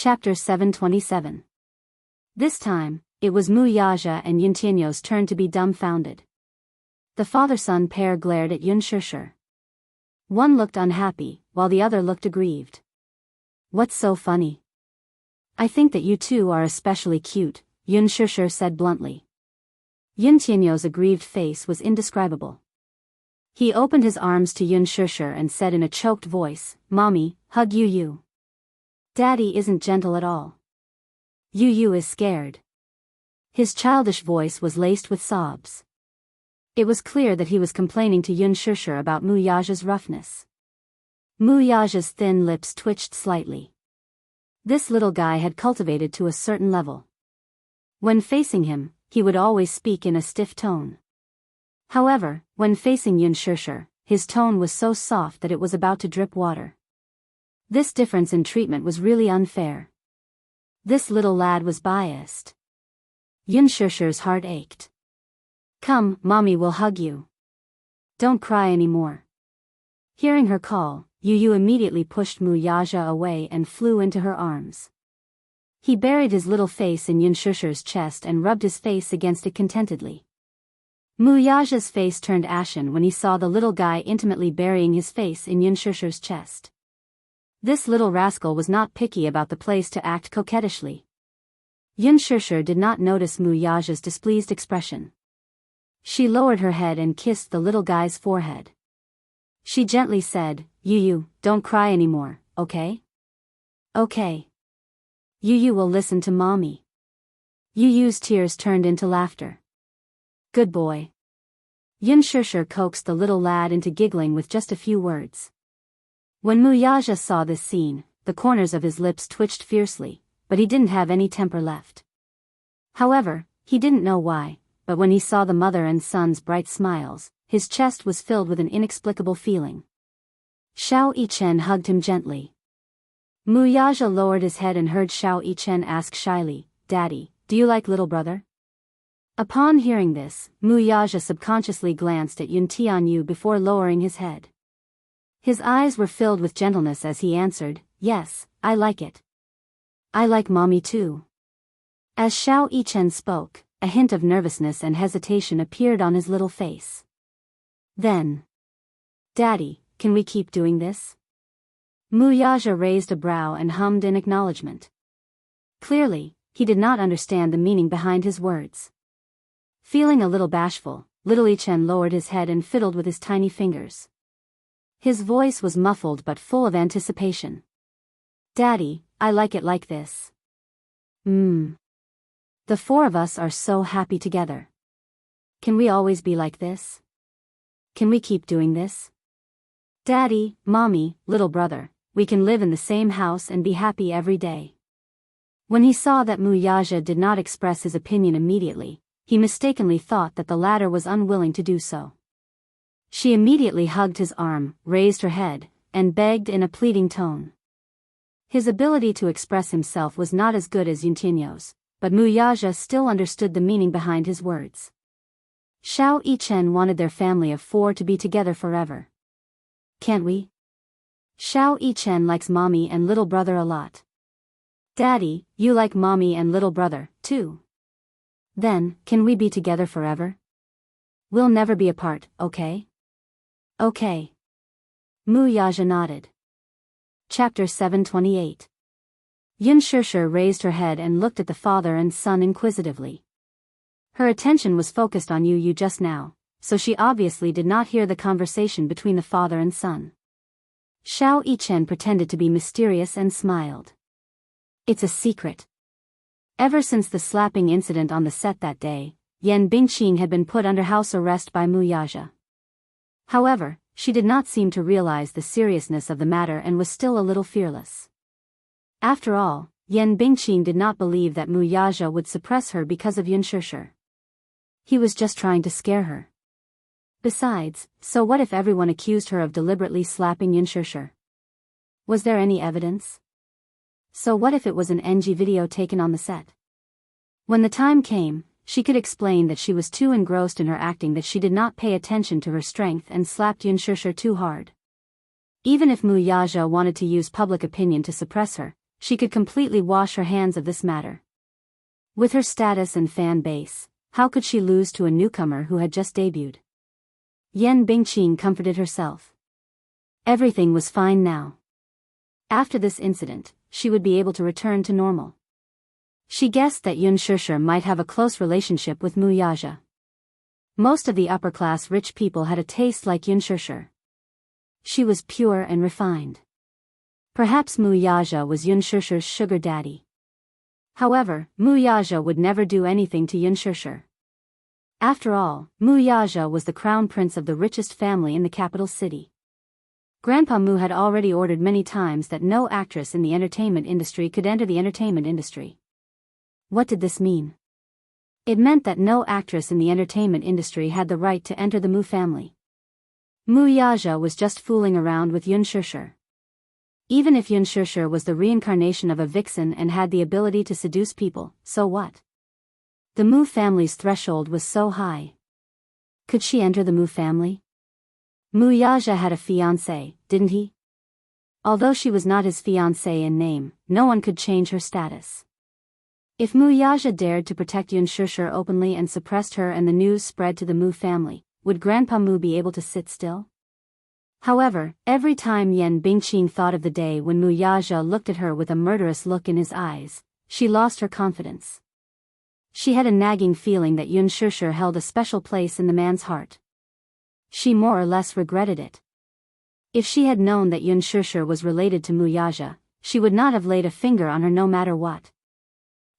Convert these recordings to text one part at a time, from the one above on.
Chapter 727. This time, it was Wuxia and Xianxia's turn to be dumbfounded. The father-son pair glared at Xianxia. One looked unhappy, while the other looked aggrieved. "What's so funny?" "I think that you two are especially cute," Xianxia said bluntly. Xianxia's aggrieved face was indescribable. He opened his arms to Xianxia and said in a choked voice, "Mommy, hug Yu. Daddy isn't gentle at all. Yu is scared." His childish voice was laced with sobs. It was clear that he was complaining to Xianxia about Wuxia's roughness. Wuxia's thin lips twitched slightly. This little guy had cultivated to a certain level. When facing him, he would always speak in a stiff tone. However, when facing Xianxia, his tone was so soft that it was about to drip water. This difference in treatment was really unfair. This little lad was biased. Xianxia's heart ached. "Come, Mommy will hug you. Don't cry anymore." Hearing her call, Yu immediately pushed Wuxia away and flew into her arms. He buried his little face in Xianxia's chest and rubbed his face against it contentedly. Wuxia's face turned ashen when he saw the little guy intimately burying his face in Xianxia's chest. This little rascal was not picky about the place to act coquettishly. Xianxia did not notice Wuxia's displeased expression. She lowered her head and kissed the little guy's forehead. She gently said, "Yu, don't cry anymore, okay? Okay. Yu will listen to Mommy." Yu's tears turned into laughter. "Good boy." Xianxia coaxed the little lad into giggling with just a few words. When Wuxia saw this scene, the corners of his lips twitched fiercely, but he didn't have any temper left. However, he didn't know why, but when he saw the mother and son's bright smiles, his chest was filled with an inexplicable feeling. Xiao Yichen hugged him gently. Wuxia lowered his head and heard Xiao Yichen ask shyly, "Daddy, do you like little brother?" Upon hearing this, Wuxia subconsciously glanced at Yu before lowering his head. His eyes were filled with gentleness as he answered, "Yes, I like it. I like Mommy too." As Xiao Yichen spoke, a hint of nervousness and hesitation appeared on his little face. Then, "Daddy, can we keep doing this?" Wuxia raised a brow and hummed in acknowledgement. Clearly, he did not understand the meaning behind his words. Feeling a little bashful, little Yichen lowered his head and fiddled with his tiny fingers. His voice was muffled but full of anticipation. "Daddy, I like it like this. The four of us are so happy together. Can we always be like this? Can we keep doing this? Daddy, Mommy, little brother, we can live in the same house and be happy every day." When he saw that Wuxia did not express his opinion immediately, he mistakenly thought that the latter was unwilling to do so. She immediately hugged his arm, raised her head, and begged in a pleading tone. His ability to express himself was not as good as Xianxia's, but Wuxia still understood the meaning behind his words. Xiao Yichen wanted their family of four to be together forever. "Can't we? Xiao Yichen likes Mommy and little brother a lot. Daddy, you like Mommy and little brother, too. Then, can we be together forever? We'll never be apart, okay? Okay." Wuxia nodded. Chapter 728. Xianxia raised her head and looked at the father and son inquisitively. Her attention was focused on Yu just now, so she obviously did not hear the conversation between the father and son. Xiao Yichen pretended to be mysterious and smiled. "It's a secret." Ever since the slapping incident on the set that day, Yan Bingqing had been put under house arrest by Wuxia. However, she did not seem to realize the seriousness of the matter and was still a little fearless. After all, Yan Bingqing did not believe that Wuxia would suppress her because of Xianxia. He was just trying to scare her. Besides, so what if everyone accused her of deliberately slapping Xianxia? Was there any evidence? So what if it was an NG video taken on the set? When the time came, she could explain that she was too engrossed in her acting that she did not pay attention to her strength and slapped Xianxia too hard. Even if Wuxia wanted to use public opinion to suppress her, she could completely wash her hands of this matter. With her status and fan base, how could she lose to a newcomer who had just debuted? Yan Bingqing comforted herself. Everything was fine now. After this incident, she would be able to return to normal. She guessed that Yun Shishir might have a close relationship with Mu Yaja. Most of the upper-class rich people had a taste like Yun Shishir. She was pure and refined. Perhaps Mu Yaja was Yun Shishir's sugar daddy. However, Mu Yaja would never do anything to Yun Shishir. After all, Mu Yaja was the crown prince of the richest family in the capital city. Grandpa Mu had already ordered many times that no actress in the entertainment industry could enter the entertainment industry. What did this mean? It meant that no actress in the entertainment industry had the right to enter the Mu family. Mu Yaja was just fooling around with Yun Shishir. Even if Yun Shishir was the reincarnation of a vixen and had the ability to seduce people, so what? The Mu family's threshold was so high. Could she enter the Mu family? Mu Yaja had a fiancé, didn't he? Although she was not his fiancé in name, no one could change her status. If Mu Yaja dared to protect Yun Shishir openly and suppressed her and the news spread to the Mu family, would Grandpa Mu be able to sit still? However, every time Yan Bingqing thought of the day when Mu Yaja looked at her with a murderous look in his eyes, she lost her confidence. She had a nagging feeling that Yun Shishir held a special place in the man's heart. She more or less regretted it. If she had known that Yun Shishir was related to Mu Yaja, she would not have laid a finger on her no matter what.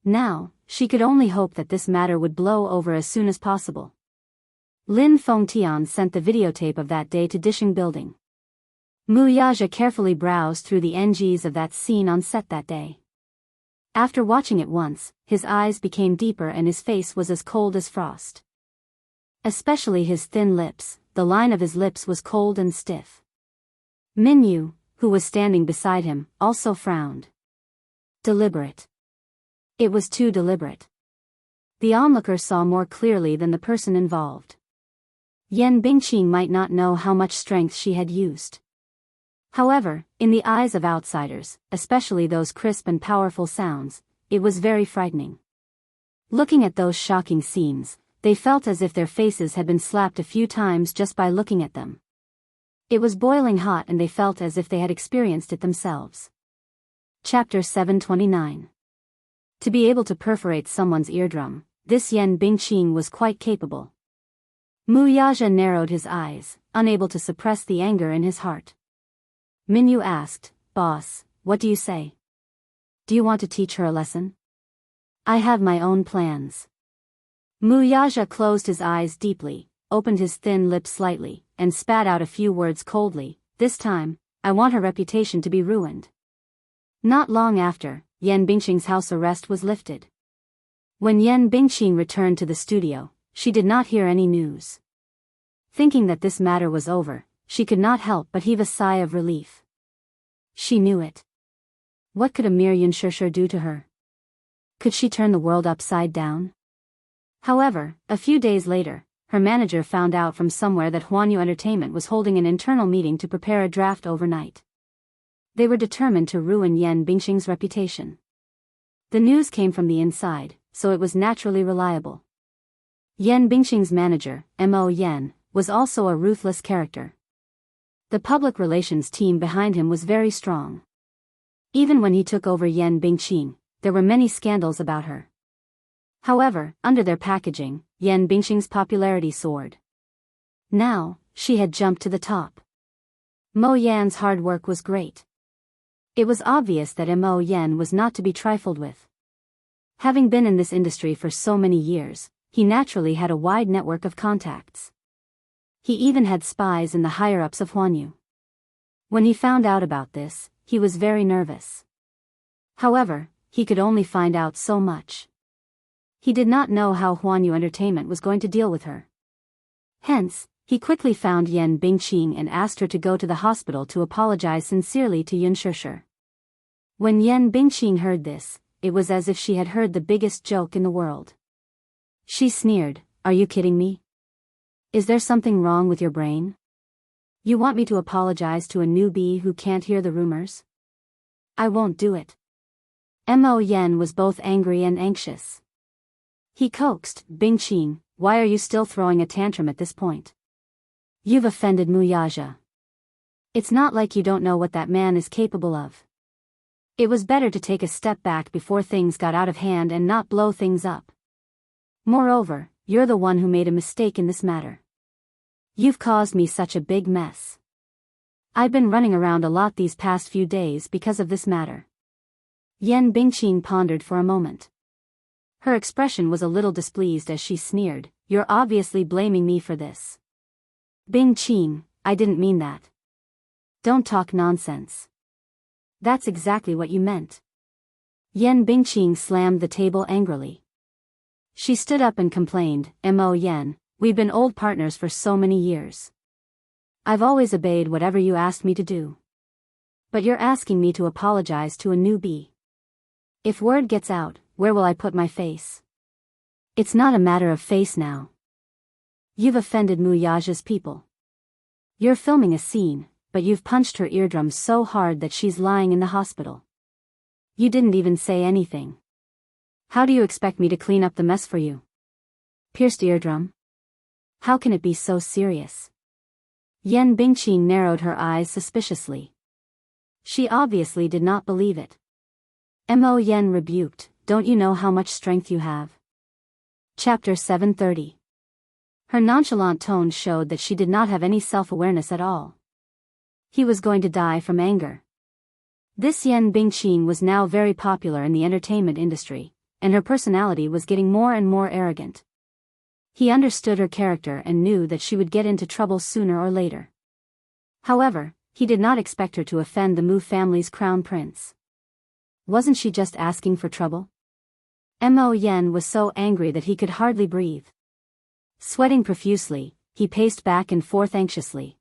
Now, she could only hope that this matter would blow over as soon as possible. Lin Fengtian sent the videotape of that day to Dishing Building. Mu Yaja carefully browsed through the NGs of that scene on set that day. After watching it once, his eyes became deeper and his face was as cold as frost. Especially his thin lips, the line of his lips was cold and stiff. Minyu, who was standing beside him, also frowned. Deliberate. It was too deliberate. The onlooker saw more clearly than the person involved. Yan Bingqing might not know how much strength she had used. However, in the eyes of outsiders, especially those crisp and powerful sounds, it was very frightening. Looking at those shocking scenes, they felt as if their faces had been slapped a few times just by looking at them. It was boiling hot and they felt as if they had experienced it themselves. Chapter 729. To be able to perforate someone's eardrum, this Yan Bingqing was quite capable. Mu Yaja narrowed his eyes, unable to suppress the anger in his heart. Minyu asked, "Boss, what do you say? Do you want to teach her a lesson?" "I have my own plans." Mu Yaja closed his eyes deeply, opened his thin lips slightly, and spat out a few words coldly. "This time, I want her reputation to be ruined." Not long after, Yan Bingqing's house arrest was lifted. When Yan Bingqing returned to the studio, she did not hear any news. Thinking that this matter was over, she could not help but heave a sigh of relief. She knew it. What could a mere Yun Shishir do to her? Could she turn the world upside down? However, a few days later, her manager found out from somewhere that Huanyu Entertainment was holding an internal meeting to prepare a draft overnight. They were determined to ruin Yan Bingqing's reputation. The news came from the inside, so it was naturally reliable. Yan Bingqing's manager, Mo Yan, was also a ruthless character. The public relations team behind him was very strong. Even when he took over Yan Bingqing, there were many scandals about her. However, under their packaging, Yan Bingqing's popularity soared. Now, she had jumped to the top. Mo Yan's hard work was great. It was obvious that Mo Yan was not to be trifled with. Having been in this industry for so many years, he naturally had a wide network of contacts. He even had spies in the higher-ups of Huanyu. When he found out about this, he was very nervous. However, he could only find out so much. He did not know how Huanyu Entertainment was going to deal with her. Hence, he quickly found Yan Bingqing and asked her to go to the hospital to apologize sincerely to Yun Shishir. When Yan Bingqing heard this, it was as if she had heard the biggest joke in the world. She sneered, "Are you kidding me? Is there something wrong with your brain? You want me to apologize to a newbie who can't hear the rumors? I won't do it." Mo Yen was both angry and anxious. He coaxed, Bingqing, why are you still throwing a tantrum at this point? You've offended Muyaja. It's not like you don't know what that man is capable of. It was better to take a step back before things got out of hand and not blow things up. Moreover, you're the one who made a mistake in this matter. You've caused me such a big mess. I've been running around a lot these past few days because of this matter. Yan Bingqing pondered for a moment. Her expression was a little displeased as she sneered, you're obviously blaming me for this. Bingqing, I didn't mean that. Don't talk nonsense. That's exactly what you meant. Yan Bingqing slammed the table angrily. She stood up and complained, Mo Yan, we've been old partners for so many years. I've always obeyed whatever you asked me to do. But you're asking me to apologize to a newbie. If word gets out, where will I put my face? It's not a matter of face now. You've offended Muyaja's people. You're filming a scene, but you've punched her eardrum so hard that she's lying in the hospital. You didn't even say anything. How do you expect me to clean up the mess for you? Pierced eardrum? How can it be so serious? Yan Bingqing narrowed her eyes suspiciously. She obviously did not believe it. Mo Yan rebuked, don't you know how much strength you have? Chapter 730. Her nonchalant tone showed that she did not have any self-awareness at all. He was going to die from anger. This Yan Bingqing was now very popular in the entertainment industry, and her personality was getting more and more arrogant. He understood her character and knew that she would get into trouble sooner or later. However, he did not expect her to offend the Mu family's crown prince. Wasn't she just asking for trouble? Mo Yan was so angry that he could hardly breathe. Sweating profusely, he paced back and forth anxiously.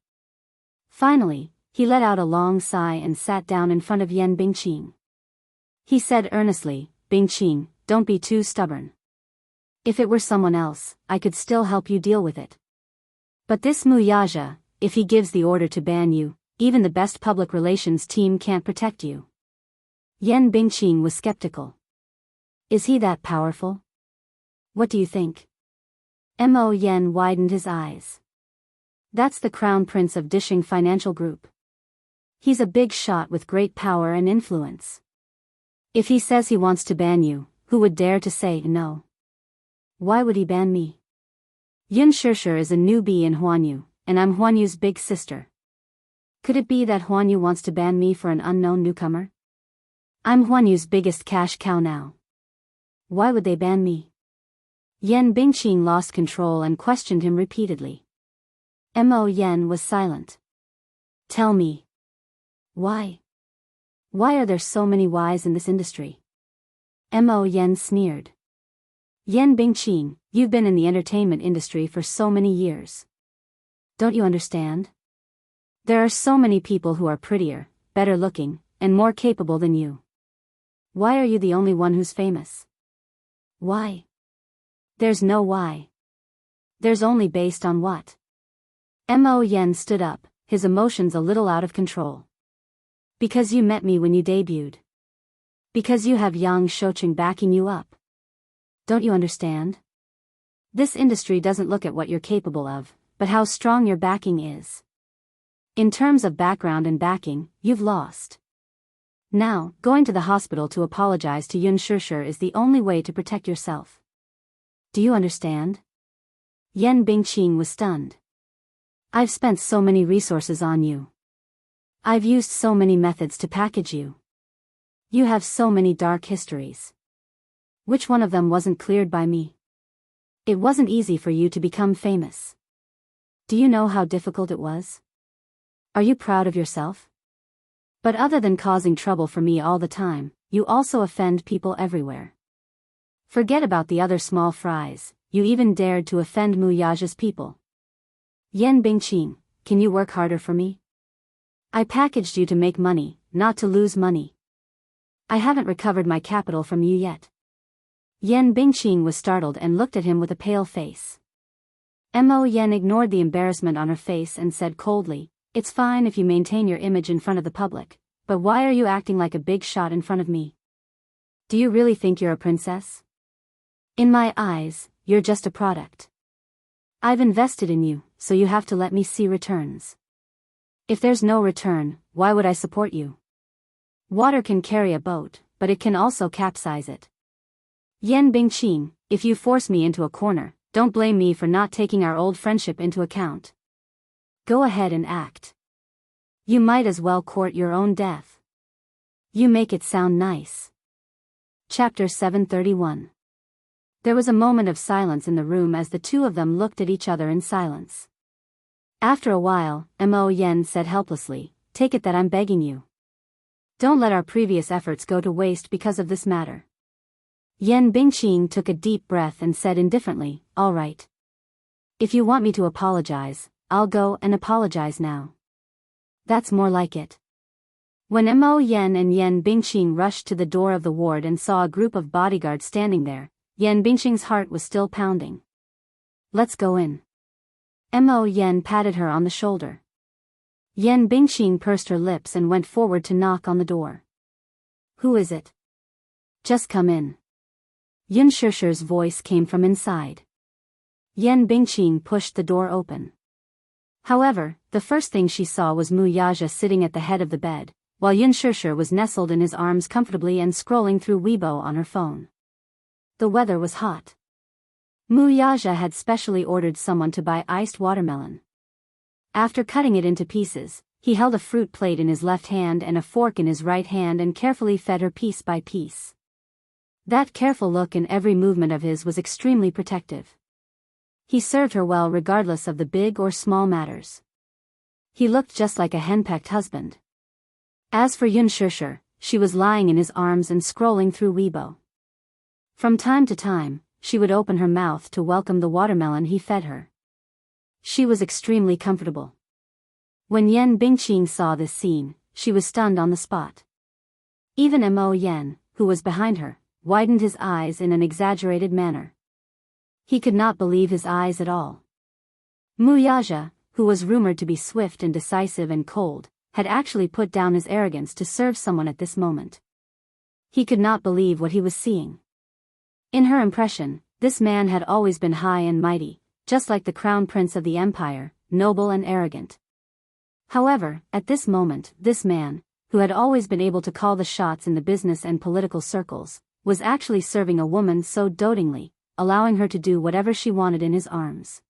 Finally, he let out a long sigh and sat down in front of Yan Bingqing. He said earnestly, Bingqing, don't be too stubborn. If it were someone else, I could still help you deal with it. But this Muyaja, if he gives the order to ban you, even the best public relations team can't protect you. Yan Bingqing was skeptical. Is he that powerful? What do you think? Mo Yan widened his eyes. That's the crown prince of Dishing Financial Group. He's a big shot with great power and influence. If he says he wants to ban you, who would dare to say no? Why would he ban me? Yun Shishir is a newbie in Huanyu, and I'm Huanyu's big sister. Could it be that Huanyu wants to ban me for an unknown newcomer? I'm Huanyu's biggest cash cow now. Why would they ban me? Yan Bingqing lost control and questioned him repeatedly. Mo Yan was silent. Tell me. Why? Why are there so many whys in this industry? Mo Yan sneered. Yan Bingqing, you've been in the entertainment industry for so many years. Don't you understand? There are so many people who are prettier, better looking, and more capable than you. Why are you the only one who's famous? Why? There's no why. There's only based on what? Mo Yan stood up, his emotions a little out of control. Because you met me when you debuted. Because you have Yang Shoucheng backing you up. Don't you understand? This industry doesn't look at what you're capable of, but how strong your backing is. In terms of background and backing, you've lost. Now, going to the hospital to apologize to Yun Shishir is the only way to protect yourself. Do you understand? Yan Bingqing was stunned. I've spent so many resources on you. I've used so many methods to package you. You have so many dark histories. Which one of them wasn't cleared by me? It wasn't easy for you to become famous. Do you know how difficult it was? Are you proud of yourself? But other than causing trouble for me all the time, you also offend people everywhere. Forget about the other small fries, you even dared to offend Muyaja's people. Yan Bingqing, can you work harder for me? I packaged you to make money, not to lose money. I haven't recovered my capital from you yet. Yan Bingqing was startled and looked at him with a pale face. Mo Yan ignored the embarrassment on her face and said coldly, it's fine if you maintain your image in front of the public, but why are you acting like a big shot in front of me? Do you really think you're a princess? In my eyes, you're just a product. I've invested in you, so you have to let me see returns. If there's no return, why would I support you? Water can carry a boat, but it can also capsize it. Yan Bingqing, if you force me into a corner, don't blame me for not taking our old friendship into account. Go ahead and act. You might as well court your own death. You make it sound nice. Chapter 731. There was a moment of silence in the room as the two of them looked at each other in silence. After a while, Mo Yen said helplessly, "Take it that I'm begging you. Don't let our previous efforts go to waste because of this matter." Yan Bingqing took a deep breath and said indifferently, "All right. If you want me to apologize, I'll go and apologize now." That's more like it. When Mo Yen and Yan Bingqing rushed to the door of the ward and saw a group of bodyguards standing there, Yan Bingqing's heart was still pounding. "Let's go in." Mo Yen patted her on the shoulder. Yan Bingqing pursed her lips and went forward to knock on the door. "Who is it?" "Just come in." Yun Shishir's voice came from inside. Yan Bingqing pushed the door open. However, the first thing she saw was Mu Yaja sitting at the head of the bed, while Yun Shishir was nestled in his arms comfortably and scrolling through Weibo on her phone. The weather was hot. Mu Yaja had specially ordered someone to buy iced watermelon. After cutting it into pieces, he held a fruit plate in his left hand and a fork in his right hand and carefully fed her piece by piece. That careful look in every movement of his was extremely protective. He served her well regardless of the big or small matters. He looked just like a henpecked husband. As for Yun Shishir, she was lying in his arms and scrolling through Weibo. From time to time, she would open her mouth to welcome the watermelon he fed her. She was extremely comfortable. When Yan Bingqing saw this scene, she was stunned on the spot. Even Mo Yen, who was behind her, widened his eyes in an exaggerated manner. He could not believe his eyes at all. Mu Yaja, who was rumored to be swift and decisive and cold, had actually put down his arrogance to serve someone at this moment. He could not believe what he was seeing. In her impression, this man had always been high and mighty, just like the crown prince of the empire, noble and arrogant. However, at this moment, this man, who had always been able to call the shots in the business and political circles, was actually serving a woman so dotingly, allowing her to do whatever she wanted in his arms.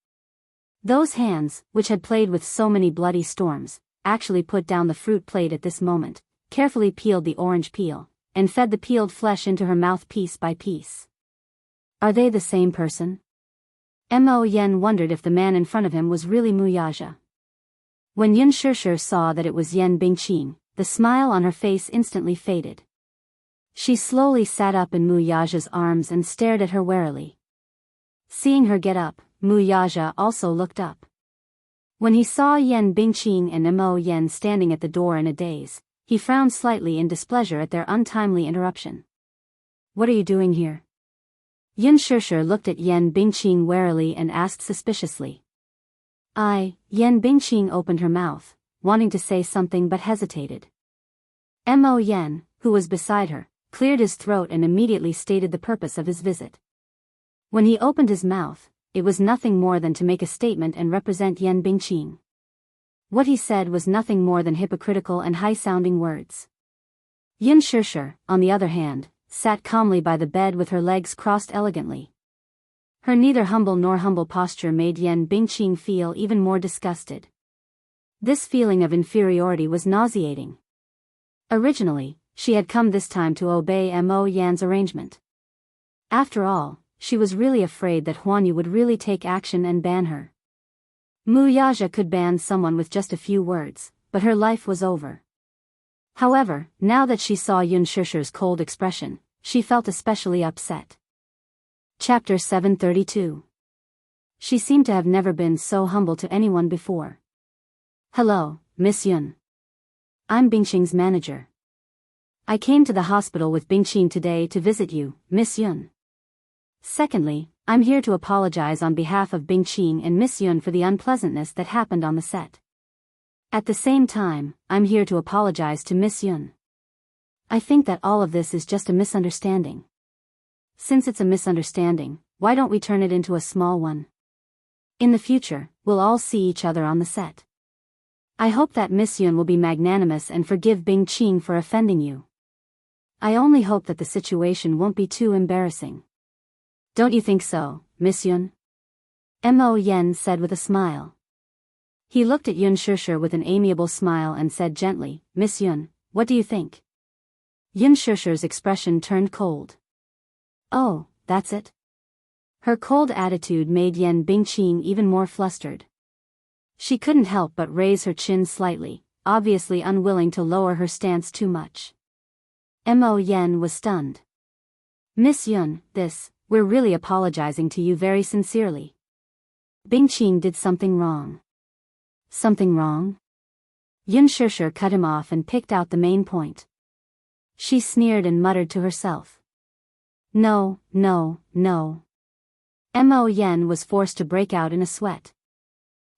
Those hands, which had played with so many bloody storms, actually put down the fruit plate at this moment, carefully peeled the orange peel, and fed the peeled flesh into her mouth piece by piece. Are they the same person? Mo Yen wondered if the man in front of him was really Mu Yaja. When Yun Shishir saw that it was Yan Bingqing, the smile on her face instantly faded. She slowly sat up in Mu Yaja's arms and stared at her warily. Seeing her get up, Mu Yaja also looked up. When he saw Yan Bingqing and Mo Yen standing at the door in a daze, he frowned slightly in displeasure at their untimely interruption. "What are you doing here?" Yun Shishir looked at Yan Bingqing warily and asked suspiciously. Yan Bingqing opened her mouth, wanting to say something but hesitated. Mo Yen, who was beside her, cleared his throat and immediately stated the purpose of his visit. When he opened his mouth, it was nothing more than to make a statement and represent Yan Bingqing. What he said was nothing more than hypocritical and high-sounding words. Yun Shishir, on the other hand, sat calmly by the bed with her legs crossed elegantly. Her neither humble nor humble posture made Yan Bingqing feel even more disgusted. This feeling of inferiority was nauseating. Originally, she had come this time to obey Mo Yan's arrangement. After all, she was really afraid that Huanyu would really take action and ban her. Mu Yaja could ban someone with just a few words, but her life was over. However, now that she saw Yun Shishir's cold expression, she felt especially upset. Chapter 732. She seemed to have never been so humble to anyone before. "Hello, Miss Yun. I'm Bingqing's manager. I came to the hospital with Bingqing today to visit you, Miss Yun. Secondly, I'm here to apologize on behalf of Bingqing and Miss Yun for the unpleasantness that happened on the set. At the same time, I'm here to apologize to Miss Yun." I think that all of this is just a misunderstanding. Since it's a misunderstanding, why don't we turn it into a small one? In the future, we'll all see each other on the set. I hope that Miss Yun will be magnanimous and forgive Bing Qing for offending you. I only hope that the situation won't be too embarrassing. Don't you think so, Miss Yun? Mo Yen said with a smile. He looked at Yun Shishir with an amiable smile and said gently, Miss Yun, what do you think? Yun Shishir's expression turned cold. Oh, that's it? Her cold attitude made Yen Bingqing even more flustered. She couldn't help but raise her chin slightly, obviously unwilling to lower her stance too much. Mo Yen was stunned. Miss Yun, we're really apologizing to you very sincerely. Bingqing did something wrong. Something wrong? Yun Shishir cut him off and picked out the main point. She sneered and muttered to herself. No. Mo Yen was forced to break out in a sweat.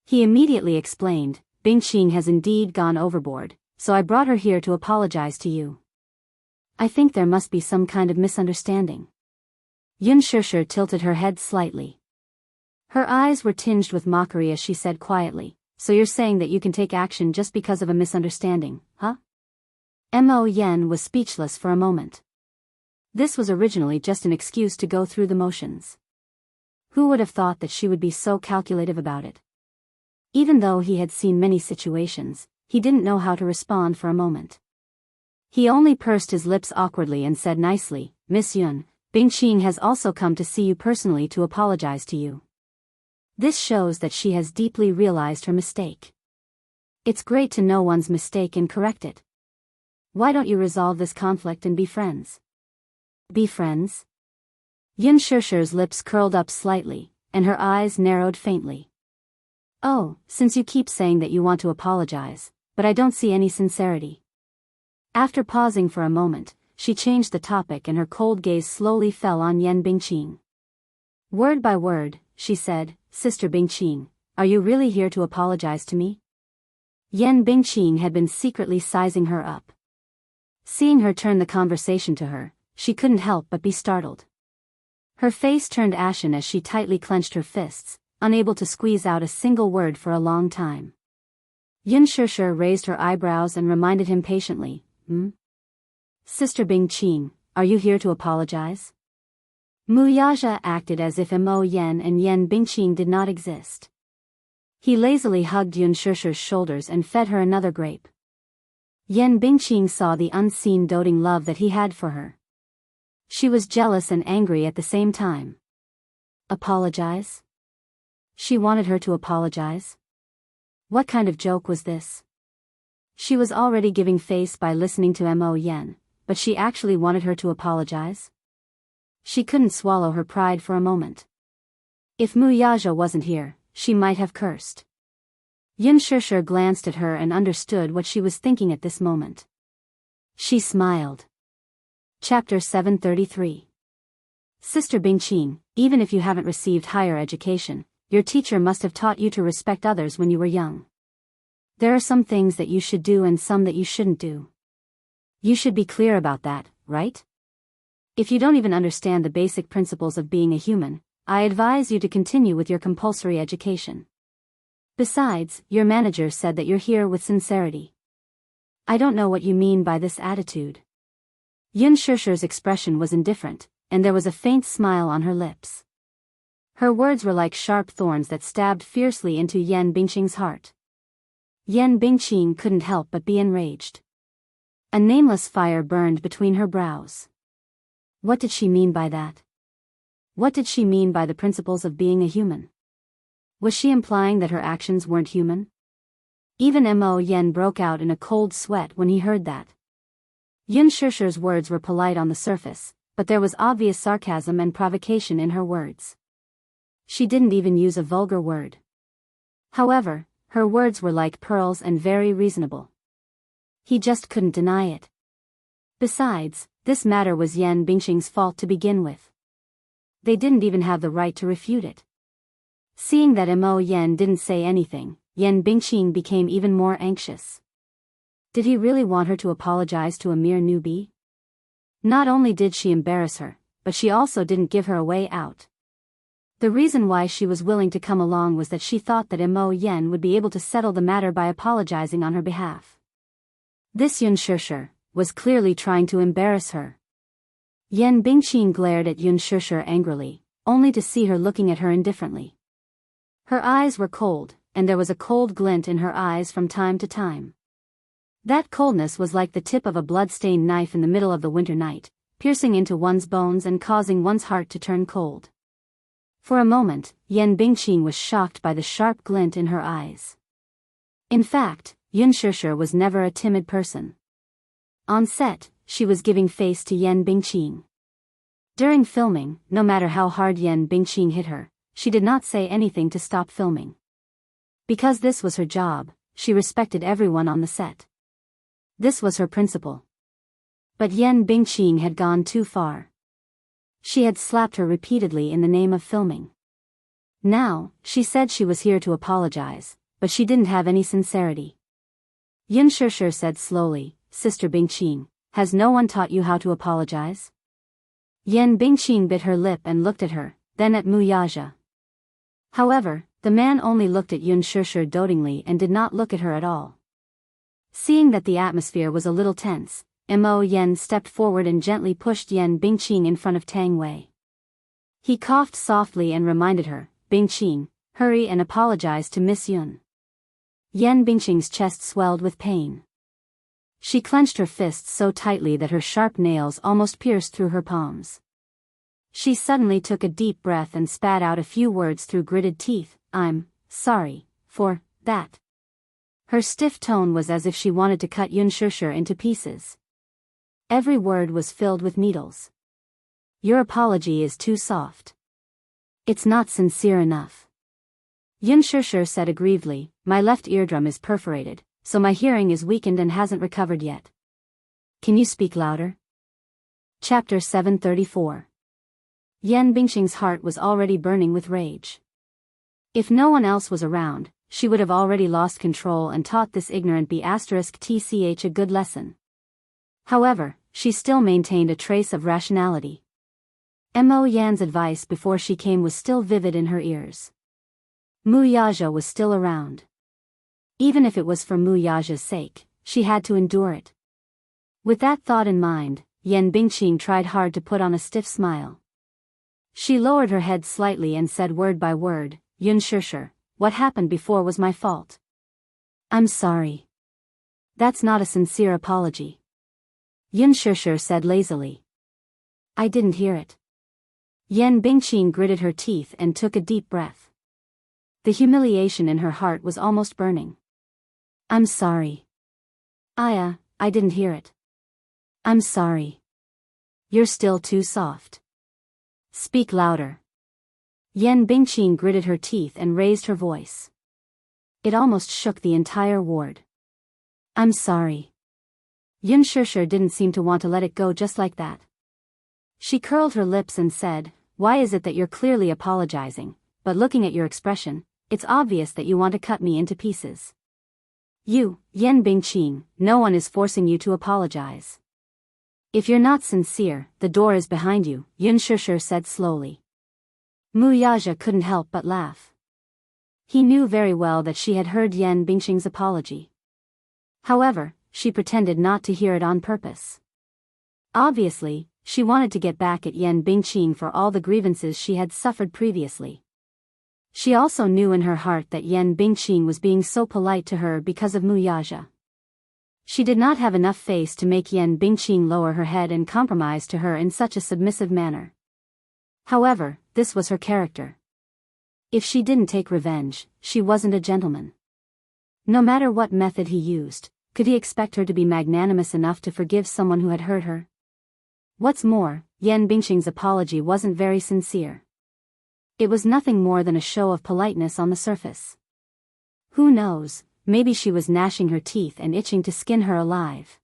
He immediately explained, Bingqing has indeed gone overboard, so I brought her here to apologize to you. I think there must be some kind of misunderstanding. Yun Shishir tilted her head slightly. Her eyes were tinged with mockery as she said quietly, so you're saying that you can take action just because of a misunderstanding, huh? Mo Yen was speechless for a moment. This was originally just an excuse to go through the motions. Who would have thought that she would be so calculative about it? Even though he had seen many situations, he didn't know how to respond for a moment. He only pursed his lips awkwardly and said nicely, Miss Yun, Bingqing has also come to see you personally to apologize to you. This shows that she has deeply realized her mistake. It's great to know one's mistake and correct it. Why don't you resolve this conflict and be friends? Be friends? Yun Shishir's lips curled up slightly, and her eyes narrowed faintly. Oh, since you keep saying that you want to apologize, but I don't see any sincerity. After pausing for a moment, she changed the topic and her cold gaze slowly fell on Yen Bingqing. Word by word, she said, Sister Bingqing, are you really here to apologize to me? Yen Bingqing had been secretly sizing her up. Seeing her turn the conversation to her, she couldn't help but be startled. Her face turned ashen as she tightly clenched her fists, unable to squeeze out a single word for a long time. Yun Shishir raised her eyebrows and reminded him patiently, Sister Bingqing, are you here to apologize? Wuxia acted as if Mo Yen and Yen Bingqing did not exist. He lazily hugged Yun Shishir's shoulders and fed her another grape. Yen Bingqing saw the unseen doting love that he had for her. She was jealous and angry at the same time. Apologize? She wanted her to apologize? What kind of joke was this? She was already giving face by listening to Mo Yen, but she actually wanted her to apologize? She couldn't swallow her pride for a moment. If Wuxia wasn't here, she might have cursed. Yun Shishir glanced at her and understood what she was thinking at this moment. She smiled. Chapter 733. Sister Bingqing, even if you haven't received higher education, your teacher must have taught you to respect others when you were young. There are some things that you should do and some that you shouldn't do. You should be clear about that, right? If you don't even understand the basic principles of being a human, I advise you to continue with your compulsory education. Besides, your manager said that you're here with sincerity. I don't know what you mean by this attitude. Yun Shishir's expression was indifferent, and there was a faint smile on her lips. Her words were like sharp thorns that stabbed fiercely into Yen Bingqing's heart. Yen Bingqing couldn't help but be enraged. A nameless fire burned between her brows. What did she mean by that? What did she mean by the principles of being a human? Was she implying that her actions weren't human? Even Mo Yen broke out in a cold sweat when he heard that. Yun Shishir's words were polite on the surface, but there was obvious sarcasm and provocation in her words. She didn't even use a vulgar word. However, her words were like pearls and very reasonable. He just couldn't deny it. Besides, this matter was Yen Bingqing's fault to begin with. They didn't even have the right to refute it. Seeing that Mo Yen didn't say anything, Yen Bingqing became even more anxious. Did he really want her to apologize to a mere newbie? Not only did she embarrass her, but she also didn't give her a way out. The reason why she was willing to come along was that she thought that Mo Yen would be able to settle the matter by apologizing on her behalf. This Xianxia was clearly trying to embarrass her. Yan Bingqing glared at Xianxia angrily, only to see her looking at her indifferently. Her eyes were cold, and there was a cold glint in her eyes from time to time. That coldness was like the tip of a blood-stained knife in the middle of the winter night, piercing into one's bones and causing one's heart to turn cold. For a moment, Yan Bingqing was shocked by the sharp glint in her eyes. In fact, Xianxia was never a timid person. On set, she was giving face to Yan Bingqing. During filming, no matter how hard Yan Bingqing hit her, she did not say anything to stop filming. Because this was her job, she respected everyone on the set. This was her principle. But Yan Bingqing had gone too far. She had slapped her repeatedly in the name of filming. Now, she said she was here to apologize, but she didn't have any sincerity. Xianxia said slowly, "Sister Bingqing, has no one taught you how to apologize?" Yan Bingqing bit her lip and looked at her, then at Wuxia. However, the man only looked at Xianxia dotingly and did not look at her at all. Seeing that the atmosphere was a little tense, Mo Yen stepped forward and gently pushed Yan Bingqing in front of Tang Wei. He coughed softly and reminded her, "Bingqing, hurry and apologize to Miss Yun." Yan Bingqing's chest swelled with pain. She clenched her fists so tightly that her sharp nails almost pierced through her palms. She suddenly took a deep breath and spat out a few words through gritted teeth, "I'm sorry for that." Her stiff tone was as if she wanted to cut Xianxia into pieces. Every word was filled with needles. "Your apology is too soft. It's not sincere enough." Xianxia said aggrievedly, "My left eardrum is perforated, so my hearing is weakened and hasn't recovered yet. Can you speak louder?" Chapter 734. Yan Bingqing's heart was already burning with rage. If no one else was around, she would have already lost control and taught this ignorant B*tch a good lesson. However, she still maintained a trace of rationality. Mo Yan's advice before she came was still vivid in her ears. Wuxia was still around. Even if it was for Wuxia's sake, she had to endure it. With that thought in mind, Yan Bingqing tried hard to put on a stiff smile. She lowered her head slightly and said word by word, "Xianxia, what happened before was my fault. I'm sorry. That's not a sincere apology." Xianxia said lazily. "I didn't hear it." Yan Bingqing gritted her teeth and took a deep breath. The humiliation in her heart was almost burning. "I'm sorry. I didn't hear it. I'm sorry. You're still too soft. Speak louder." Yan Bingqing gritted her teeth and raised her voice. It almost shook the entire ward. "I'm sorry." Xianxia didn't seem to want to let it go just like that. She curled her lips and said, "Why is it that you're clearly apologizing, but looking at your expression, it's obvious that you want to cut me into pieces?" "You, Yan Bingqing, no one is forcing you to apologize. If you're not sincere, the door is behind you," Xianxia said slowly. Wuxia couldn't help but laugh. He knew very well that she had heard Yan Bingqing's apology. However, she pretended not to hear it on purpose. Obviously, she wanted to get back at Yan Bingqing for all the grievances she had suffered previously. She also knew in her heart that Yan Bingqing was being so polite to her because of Wuxia. She did not have enough face to make Yan Bingqing lower her head and compromise to her in such a submissive manner. However, this was her character. If she didn't take revenge, she wasn't a gentleman. No matter what method he used, could he expect her to be magnanimous enough to forgive someone who had hurt her? What's more, Yan Bingqing's apology wasn't very sincere. It was nothing more than a show of politeness on the surface. Who knows, maybe she was gnashing her teeth and itching to skin her alive.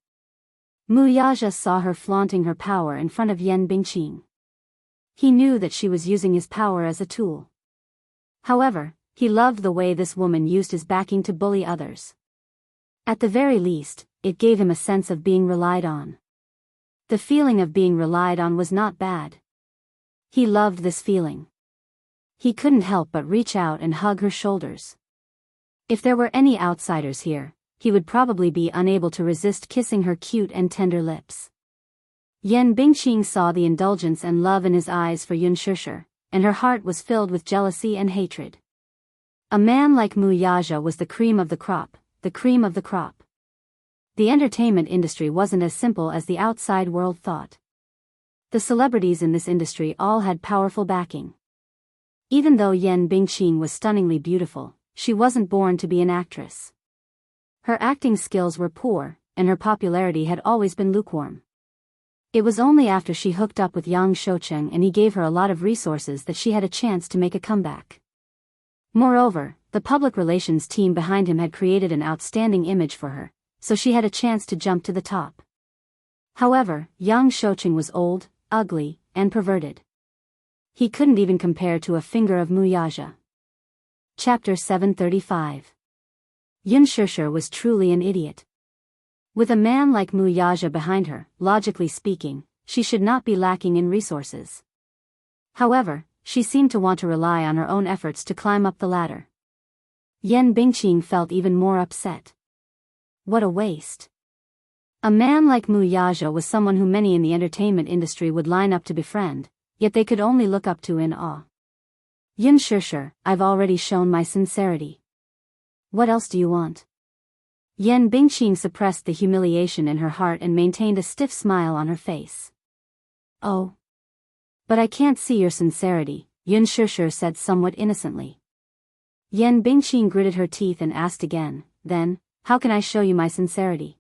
Wuxia saw her flaunting her power in front of Yan Bingqing. He knew that she was using his power as a tool. However, he loved the way this woman used his backing to bully others. At the very least, it gave him a sense of being relied on. The feeling of being relied on was not bad. He loved this feeling. He couldn't help but reach out and hug her shoulders. If there were any outsiders here, he would probably be unable to resist kissing her cute and tender lips. Yan Bingqing saw the indulgence and love in his eyes for Yun Shishir, and her heart was filled with jealousy and hatred. A man like Mu Yaja was the cream of the crop, the cream of the crop. The entertainment industry wasn't as simple as the outside world thought. The celebrities in this industry all had powerful backing. Even though Yan Bingqing was stunningly beautiful, she wasn't born to be an actress. Her acting skills were poor, and her popularity had always been lukewarm. It was only after she hooked up with Yang Shoucheng and he gave her a lot of resources that she had a chance to make a comeback. Moreover, the public relations team behind him had created an outstanding image for her, so she had a chance to jump to the top. However, Yang Shoucheng was old, ugly, and perverted. He couldn't even compare to a finger of Mu Yaja. Chapter 735. Yun Shishir was truly an idiot. With a man like Mu Yaja behind her, logically speaking, she should not be lacking in resources. However, she seemed to want to rely on her own efforts to climb up the ladder. Yan Bingqing felt even more upset. What a waste. A man like Mu Yaja was someone who many in the entertainment industry would line up to befriend, yet they could only look up to in awe. Yun Shishir, I've already shown my sincerity. What else do you want? Yan Bingqing suppressed the humiliation in her heart and maintained a stiff smile on her face. Oh. But I can't see your sincerity, Yun Shishir said somewhat innocently. Yan Bingqing gritted her teeth and asked again, then, how can I show you my sincerity?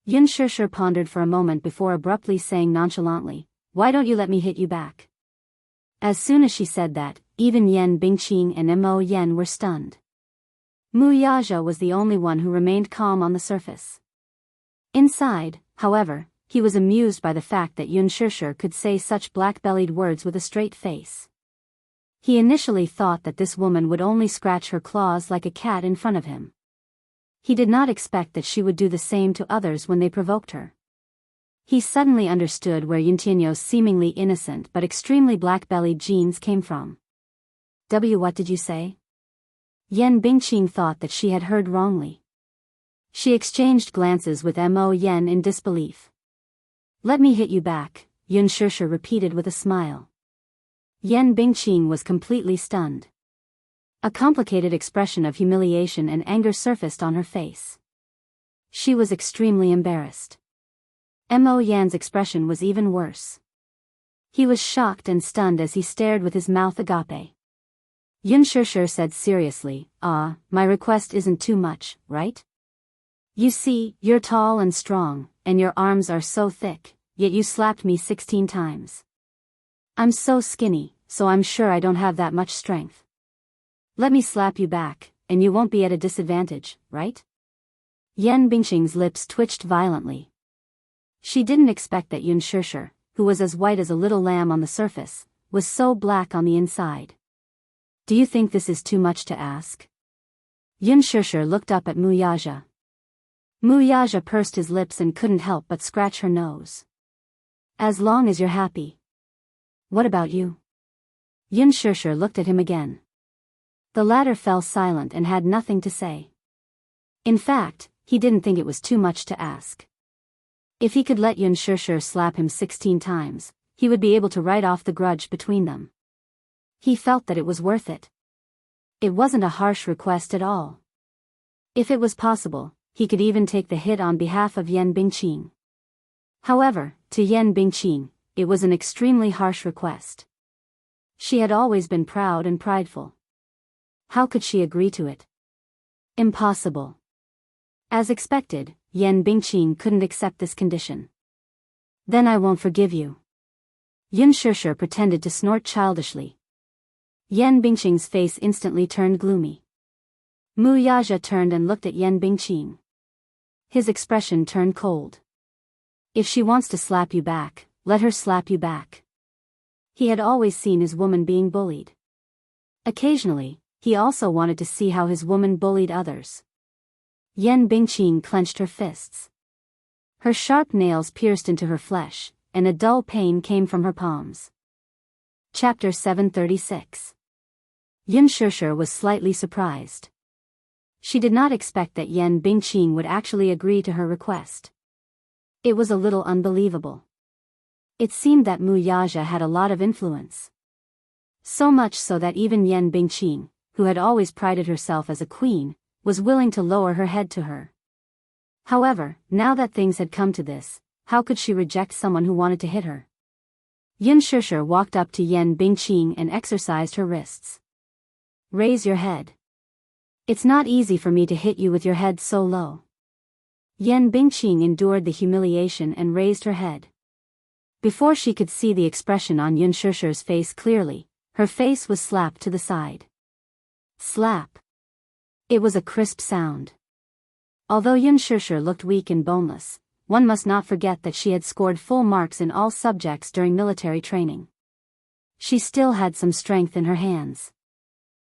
Yun Shishir pondered for a moment before abruptly saying nonchalantly, why don't you let me hit you back? As soon as she said that, even Yan Bingqing and Mo Yan were stunned. Mu Yaja was the only one who remained calm on the surface. Inside, however, he was amused by the fact that Yun Shishir could say such black-bellied words with a straight face. He initially thought that this woman would only scratch her claws like a cat in front of him. He did not expect that she would do the same to others when they provoked her. He suddenly understood where Yuntianyo's seemingly innocent but extremely black-bellied genes came from. What did you say? Yan Bingqing thought that she had heard wrongly. She exchanged glances with Mo Yan in disbelief. Let me hit you back, Yun Shishir repeated with a smile. Yan Bingqing was completely stunned. A complicated expression of humiliation and anger surfaced on her face. She was extremely embarrassed. Mo Yan's expression was even worse. He was shocked and stunned as he stared with his mouth agape. Yun Shishir said seriously, my request isn't too much, right? You see, you're tall and strong, and your arms are so thick, yet you slapped me 16 times. I'm so skinny, so I'm sure I don't have that much strength. Let me slap you back, and you won't be at a disadvantage, right? Yan Bingqing's lips twitched violently. She didn't expect that Yun Shishir, who was as white as a little lamb on the surface, was so black on the inside. Do you think this is too much to ask? Yun Shishir looked up at Mu Yaja. Mu Yaja pursed his lips and couldn't help but scratch her nose. As long as you're happy. What about you? Yun Shishir looked at him again. The latter fell silent and had nothing to say. In fact, he didn't think it was too much to ask. If he could let Yun Shishir slap him 16 times, he would be able to write off the grudge between them. He felt that it was worth it. It wasn't a harsh request at all. If it was possible, he could even take the hit on behalf of Yan Bingqing. However, to Yan Bingqing, it was an extremely harsh request. She had always been proud and prideful. How could she agree to it? Impossible. As expected, Yan Bingqing couldn't accept this condition. Then I won't forgive you. Yun Shishir pretended to snort childishly. Yan Bingqing's face instantly turned gloomy. Mu Yaja turned and looked at Yan Bingqing. His expression turned cold. If she wants to slap you back, let her slap you back. He had always seen his woman being bullied. Occasionally, he also wanted to see how his woman bullied others. Yan Bingqing clenched her fists. Her sharp nails pierced into her flesh, and a dull pain came from her palms. Chapter 736. Xianxia was slightly surprised. She did not expect that Yan Bingqing would actually agree to her request. It was a little unbelievable. It seemed that Wuxia had a lot of influence. So much so that even Yan Bingqing, who had always prided herself as a queen, was willing to lower her head to her. However, now that things had come to this, how could she reject someone who wanted to hit her? Xianxia walked up to Yan Bingqing and exercised her wrists. Raise your head. It's not easy for me to hit you with your head so low. Yan Bingqing endured the humiliation and raised her head. Before she could see the expression on Xianxia's face clearly, her face was slapped to the side. Slap. It was a crisp sound. Although Xianxia looked weak and boneless, one must not forget that she had scored full marks in all subjects during military training. She still had some strength in her hands.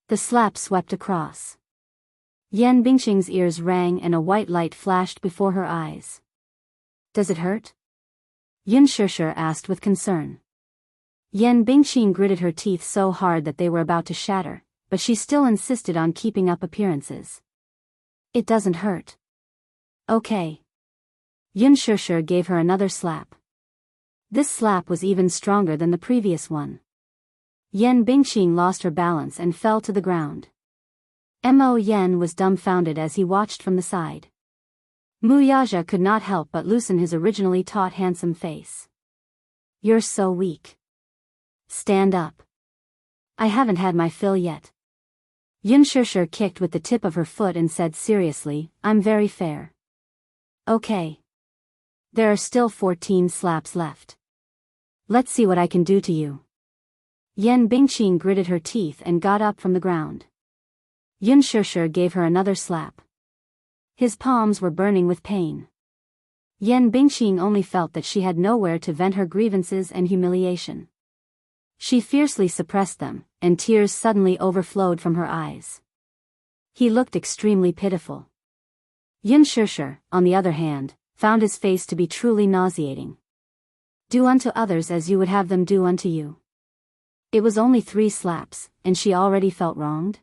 The slap swept across. Yan Bingqing's ears rang and a white light flashed before her eyes. Does it hurt? Xianxia asked with concern. Yan Bingqing gritted her teeth so hard that they were about to shatter, but she still insisted on keeping up appearances. It doesn't hurt. Okay. Xianxia gave her another slap. This slap was even stronger than the previous one. Yan Bingqing lost her balance and fell to the ground. Mo Yan was dumbfounded as he watched from the side. Wuxia could not help but loosen his originally taut handsome face. You're so weak. Stand up. I haven't had my fill yet. Xianxia kicked with the tip of her foot and said seriously, I'm very fair. Okay. There are still 14 slaps left. Let's see what I can do to you. Yan Bingqing gritted her teeth and got up from the ground. Xianxia gave her another slap. His palms were burning with pain. Yan Bingqing only felt that she had nowhere to vent her grievances and humiliation. She fiercely suppressed them, and tears suddenly overflowed from her eyes. He looked extremely pitiful. Xianxia, on the other hand, found his face to be truly nauseating. Do unto others as you would have them do unto you. It was only 3 slaps, and she already felt wronged?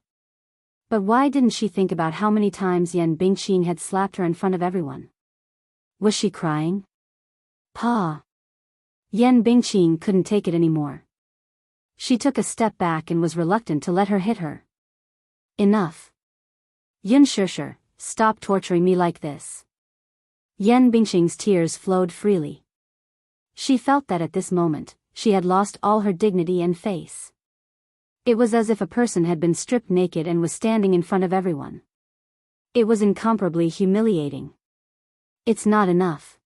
But why didn't she think about how many times Yan Bingqing had slapped her in front of everyone? Was she crying? Pa! Yan Bingqing couldn't take it anymore. She took a step back and was reluctant to let her hit her. Enough. Xianxia, stop torturing me like this. Yan Bingqing's tears flowed freely. She felt that at this moment, she had lost all her dignity and face. It was as if a person had been stripped naked and was standing in front of everyone. It was incomparably humiliating. It's not enough.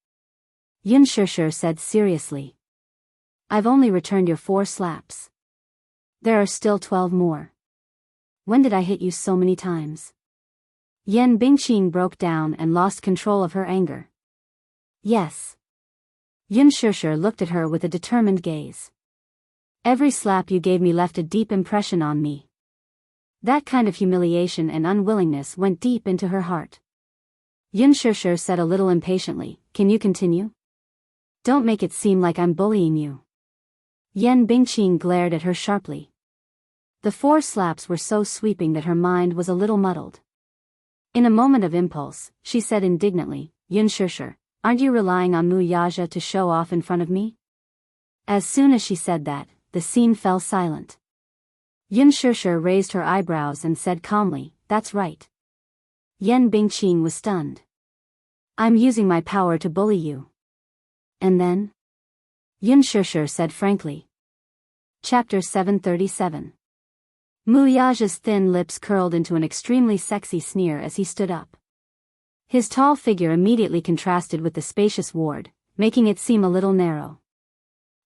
Xianxia said seriously. I've only returned your 4 slaps. There are still 12 more. When did I hit you so many times? Yan Bingqing broke down and lost control of her anger. Yes. Xianxia looked at her with a determined gaze. Every slap you gave me left a deep impression on me. That kind of humiliation and unwillingness went deep into her heart. Xianxia said a little impatiently, can you continue? Don't make it seem like I'm bullying you. Yan Bingqing glared at her sharply. The 4 slaps were so sweeping that her mind was a little muddled. In a moment of impulse, she said indignantly, Xianxia, aren't you relying on Wuxia to show off in front of me? As soon as she said that, the scene fell silent. Xianxia raised her eyebrows and said calmly, that's right. Yan Bingqing was stunned. I'm using my power to bully you. And then? Xianxia said frankly. Chapter 737. Wuxia's thin lips curled into an extremely sexy sneer as he stood up. His tall figure immediately contrasted with the spacious ward, making it seem a little narrow.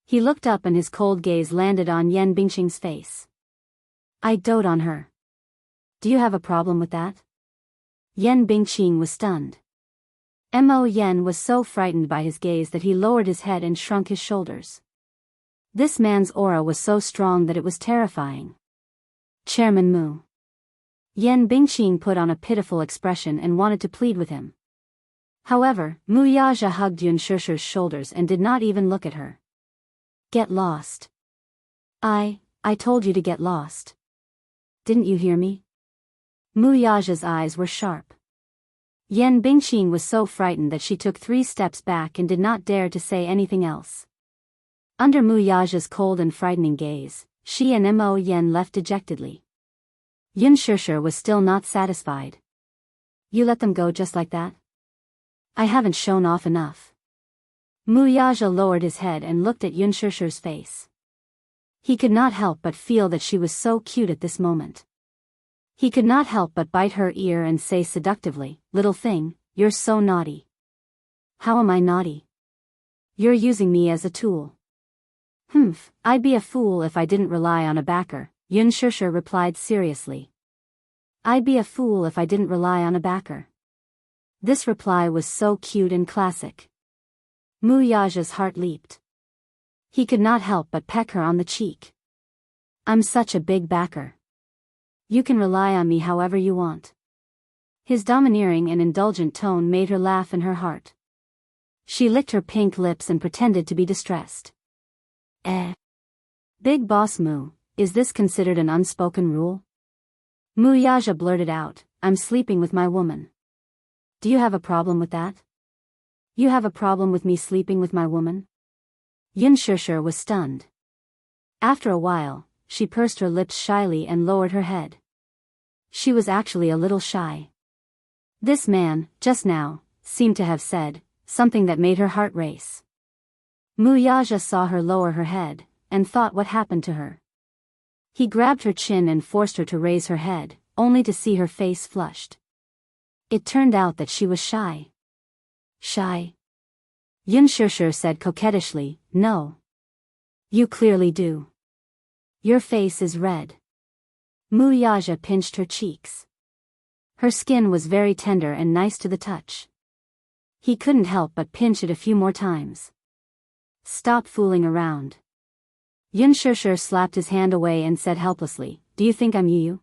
He looked up and his cold gaze landed on Yan Bingqing's face. I dote on her. Do you have a problem with that? Yan Bingqing was stunned. Mo Yan was so frightened by his gaze that he lowered his head and shrunk his shoulders. This man's aura was so strong that it was terrifying. Chairman Mu. Yan Bingqing put on a pitiful expression and wanted to plead with him. However, Mu Yaja hugged Yun Shusher's shoulders and did not even look at her. Get lost. I told you to get lost. Didn't you hear me? Mu Yaja's eyes were sharp. Yan Bingqing was so frightened that she took 3 steps back and did not dare to say anything else. Under Mu Yaja's cold and frightening gaze, she and Mo Yen left dejectedly. Yun Shusher was still not satisfied. You let them go just like that? I haven't shown off enough. Mu Yaja lowered his head and looked at Yun Shusher's face. He could not help but feel that she was so cute at this moment. He could not help but bite her ear and say seductively, "Little thing, you're so naughty." How am I naughty? You're using me as a tool. Humph, I'd be a fool if I didn't rely on a backer, Yun Shusher replied seriously. I'd be a fool if I didn't rely on a backer. This reply was so cute and classic. Mu Yaja's heart leaped. He could not help but peck her on the cheek. I'm such a big backer. You can rely on me however you want. His domineering and indulgent tone made her laugh in her heart. She licked her pink lips and pretended to be distressed. Big boss Mu, is this considered an unspoken rule? Mu Yaja blurted out, I'm sleeping with my woman. Do you have a problem with that? You have a problem with me sleeping with my woman? Yun Shusher was stunned. After a while, she pursed her lips shyly and lowered her head. She was actually a little shy. This man, just now, seemed to have said something that made her heart race. Mu Yaja saw her lower her head, and thought what happened to her. He grabbed her chin and forced her to raise her head, only to see her face flushed. It turned out that she was shy. Shy? Yun Shusher said coquettishly, no. You clearly do. Your face is red. Mu Yaja pinched her cheeks. Her skin was very tender and nice to the touch. He couldn't help but pinch it a few more times. Stop fooling around. Yun Shusher slapped his hand away and said helplessly, do you think I'm you?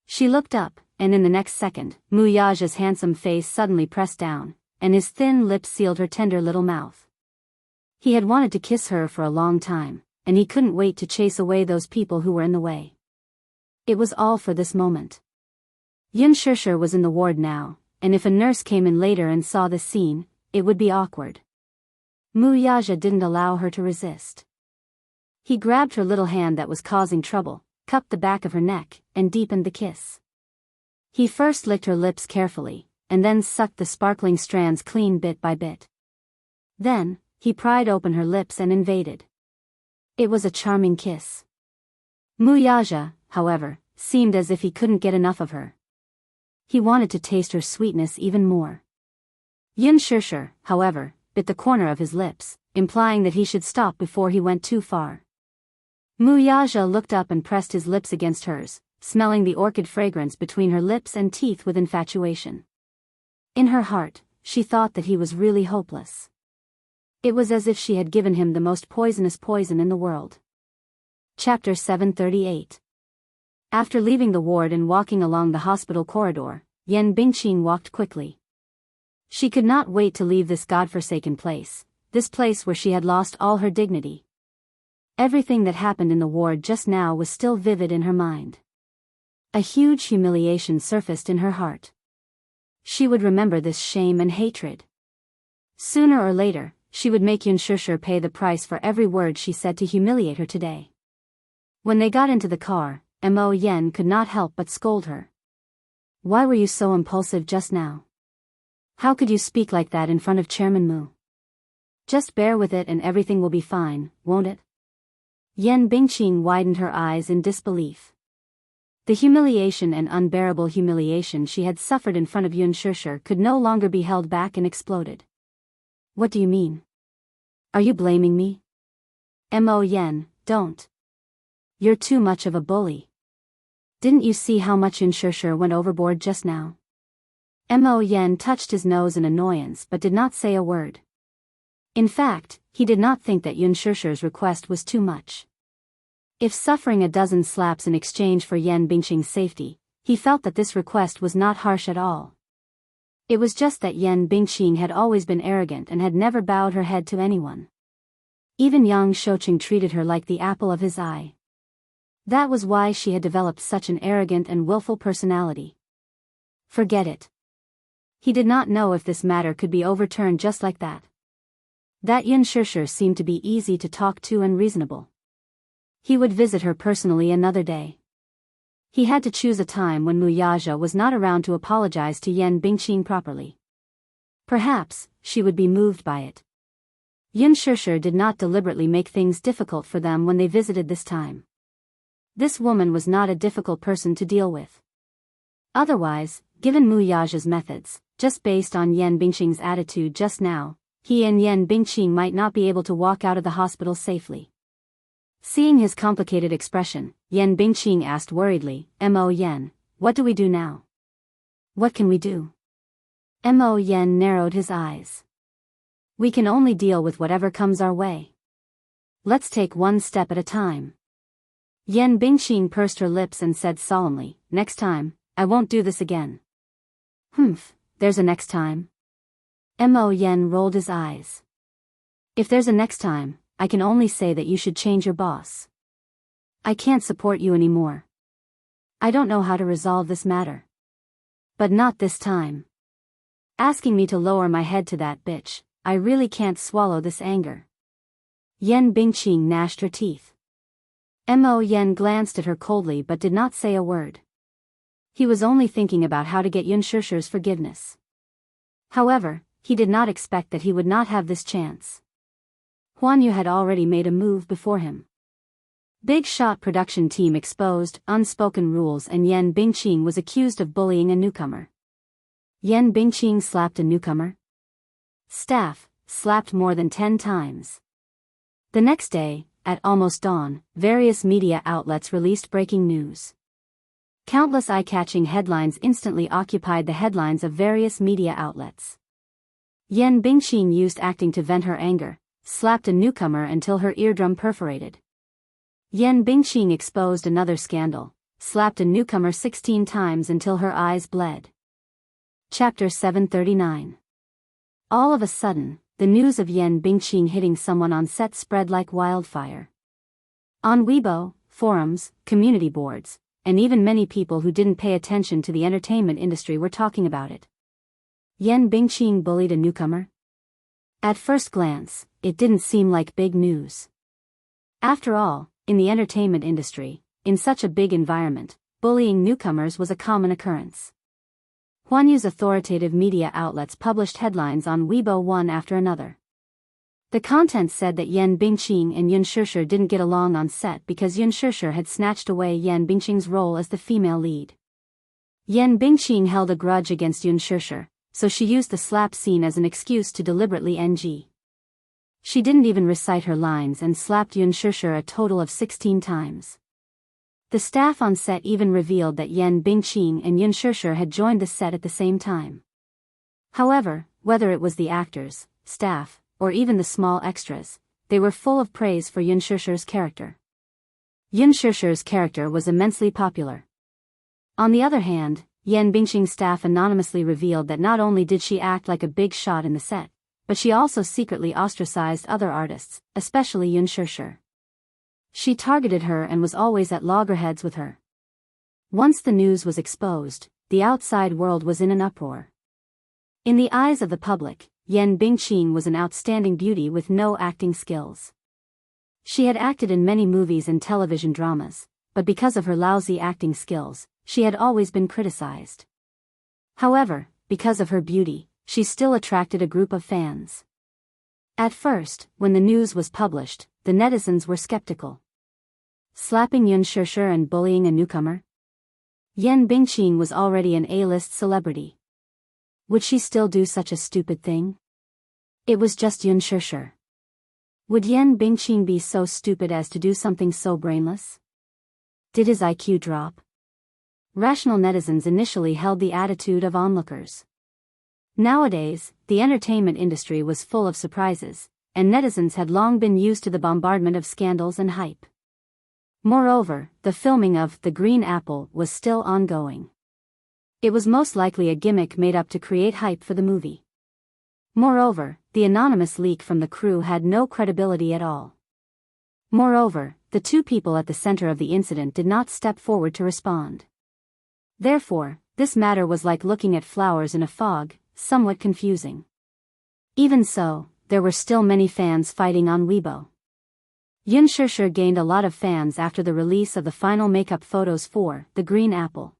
She looked up, and in the next second, Mu Yaja's handsome face suddenly pressed down, and his thin lips sealed her tender little mouth. He had wanted to kiss her for a long time, and he couldn't wait to chase away those people who were in the way. It was all for this moment. Yun Shusher was in the ward now, and if a nurse came in later and saw this scene, it would be awkward. Mu Yaja didn't allow her to resist. He grabbed her little hand that was causing trouble, cupped the back of her neck, and deepened the kiss. He first licked her lips carefully, and then sucked the sparkling strands clean bit by bit. Then, he pried open her lips and invaded. It was a charming kiss. Mu Yaja, however, seemed as if he couldn't get enough of her. He wanted to taste her sweetness even more. Yun Shusher, however, bit the corner of his lips, implying that he should stop before he went too far. Mu Yaja looked up and pressed his lips against hers, smelling the orchid fragrance between her lips and teeth with infatuation. In her heart, she thought that he was really hopeless. It was as if she had given him the most poisonous poison in the world. Chapter 738. After leaving the ward and walking along the hospital corridor, Yan Bingqing walked quickly. She could not wait to leave this godforsaken place, this place where she had lost all her dignity. Everything that happened in the ward just now was still vivid in her mind. A huge humiliation surfaced in her heart. She would remember this shame and hatred. Sooner or later, she would make Yun Shusher pay the price for every word she said to humiliate her today. When they got into the car, Mo Yen could not help but scold her. Why were you so impulsive just now? How could you speak like that in front of Chairman Mu? Just bear with it and everything will be fine, won't it? Yan Bingqing widened her eyes in disbelief. The humiliation and unbearable humiliation she had suffered in front of Yun Shusher could no longer be held back and exploded. What do you mean? Are you blaming me? Mo Yen, don't. You're too much of a bully. Didn't you see how much Yun Shusher went overboard just now? Mo Yen touched his nose in annoyance but did not say a word. In fact, he did not think that Yun Shusher's request was too much. If suffering a dozen slaps in exchange for Yan Bingqing's safety, he felt that this request was not harsh at all. It was just that Yan Bingqing had always been arrogant and had never bowed her head to anyone. Even Yang Shouqing treated her like the apple of his eye. That was why she had developed such an arrogant and willful personality. Forget it. He did not know if this matter could be overturned just like that. That Yunshushi seemed to be easy to talk to and reasonable. He would visit her personally another day. He had to choose a time when Wuxia was not around to apologize to Yan Bingqing properly. Perhaps she would be moved by it. Yunshushi did not deliberately make things difficult for them when they visited this time. This woman was not a difficult person to deal with. Otherwise, given Wuxia's methods, just based on Yan Bingqing's attitude just now, he and Yan Bingqing might not be able to walk out of the hospital safely. Seeing his complicated expression, Yan Bingqing asked worriedly, "Mo Yan, what do we do now? What can we do?" Mo Yan narrowed his eyes. "We can only deal with whatever comes our way. Let's take one step at a time." Yan Bingqing pursed her lips and said solemnly, "Next time, I won't do this again." "Humph, there's a next time?" Mo Yan rolled his eyes. "If there's a next time, I can only say that you should change your boss. I can't support you anymore. I don't know how to resolve this matter. But not this time. Asking me to lower my head to that bitch, I really can't swallow this anger." Yan Bingqing gnashed her teeth. Mo Yan glanced at her coldly but did not say a word. He was only thinking about how to get Yunshushi's forgiveness. However, he did not expect that he would not have this chance. Huan Yu had already made a move before him. Big Shot production team exposed unspoken rules and Yan Bingqing was accused of bullying a newcomer. Yan Bingqing slapped a newcomer? Staff slapped more than 10 times. The next day, at almost dawn, various media outlets released breaking news. Countless eye-catching headlines instantly occupied the headlines of various media outlets. Yan Bingqing used acting to vent her anger, slapped a newcomer until her eardrum perforated. Yan Bingqing exposed another scandal, slapped a newcomer 16 times until her eyes bled. Chapter 739. All of a sudden, the news of Yan Bingqing hitting someone on set spread like wildfire. On Weibo, forums, community boards, and even many people who didn't pay attention to the entertainment industry were talking about it. Yan Bingqing bullied a newcomer? At first glance, it didn't seem like big news. After all, in the entertainment industry, in such a big environment, bullying newcomers was a common occurrence. Huan Yu's authoritative media outlets published headlines on Weibo one after another. The content said that Yan Bingqing and Yunshushi didn't get along on set because Yunshushi had snatched away Yan Bingqing's role as the female lead. Yan Bingqing held a grudge against Yunshushi, so she used the slap scene as an excuse to deliberately NG. She didn't even recite her lines and slapped Yunshushi a total of 16 times. The staff on set even revealed that Yan Bingqing and Yunshushi had joined the set at the same time. However, whether it was the actors, staff, or even the small extras, they were full of praise for Yunshushi's character. Yunshushi's character was immensely popular. On the other hand, Yan Bingqing's staff anonymously revealed that not only did she act like a big shot in the set, but she also secretly ostracized other artists, especially Yunshushi. She targeted her and was always at loggerheads with her. Once the news was exposed, the outside world was in an uproar. In the eyes of the public, Yan Bingqing was an outstanding beauty with no acting skills. She had acted in many movies and television dramas, but because of her lousy acting skills, she had always been criticized. However, because of her beauty, she still attracted a group of fans. At first, when the news was published, the netizens were skeptical. Slapping Yunshushi and bullying a newcomer? Yan Bingqing was already an A-list celebrity. Would she still do such a stupid thing? It was just Yunshushi. Would Yan Bingqing be so stupid as to do something so brainless? Did his IQ drop? Rational netizens initially held the attitude of onlookers. Nowadays, the entertainment industry was full of surprises, and netizens had long been used to the bombardment of scandals and hype. Moreover, the filming of The Green Apple was still ongoing. It was most likely a gimmick made up to create hype for the movie. Moreover, the anonymous leak from the crew had no credibility at all. Moreover, the two people at the center of the incident did not step forward to respond. Therefore, this matter was like looking at flowers in a fog, somewhat confusing. Even so, there were still many fans fighting on Weibo. Xianxia gained a lot of fans after the release of the final makeup photos for The Green Apple.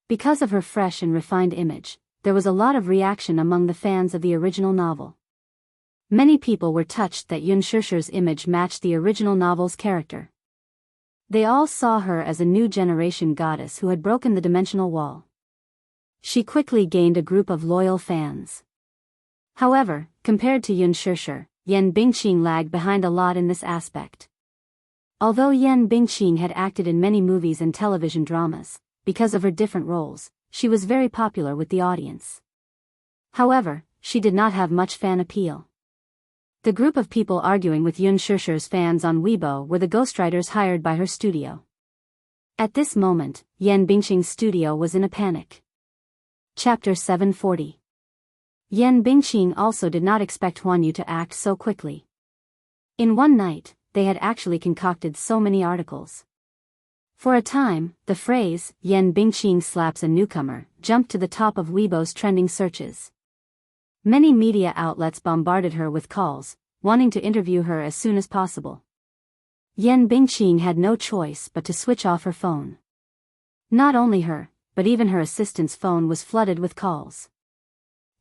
Because of her fresh and refined image, there was a lot of reaction among the fans of the original novel. Many people were touched that Xianxia's image matched the original novel's character. They all saw her as a new generation goddess who had broken the dimensional wall. She quickly gained a group of loyal fans. However, compared to Xianxia, Yan Bingqing lagged behind a lot in this aspect. Although Yan Bingqing had acted in many movies and television dramas, because of her different roles, she was very popular with the audience. However, she did not have much fan appeal. The group of people arguing with Xianxia's fans on Weibo were the ghostwriters hired by her studio. At this moment, Yan Bingqing's studio was in a panic. Chapter 740. Yan Bingqing also did not expect Huan Yu to act so quickly. In one night, they had actually concocted so many articles. For a time, the phrase, Yan Bingqing slaps a newcomer, jumped to the top of Weibo's trending searches. Many media outlets bombarded her with calls, wanting to interview her as soon as possible. Yan Bingqing had no choice but to switch off her phone. Not only her, but even her assistant's phone was flooded with calls.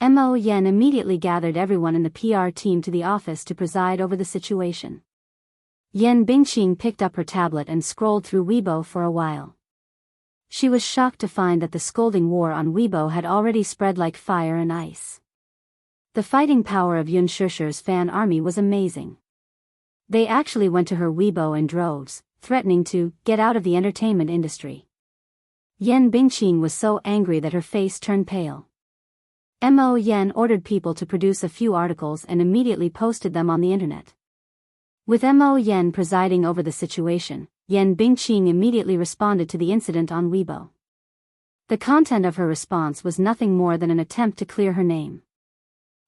Mo Yan immediately gathered everyone in the PR team to the office to preside over the situation. Yan Bingqing picked up her tablet and scrolled through Weibo for a while. She was shocked to find that the scolding war on Weibo had already spread like fire and ice. The fighting power of Xianxia's fan army was amazing. They actually went to her Weibo in droves, threatening to get out of the entertainment industry. Yan Bingqing was so angry that her face turned pale. Mo Yan ordered people to produce a few articles and immediately posted them on the internet. With Mo Yan presiding over the situation, Yan Bingqing immediately responded to the incident on Weibo. The content of her response was nothing more than an attempt to clear her name.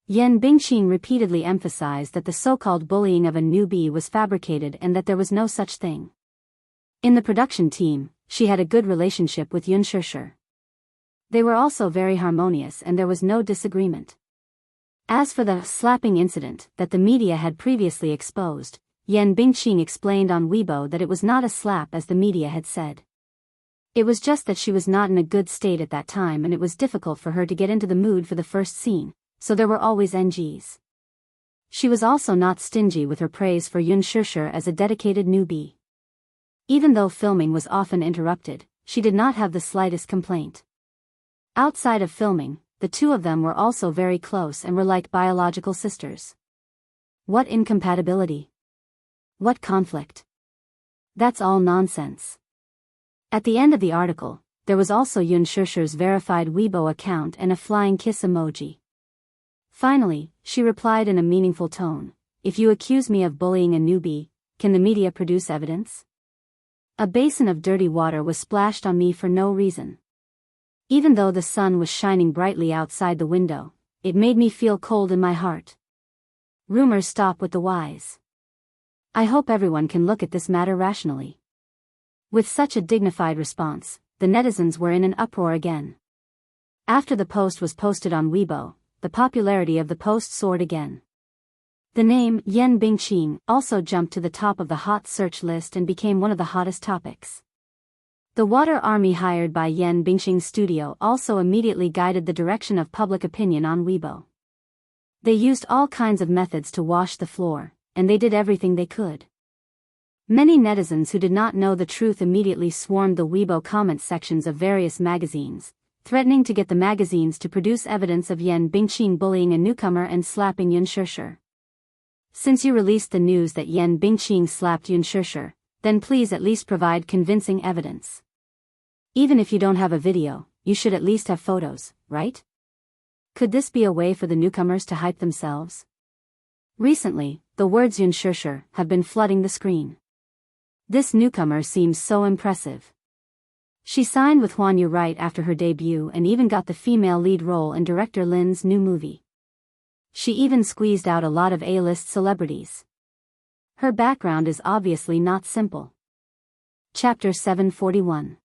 Yan Bingqing repeatedly emphasized that the so-called bullying of a newbie was fabricated and that there was no such thing. In the production team, she had a good relationship with Xianxia. They were also very harmonious and there was no disagreement. As for the slapping incident that the media had previously exposed, Yan Bingqing explained on Weibo that it was not a slap as the media had said. It was just that she was not in a good state at that time and it was difficult for her to get into the mood for the first scene, so there were always NGs. She was also not stingy with her praise for Xianxia as a dedicated newbie. Even though filming was often interrupted, she did not have the slightest complaint. Outside of filming, the two of them were also very close and were like biological sisters. What incompatibility? What conflict? That's all nonsense. At the end of the article, there was also Xianxia's verified Weibo account and a flying kiss emoji. Finally, she replied in a meaningful tone, "If you accuse me of bullying a newbie, can the media produce evidence?" A basin of dirty water was splashed on me for no reason. Even though the sun was shining brightly outside the window, it made me feel cold in my heart. Rumors stop with the wise. I hope everyone can look at this matter rationally. With such a dignified response, the netizens were in an uproar again. After the post was posted on Weibo, the popularity of the post soared again. The name Yan Bingqing also jumped to the top of the hot search list and became one of the hottest topics. The water army hired by Yan Bingqing's studio also immediately guided the direction of public opinion on Weibo. They used all kinds of methods to wash the floor, and they did everything they could. Many netizens who did not know the truth immediately swarmed the Weibo comment sections of various magazines, threatening to get the magazines to produce evidence of Yan Bingqing bullying a newcomer and slapping Xianxia. Since you released the news that Yan Bingqing slapped Xianxia, then please at least provide convincing evidence. Even if you don't have a video, you should at least have photos, right? Could this be a way for the newcomers to hype themselves? Recently, the words Xianxia have been flooding the screen. This newcomer seems so impressive. She signed with Huan Yu right after her debut and even got the female lead role in director Lin's new movie. She even squeezed out a lot of A-list celebrities. Her background is obviously not simple. Chapter 741.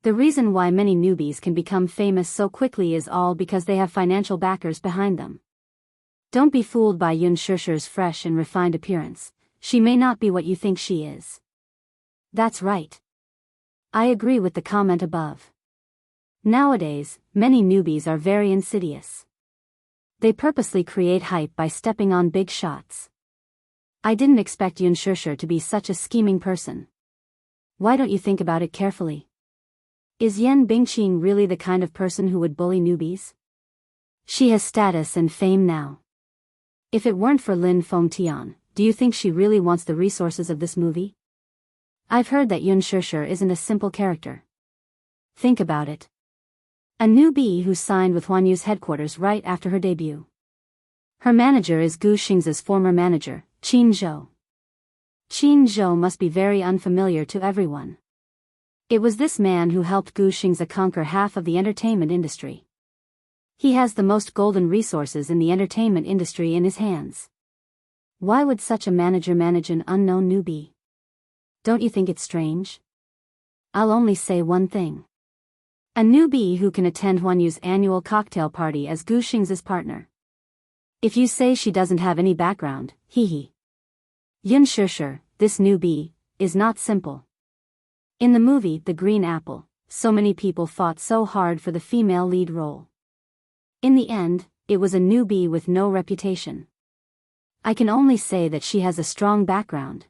The reason why many newbies can become famous so quickly is all because they have financial backers behind them. Don't be fooled by Yun Shusher's fresh and refined appearance. She may not be what you think she is. That's right. I agree with the comment above. Nowadays, many newbies are very insidious. They purposely create hype by stepping on big shots. I didn't expect Yun Shusher to be such a scheming person. Why don't you think about it carefully? Is Yan Bingqing really the kind of person who would bully newbies? She has status and fame now. If it weren't for Lin Fengtian, do you think she really wants the resources of this movie? I've heard that Yun Shusher isn't a simple character. Think about it. A newbie who signed with Huan Yu's headquarters right after her debut. Her manager is Gu Xing's former manager, Qin Zhou. Qin Zhou must be very unfamiliar to everyone. It was this man who helped Gu Xing's conquer half of the entertainment industry. He has the most golden resources in the entertainment industry in his hands. Why would such a manager manage an unknown newbie? Don't you think it's strange? I'll only say one thing. A newbie who can attend Huan Yu's annual cocktail party as Gu Xing's partner. If you say she doesn't have any background, hee. Yun Shusher, this newbie, is not simple. In the movie The Green Apple, so many people fought so hard for the female lead role. In the end, it was a newbie with no reputation. I can only say that she has a strong background.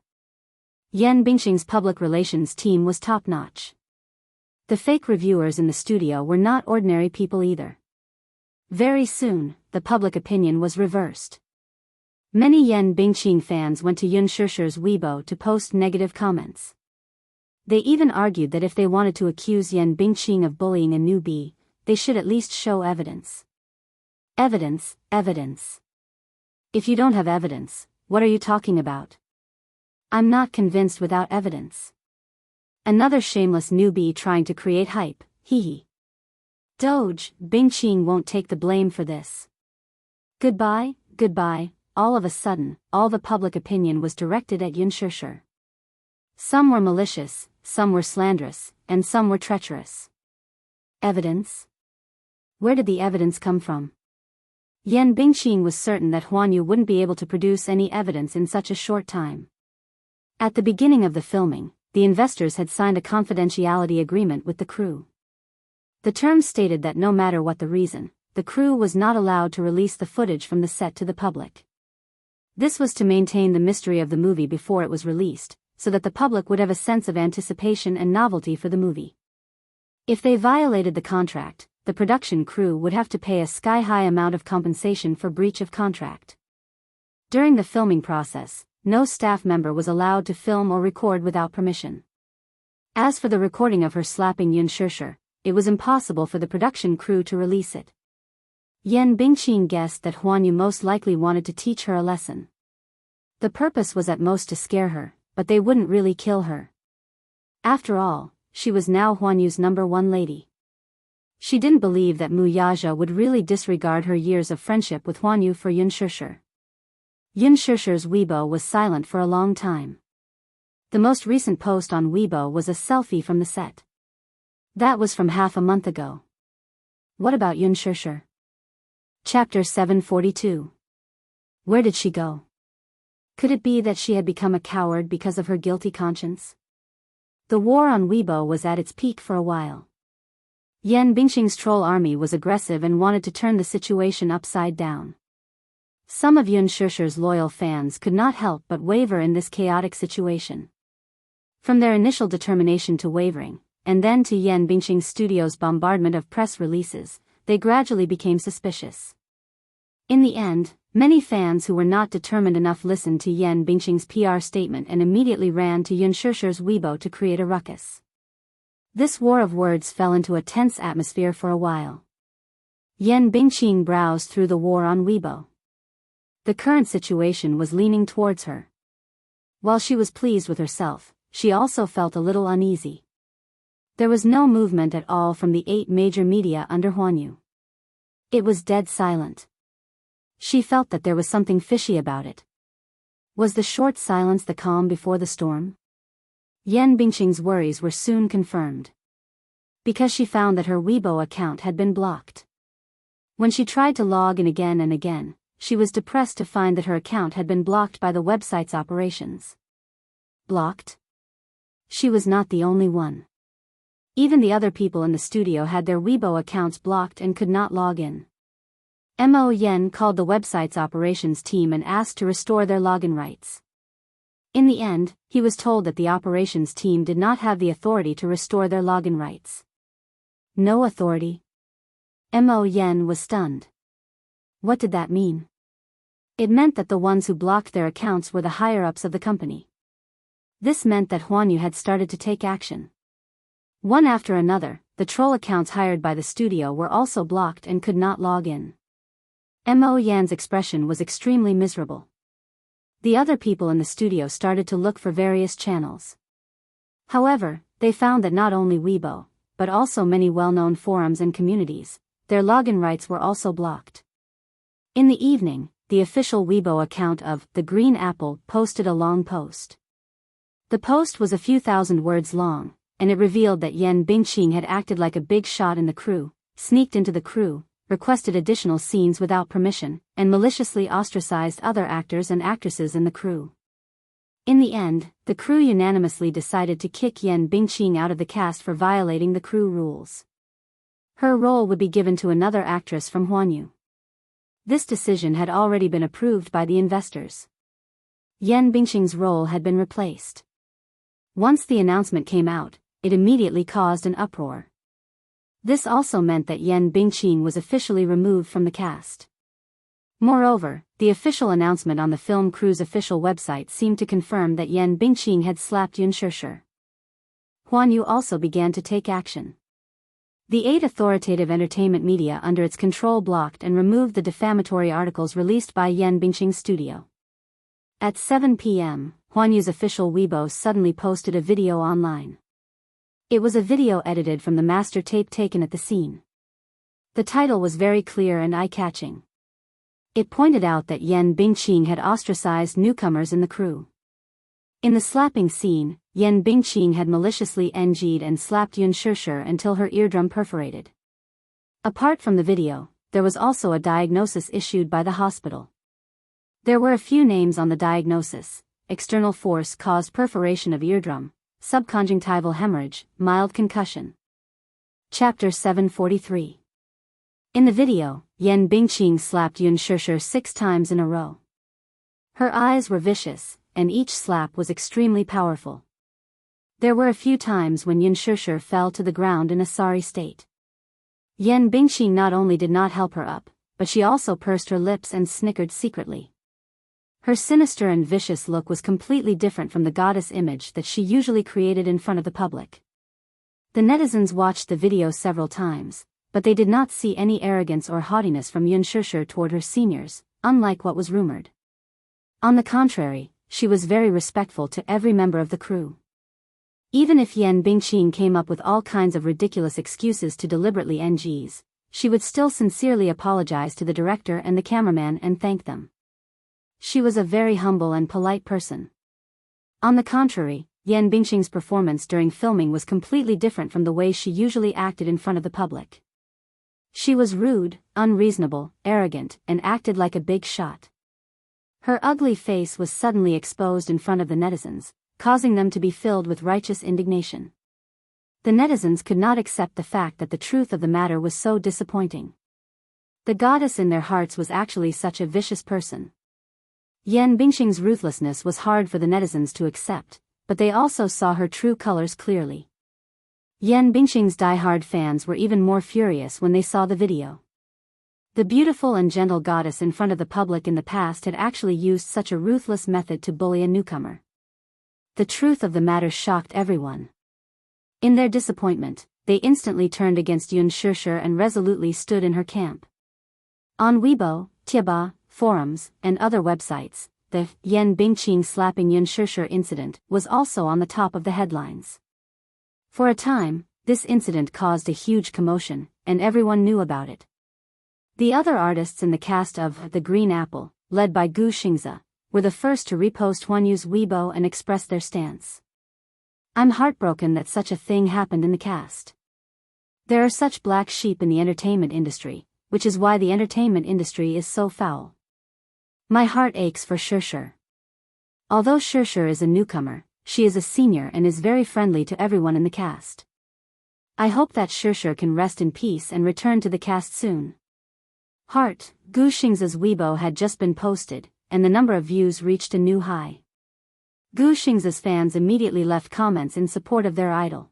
Yan Bingqing's public relations team was top-notch. The fake reviewers in the studio were not ordinary people either. Very soon, the public opinion was reversed. Many Yan Bingqing fans went to Yun Shusher's Weibo to post negative comments. They even argued that if they wanted to accuse Yan Bingqing of bullying a newbie, they should at least show evidence. Evidence. If you don't have evidence, what are you talking about? I'm not convinced without evidence. Another shameless newbie trying to create hype, hee. Doge, Bingqing won't take the blame for this. Goodbye. All of a sudden, all the public opinion was directed at Yun Shusher. Some were malicious, some were slanderous, and some were treacherous. Evidence? Where did the evidence come from? Yan Bingqing was certain that Huan Yu wouldn't be able to produce any evidence in such a short time. At the beginning of the filming, the investors had signed a confidentiality agreement with the crew. The terms stated that no matter what the reason, the crew was not allowed to release the footage from the set to the public. This was to maintain the mystery of the movie before it was released, so that the public would have a sense of anticipation and novelty for the movie. If they violated the contract, the production crew would have to pay a sky-high amount of compensation for breach of contract. During the filming process, no staff member was allowed to film or record without permission. As for the recording of her slapping Yun Shusher, it was impossible for the production crew to release it. Yan Bingqing guessed that Huan Yu most likely wanted to teach her a lesson. The purpose was at most to scare her, but they wouldn't really kill her. After all, she was now Huan Yu's #1 lady. She didn't believe that Mu Yaja would really disregard her years of friendship with Huan Yu for Yun Shusher. Yun Shusher's Weibo was silent for a long time. The most recent post on Weibo was a selfie from the set. That was from half a month ago. What about Yun Shusher? Chapter 742. Where did she go? Could it be that she had become a coward because of her guilty conscience? The war on Weibo was at its peak for a while. Yan Bingqing's troll army was aggressive and wanted to turn the situation upside down. Some of Yun Shusher's loyal fans could not help but waver in this chaotic situation. From their initial determination to wavering, and then to Yan Bingqing's studio's bombardment of press releases, they gradually became suspicious. In the end, many fans who were not determined enough listened to Yan Bingqing's PR statement and immediately ran to Yun Shusher's Weibo to create a ruckus. This war of words fell into a tense atmosphere for a while. Yan Bingqing browsed through the war on Weibo. The current situation was leaning towards her. While she was pleased with herself, she also felt a little uneasy. There was no movement at all from the 8 major media under Huanyu. It was dead silent. She felt that there was something fishy about it. Was the short silence the calm before the storm? Yan Bingqing's worries were soon confirmed. Because she found that her Weibo account had been blocked. When she tried to log in again and again, she was depressed to find that her account had been blocked by the website's operations. Blocked? She was not the only one. Even the other people in the studio had their Weibo accounts blocked and could not log in. Mo Yen called the website's operations team and asked to restore their login rights. In the end, he was told that the operations team did not have the authority to restore their login rights. No authority? Mo Yen was stunned. What did that mean? It meant that the ones who blocked their accounts were the higher-ups of the company. This meant that Huanyu had started to take action. One after another, the troll accounts hired by the studio were also blocked and could not log in. Mo Yan's expression was extremely miserable. The other people in the studio started to look for various channels. However, they found that not only Weibo, but also many well-known forums and communities, their login rights were also blocked. In the evening, the official Weibo account of The Green Apple posted a long post. The post was a few thousand words long, and it revealed that Yan Bingqing had acted like a big shot in the crew, sneaked into the crew, requested additional scenes without permission, and maliciously ostracized other actors and actresses in the crew. In the end, the crew unanimously decided to kick Yan Bingqing out of the cast for violating the crew rules. Her role would be given to another actress from Huanyu. This decision had already been approved by the investors. Yan Bingqing's role had been replaced. Once the announcement came out, it immediately caused an uproar. This also meant that Yan Bingqing was officially removed from the cast. Moreover, the official announcement on the film crew's official website seemed to confirm that Yan Bingqing had slapped Yun Shishir. Huanyu also began to take action. The 8 authoritative entertainment media under its control blocked and removed the defamatory articles released by Yan Bingqing's studio. At 7 p.m., Huanyu's official Weibo suddenly posted a video online. It was a video edited from the master tape taken at the scene. The title was very clear and eye-catching. It pointed out that Yan Bingqing had ostracized newcomers in the crew. In the slapping scene, Yan Bingqing had maliciously NG'd and slapped Yun Shishir until her eardrum perforated. Apart from the video, there was also a diagnosis issued by the hospital. There were a few names on the diagnosis: external force caused perforation of eardrum, subconjunctival hemorrhage, mild concussion. Chapter 743. In the video, Yan Bingqing slapped Yun Shishir 6 times in a row. Her eyes were vicious, and each slap was extremely powerful. There were a few times when Yun Shishir fell to the ground in a sorry state. Yan Bingqing not only did not help her up, but she also pursed her lips and snickered secretly. Her sinister and vicious look was completely different from the goddess image that she usually created in front of the public. The netizens watched the video several times, but they did not see any arrogance or haughtiness from Yun Shishir toward her seniors, unlike what was rumored. On the contrary, she was very respectful to every member of the crew. Even if Yan Bingqing came up with all kinds of ridiculous excuses to deliberately NGs, she would still sincerely apologize to the director and the cameraman and thank them. She was a very humble and polite person. On the contrary, Yan Bingqing's performance during filming was completely different from the way she usually acted in front of the public. She was rude, unreasonable, arrogant, and acted like a big shot. Her ugly face was suddenly exposed in front of the netizens, causing them to be filled with righteous indignation. The netizens could not accept the fact that the truth of the matter was so disappointing. The goddess in their hearts was actually such a vicious person. Yan Bingqing's ruthlessness was hard for the netizens to accept, but they also saw her true colors clearly. Yan Bingqing's die-hard fans were even more furious when they saw the video. The beautiful and gentle goddess in front of the public in the past had actually used such a ruthless method to bully a newcomer. The truth of the matter shocked everyone. In their disappointment, they instantly turned against Yun Shishir and resolutely stood in her camp. On Weibo, Tieba, forums, and other websites, the Yan Bingqing slapping Yun Shishir incident was also on the top of the headlines. For a time, this incident caused a huge commotion, and everyone knew about it. The other artists in the cast of The Green Apple, led by Gu Xingzi, were the first to repost Huanyu's Weibo and express their stance. I'm heartbroken that such a thing happened in the cast. There are such black sheep in the entertainment industry, which is why the entertainment industry is so foul. My heart aches for Shishir. Although Shishir is a newcomer, she is a senior and is very friendly to everyone in the cast. I hope that Shishir can rest in peace and return to the cast soon. Heart. Gu Xingzi's Weibo had just been posted, and the number of views reached a new high. Gu Xingzi's fans immediately left comments in support of their idol.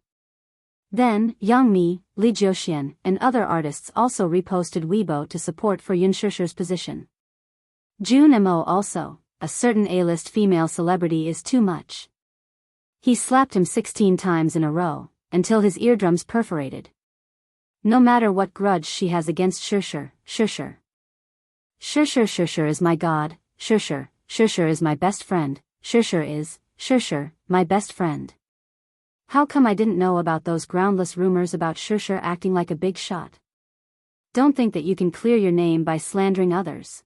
Then, Yang Mi, Li Jiuxian, and other artists also reposted Weibo to support for Yun Shishir's position. Jun Mo also, a certain A-list female celebrity is too much. He slapped him 16 times in a row, until his eardrums perforated. No matter what grudge she has against Shishir, Shishir. Shishir is my god, Shishir is my best friend, Shishir, my best friend. How come I didn't know about those groundless rumors about Shishir acting like a big shot? Don't think that you can clear your name by slandering others.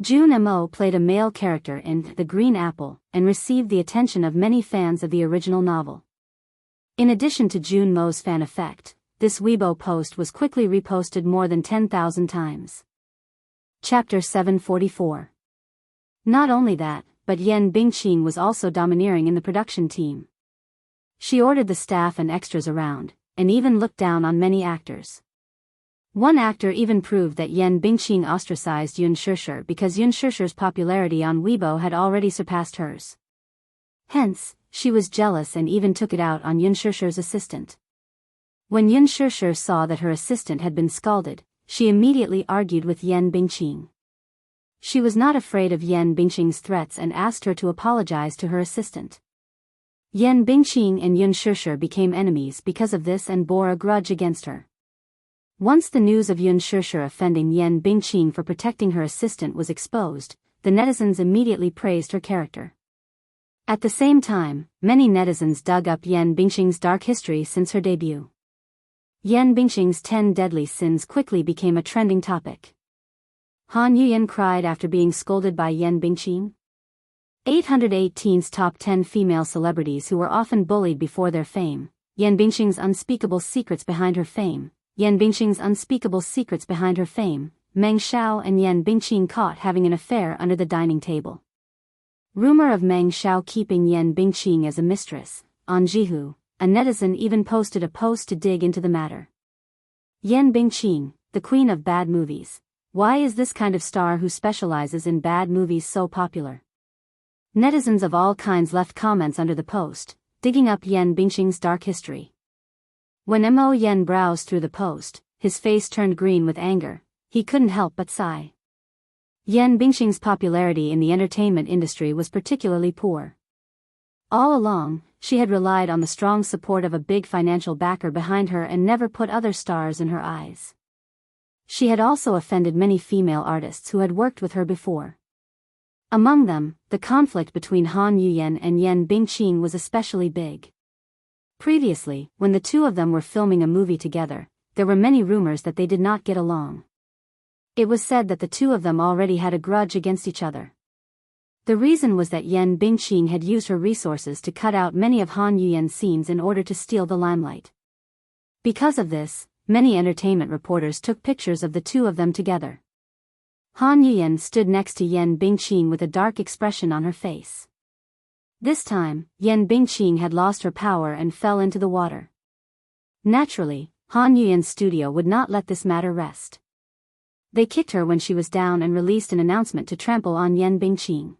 Jun Mo played a male character in The Green Apple, and received the attention of many fans of the original novel. In addition to Jun Mo's fan effect, this Weibo post was quickly reposted more than 10,000 times. Chapter 744. Not only that, but Yan Bingqing was also domineering in the production team. She ordered the staff and extras around, and even looked down on many actors. One actor even proved that Yan Bingqing ostracized Yun Shishir because Yun Shishir's popularity on Weibo had already surpassed hers. Hence, she was jealous and even took it out on Yun Shishir's assistant. When Yun Shishir saw that her assistant had been scalded, she immediately argued with Yan Bingqing. She was not afraid of Yan Bingqing's threats and asked her to apologize to her assistant. Yan Bingqing and Yun Shishir became enemies because of this and bore a grudge against her. Once the news of Yun Shishir offending Yan Bingqing for protecting her assistant was exposed, the netizens immediately praised her character. At the same time, many netizens dug up Yan Bingqing's dark history since her debut. Yan Bingqing's 10 deadly sins quickly became a trending topic. Han Yuyan cried after being scolded by Yan Bingqing. 818's top 10 female celebrities who were often bullied before their fame. Yan Bingqing's unspeakable secrets behind her fame. Yan Bingqing's unspeakable secrets behind her fame. Meng Xiao and Yan Bingqing caught having an affair under the dining table. Rumor of Meng Xiao keeping Yan Bingqing as a mistress. On Jianghu, a netizen even posted a post to dig into the matter. Yan Bingqing, the queen of bad movies. Why is this kind of star who specializes in bad movies so popular? Netizens of all kinds left comments under the post, digging up Yan Bingqing's dark history. When Mo Yan browsed through the post, his face turned green with anger. He couldn't help but sigh. Yan Bingqing's popularity in the entertainment industry was particularly poor. All along, she had relied on the strong support of a big financial backer behind her and never put other stars in her eyes. She had also offended many female artists who had worked with her before. Among them, the conflict between Han Yuyan and Yan Bingqing was especially big. Previously, when the two of them were filming a movie together, there were many rumors that they did not get along. It was said that the two of them already had a grudge against each other. The reason was that Yan Bingqing had used her resources to cut out many of Han Yuyan's scenes in order to steal the limelight. Because of this, many entertainment reporters took pictures of the two of them together. Han Yuyan stood next to Yan Bingqing with a dark expression on her face. This time, Yan Bingqing had lost her power and fell into the water. Naturally, Han Yuyan's studio would not let this matter rest. They kicked her when she was down and released an announcement to trample on Yan Bingqing.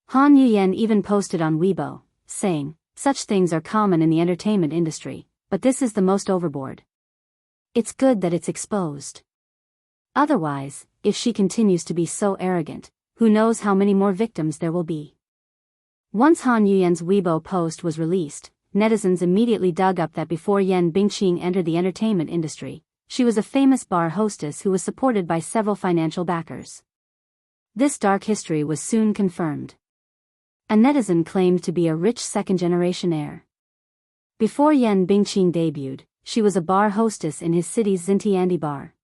Han Yuyan even posted on Weibo, saying, "Such things are common in the entertainment industry, but this is the most overboard. It's good that it's exposed. Otherwise, if she continues to be so arrogant, who knows how many more victims there will be." Once Han Yuyan's Weibo post was released, netizens immediately dug up that before Yan Bingqing entered the entertainment industry, she was a famous bar hostess who was supported by several financial backers. This dark history was soon confirmed. A netizen claimed to be a rich second-generation heir. Before Yan Bingqing debuted, she was a bar hostess in his city's Xintiandi bar.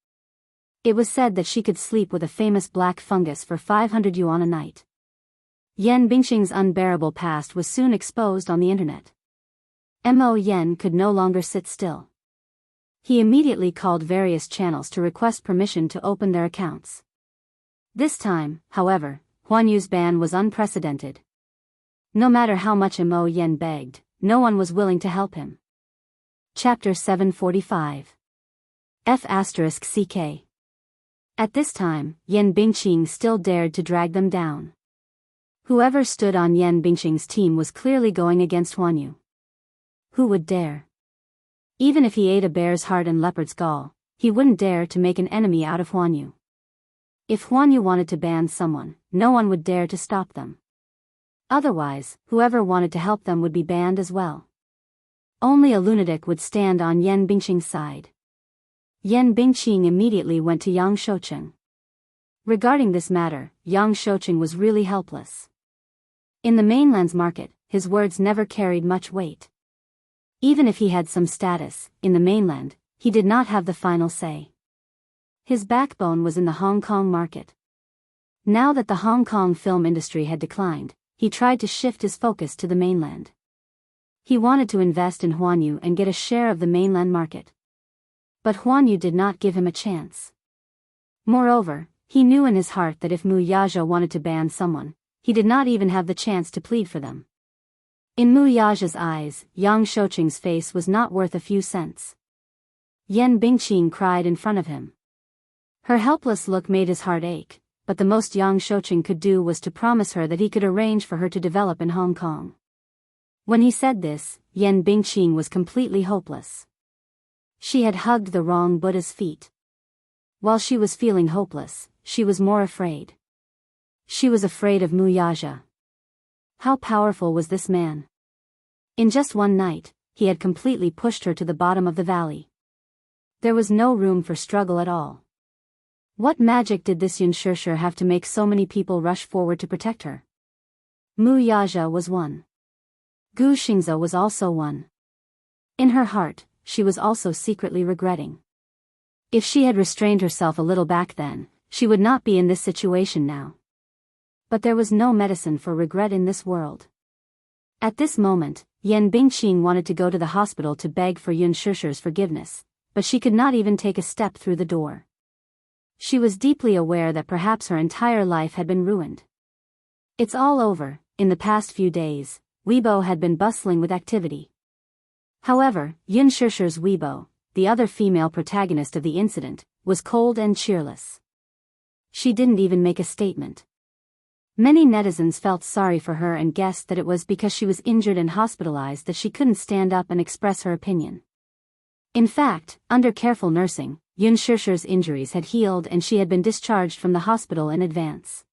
It was said that she could sleep with a famous black fungus for 500 yuan a night. Yan Bingqing's unbearable past was soon exposed on the internet. Mo Yan could no longer sit still. He immediately called various channels to request permission to open their accounts. This time, however, Huan Yu's ban was unprecedented. No matter how much Mo Yan begged, no one was willing to help him. Chapter 745. F***CK. At this time, Yan Bingqing still dared to drag them down. Whoever stood on Yan Bingqing's team was clearly going against Huan Yu. Who would dare? Even if he ate a bear's heart and leopard's gall, he wouldn't dare to make an enemy out of Huan Yu. If Huan Yu wanted to ban someone, no one would dare to stop them. Otherwise, whoever wanted to help them would be banned as well. Only a lunatic would stand on Yan Bingqing's side. Yan Bingqing immediately went to Yang Shoucheng. Regarding this matter, Yang Shoucheng was really helpless. In the mainland's market, his words never carried much weight. Even if he had some status, in the mainland, he did not have the final say. His backbone was in the Hong Kong market. Now that the Hong Kong film industry had declined, he tried to shift his focus to the mainland. He wanted to invest in Huan Yu and get a share of the mainland market. But Huan Yu did not give him a chance. Moreover, he knew in his heart that if Mu Yazha wanted to ban someone, he did not even have the chance to plead for them. In Mu Yazha's eyes, Yang Shoucheng's face was not worth a few cents. Yan Bingqing cried in front of him. Her helpless look made his heart ache, but the most Yang Shoucheng could do was to promise her that he could arrange for her to develop in Hong Kong. When he said this, Yan Bingqing was completely hopeless. She had hugged the wrong Buddha's feet. While she was feeling hopeless, she was more afraid. She was afraid of Mu Yazha. How powerful was this man? In just one night, he had completely pushed her to the bottom of the valley. There was no room for struggle at all. What magic did this Yunshirsher have to make so many people rush forward to protect her? Mu Yazha was one. Gu Xingzi was also one. In her heart, she was also secretly regretting. If she had restrained herself a little back then, she would not be in this situation now. But there was no medicine for regret in this world. At this moment, Yan Bingqing wanted to go to the hospital to beg for Yun Shirsher's forgiveness, but she could not even take a step through the door. She was deeply aware that perhaps her entire life had been ruined. It's all over. In the past few days, Weibo had been bustling with activity. However, Yun Shirsher's Weibo, the other female protagonist of the incident, was cold and cheerless. She didn't even make a statement. Many netizens felt sorry for her and guessed that it was because she was injured and hospitalized that she couldn't stand up and express her opinion. In fact, under careful nursing, Yun Shirsher's injuries had healed and she had been discharged from the hospital in advance.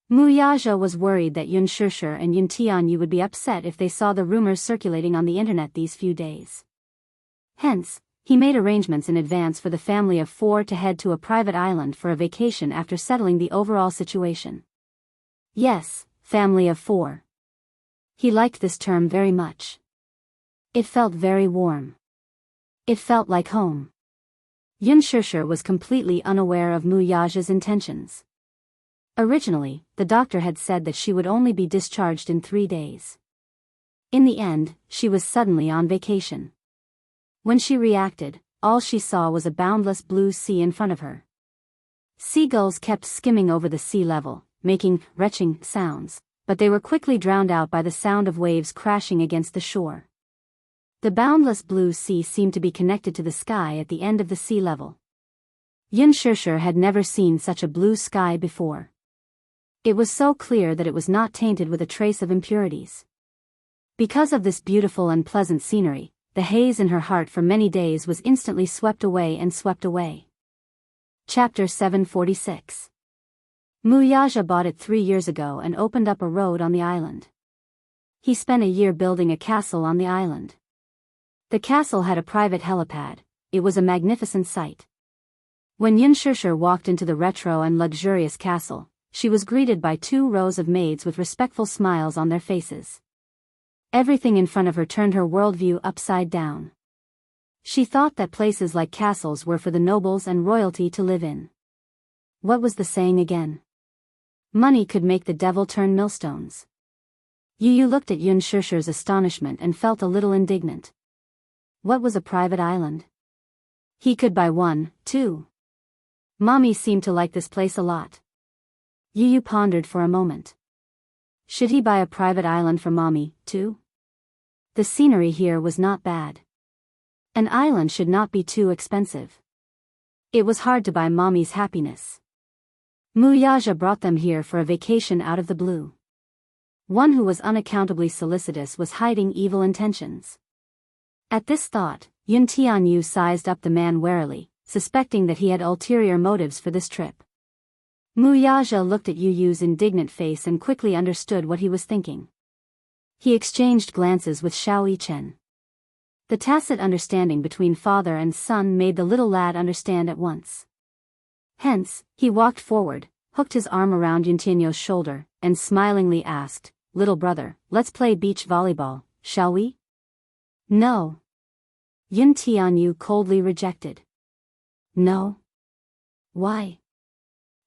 Mu Yazha was worried that Yun Shirsher and Yun Tianyu would be upset if they saw the rumors circulating on the internet these few days. Hence, he made arrangements in advance for the family of 4 to head to a private island for a vacation after settling the overall situation. Yes, family of 4. He liked this term very much. It felt very warm. It felt like home. Yun Shirsher was completely unaware of Mu Yazha's intentions. Originally, the doctor had said that she would only be discharged in 3 days. In the end, she was suddenly on vacation. When she reacted, all she saw was a boundless blue sea in front of her. Seagulls kept skimming over the sea level, making retching sounds, but they were quickly drowned out by the sound of waves crashing against the shore. The boundless blue sea seemed to be connected to the sky at the end of the sea level. Yun Shirsher had never seen such a blue sky before. It was so clear that it was not tainted with a trace of impurities. Because of this beautiful and pleasant scenery, the haze in her heart for many days was instantly swept away and swept away. Chapter 746. Mu Yazha bought it 3 years ago and opened up a road on the island. He spent a year building a castle on the island. The castle had a private helipad. It was a magnificent sight. When Yun Shirsher walked into the retro and luxurious castle, she was greeted by 2 rows of maids with respectful smiles on their faces. Everything in front of her turned her worldview upside down. She thought that places like castles were for the nobles and royalty to live in. What was the saying again? Money could make the devil turn millstones. Yu looked at Yun Shusher's astonishment and felt a little indignant. What was a private island? He could buy one, too. Mommy seemed to like this place a lot. Yu pondered for a moment. Should he buy a private island for Mommy, too? The scenery here was not bad. An island should not be too expensive. It was hard to buy Mommy's happiness. Wuxia brought them here for a vacation out of the blue. One who was unaccountably solicitous was hiding evil intentions. At this thought, Yun Tianyu sized up the man warily, suspecting that he had ulterior motives for this trip. Wuxia looked at Yu's indignant face and quickly understood what he was thinking. He exchanged glances with Xiao Yichen. The tacit understanding between father and son made the little lad understand at once. Hence, he walked forward, hooked his arm around Yun Tianyu's shoulder, and smilingly asked, "Little brother, let's play beach volleyball, shall we?" "No." Yun Tianyu coldly rejected. "No? Why?"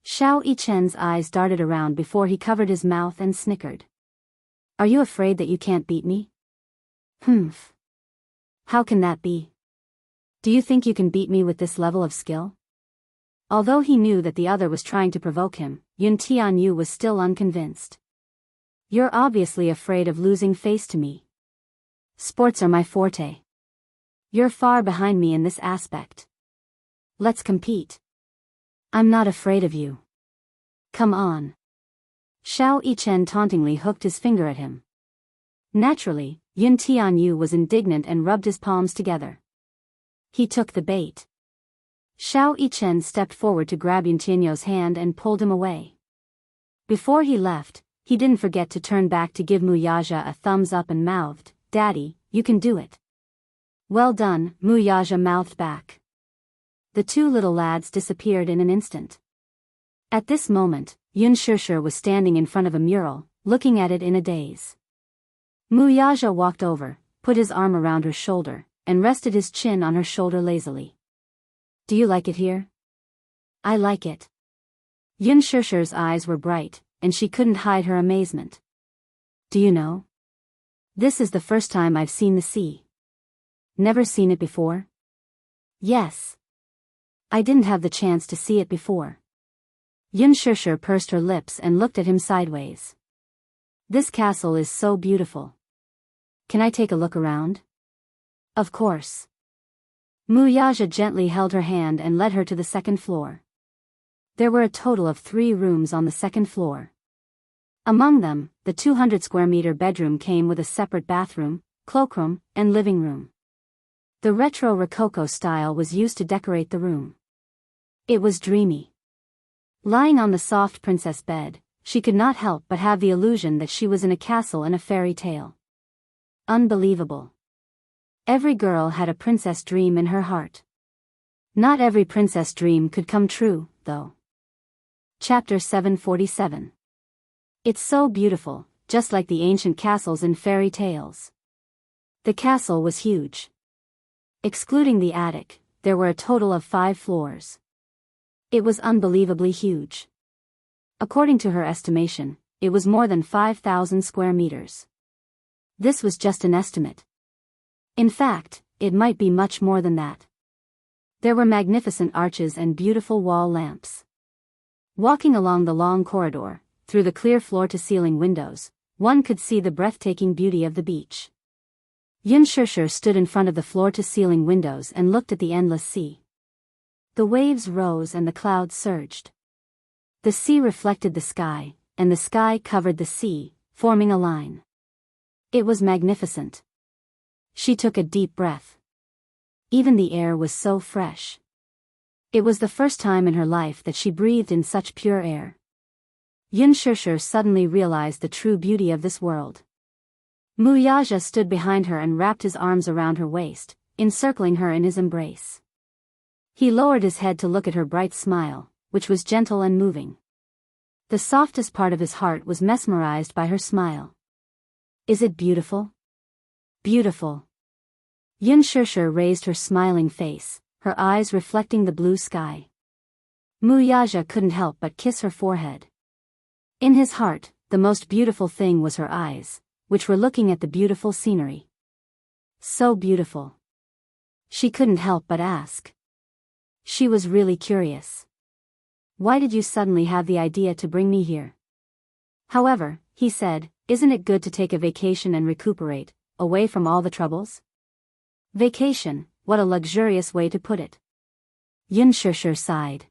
Xiao Yichen's eyes darted around before he covered his mouth and snickered. "Are you afraid that you can't beat me?" "Humph. How can that be? Do you think you can beat me with this level of skill?" Although he knew that the other was trying to provoke him, Yun Tianyu was still unconvinced. "You're obviously afraid of losing face to me. Sports are my forte. You're far behind me in this aspect. Let's compete." "I'm not afraid of you. Come on." Xiao Yichen tauntingly hooked his finger at him. Naturally, Yun Tianyu was indignant and rubbed his palms together. He took the bait. Xiao Yichen stepped forward to grab Yun Tianyu's hand and pulled him away. Before he left, he didn't forget to turn back to give Wuxia a thumbs up and mouthed, "Daddy, you can do it." "Well done," Wuxia mouthed back. The two little lads disappeared in an instant. At this moment, Yun Shusher was standing in front of a mural, looking at it in a daze. Wuxia walked over, put his arm around her shoulder, and rested his chin on her shoulder lazily. "Do you like it here?" "I like it." Yun Shusher's eyes were bright, and she couldn't hide her amazement. "Do you know? This is the first time I've seen the sea." "Never seen it before?" "Yes. I didn't have the chance to see it before." Yun Shusher pursed her lips and looked at him sideways. "This castle is so beautiful. Can I take a look around?" "Of course." Wuxia gently held her hand and led her to the second floor. There were a total of 3 rooms on the second floor. Among them, the 200 square meter bedroom came with a separate bathroom, cloakroom, and living room. The retro Rococo style was used to decorate the room. It was dreamy. Lying on the soft princess bed, she could not help but have the illusion that she was in a castle in a fairy tale. Unbelievable. Every girl had a princess dream in her heart. Not every princess dream could come true, though. Chapter 747. It's so beautiful, just like the ancient castles in fairy tales. The castle was huge. Excluding the attic, there were a total of 5 floors. It was unbelievably huge. According to her estimation, it was more than 5,000 square meters. This was just an estimate. In fact, it might be much more than that. There were magnificent arches and beautiful wall lamps. Walking along the long corridor, through the clear floor-to-ceiling windows, one could see the breathtaking beauty of the beach. Yun Shusher stood in front of the floor-to-ceiling windows and looked at the endless sea. The waves rose and the clouds surged. The sea reflected the sky, and the sky covered the sea, forming a line. It was magnificent. She took a deep breath. Even the air was so fresh. It was the first time in her life that she breathed in such pure air. Yun Shusher suddenly realized the true beauty of this world. Wuxia stood behind her and wrapped his arms around her waist, encircling her in his embrace. He lowered his head to look at her bright smile, which was gentle and moving. The softest part of his heart was mesmerized by her smile. "Is it beautiful?" Beautiful. Yun Shishir raised her smiling face, her eyes reflecting the blue sky. Muyaja couldn't help but kiss her forehead. In his heart, the most beautiful thing was her eyes, which were looking at the beautiful scenery. So beautiful. She couldn't help but ask. She was really curious. Why did you suddenly have the idea to bring me here? However, he said, isn't it good to take a vacation and recuperate, away from all the troubles? Vacation, what a luxurious way to put it. Yun Shishir sighed.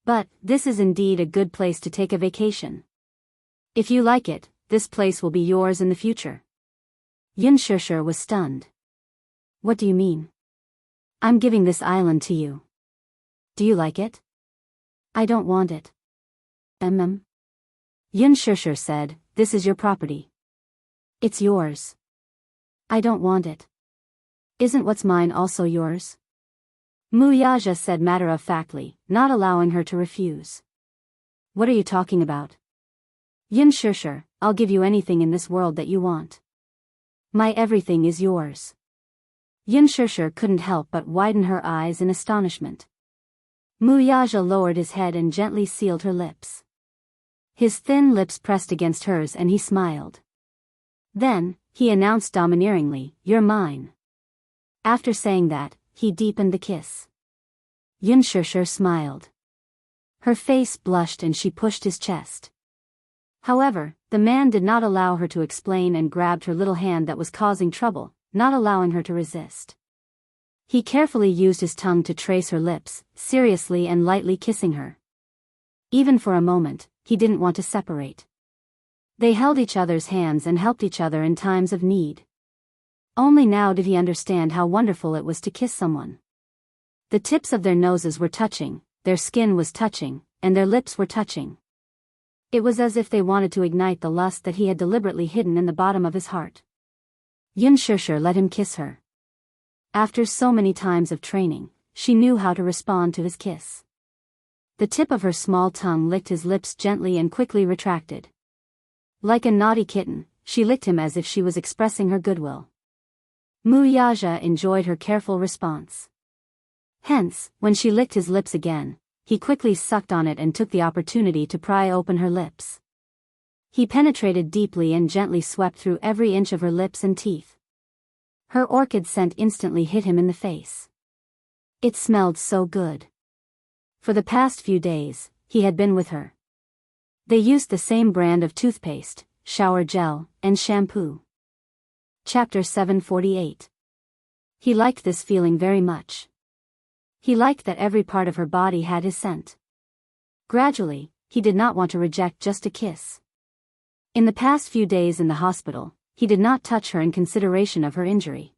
But, this is indeed a good place to take a vacation. If you like it, this place will be yours in the future. Yun Shishir was stunned. What do you mean? I'm giving this island to you. Do you like it? I don't want it. Yun Shishir said, this is your property. It's yours. I don't want it. Isn't what's mine also yours? Muyaja said matter-of-factly, not allowing her to refuse. What are you talking about? Yun Shishir, I'll give you anything in this world that you want. My everything is yours. Yun Shishir couldn't help but widen her eyes in astonishment. Muyaja lowered his head and gently sealed her lips. His thin lips pressed against hers and he smiled. Then, he announced domineeringly, you're mine. After saying that, he deepened the kiss. Yun Shishir smiled. Her face blushed and she pushed his chest. However, the man did not allow her to explain and grabbed her little hand that was causing trouble, not allowing her to resist. He carefully used his tongue to trace her lips, seriously and lightly kissing her. Even for a moment, he didn't want to separate. They held each other's hands and helped each other in times of need. Only now did he understand how wonderful it was to kiss someone. The tips of their noses were touching, their skin was touching, and their lips were touching. It was as if they wanted to ignite the lust that he had deliberately hidden in the bottom of his heart. Yun Shishir let him kiss her. After so many times of training, she knew how to respond to his kiss. The tip of her small tongue licked his lips gently and quickly retracted. Like a naughty kitten, she licked him as if she was expressing her goodwill. Muyaja enjoyed her careful response. Hence, when she licked his lips again, he quickly sucked on it and took the opportunity to pry open her lips. He penetrated deeply and gently swept through every inch of her lips and teeth. Her orchid scent instantly hit him in the face. It smelled so good. For the past few days, he had been with her. They used the same brand of toothpaste, shower gel, and shampoo. Chapter 748. He liked this feeling very much. He liked that every part of her body had his scent. Gradually, he did not want to reject just a kiss. In the past few days in the hospital, he did not touch her in consideration of her injury.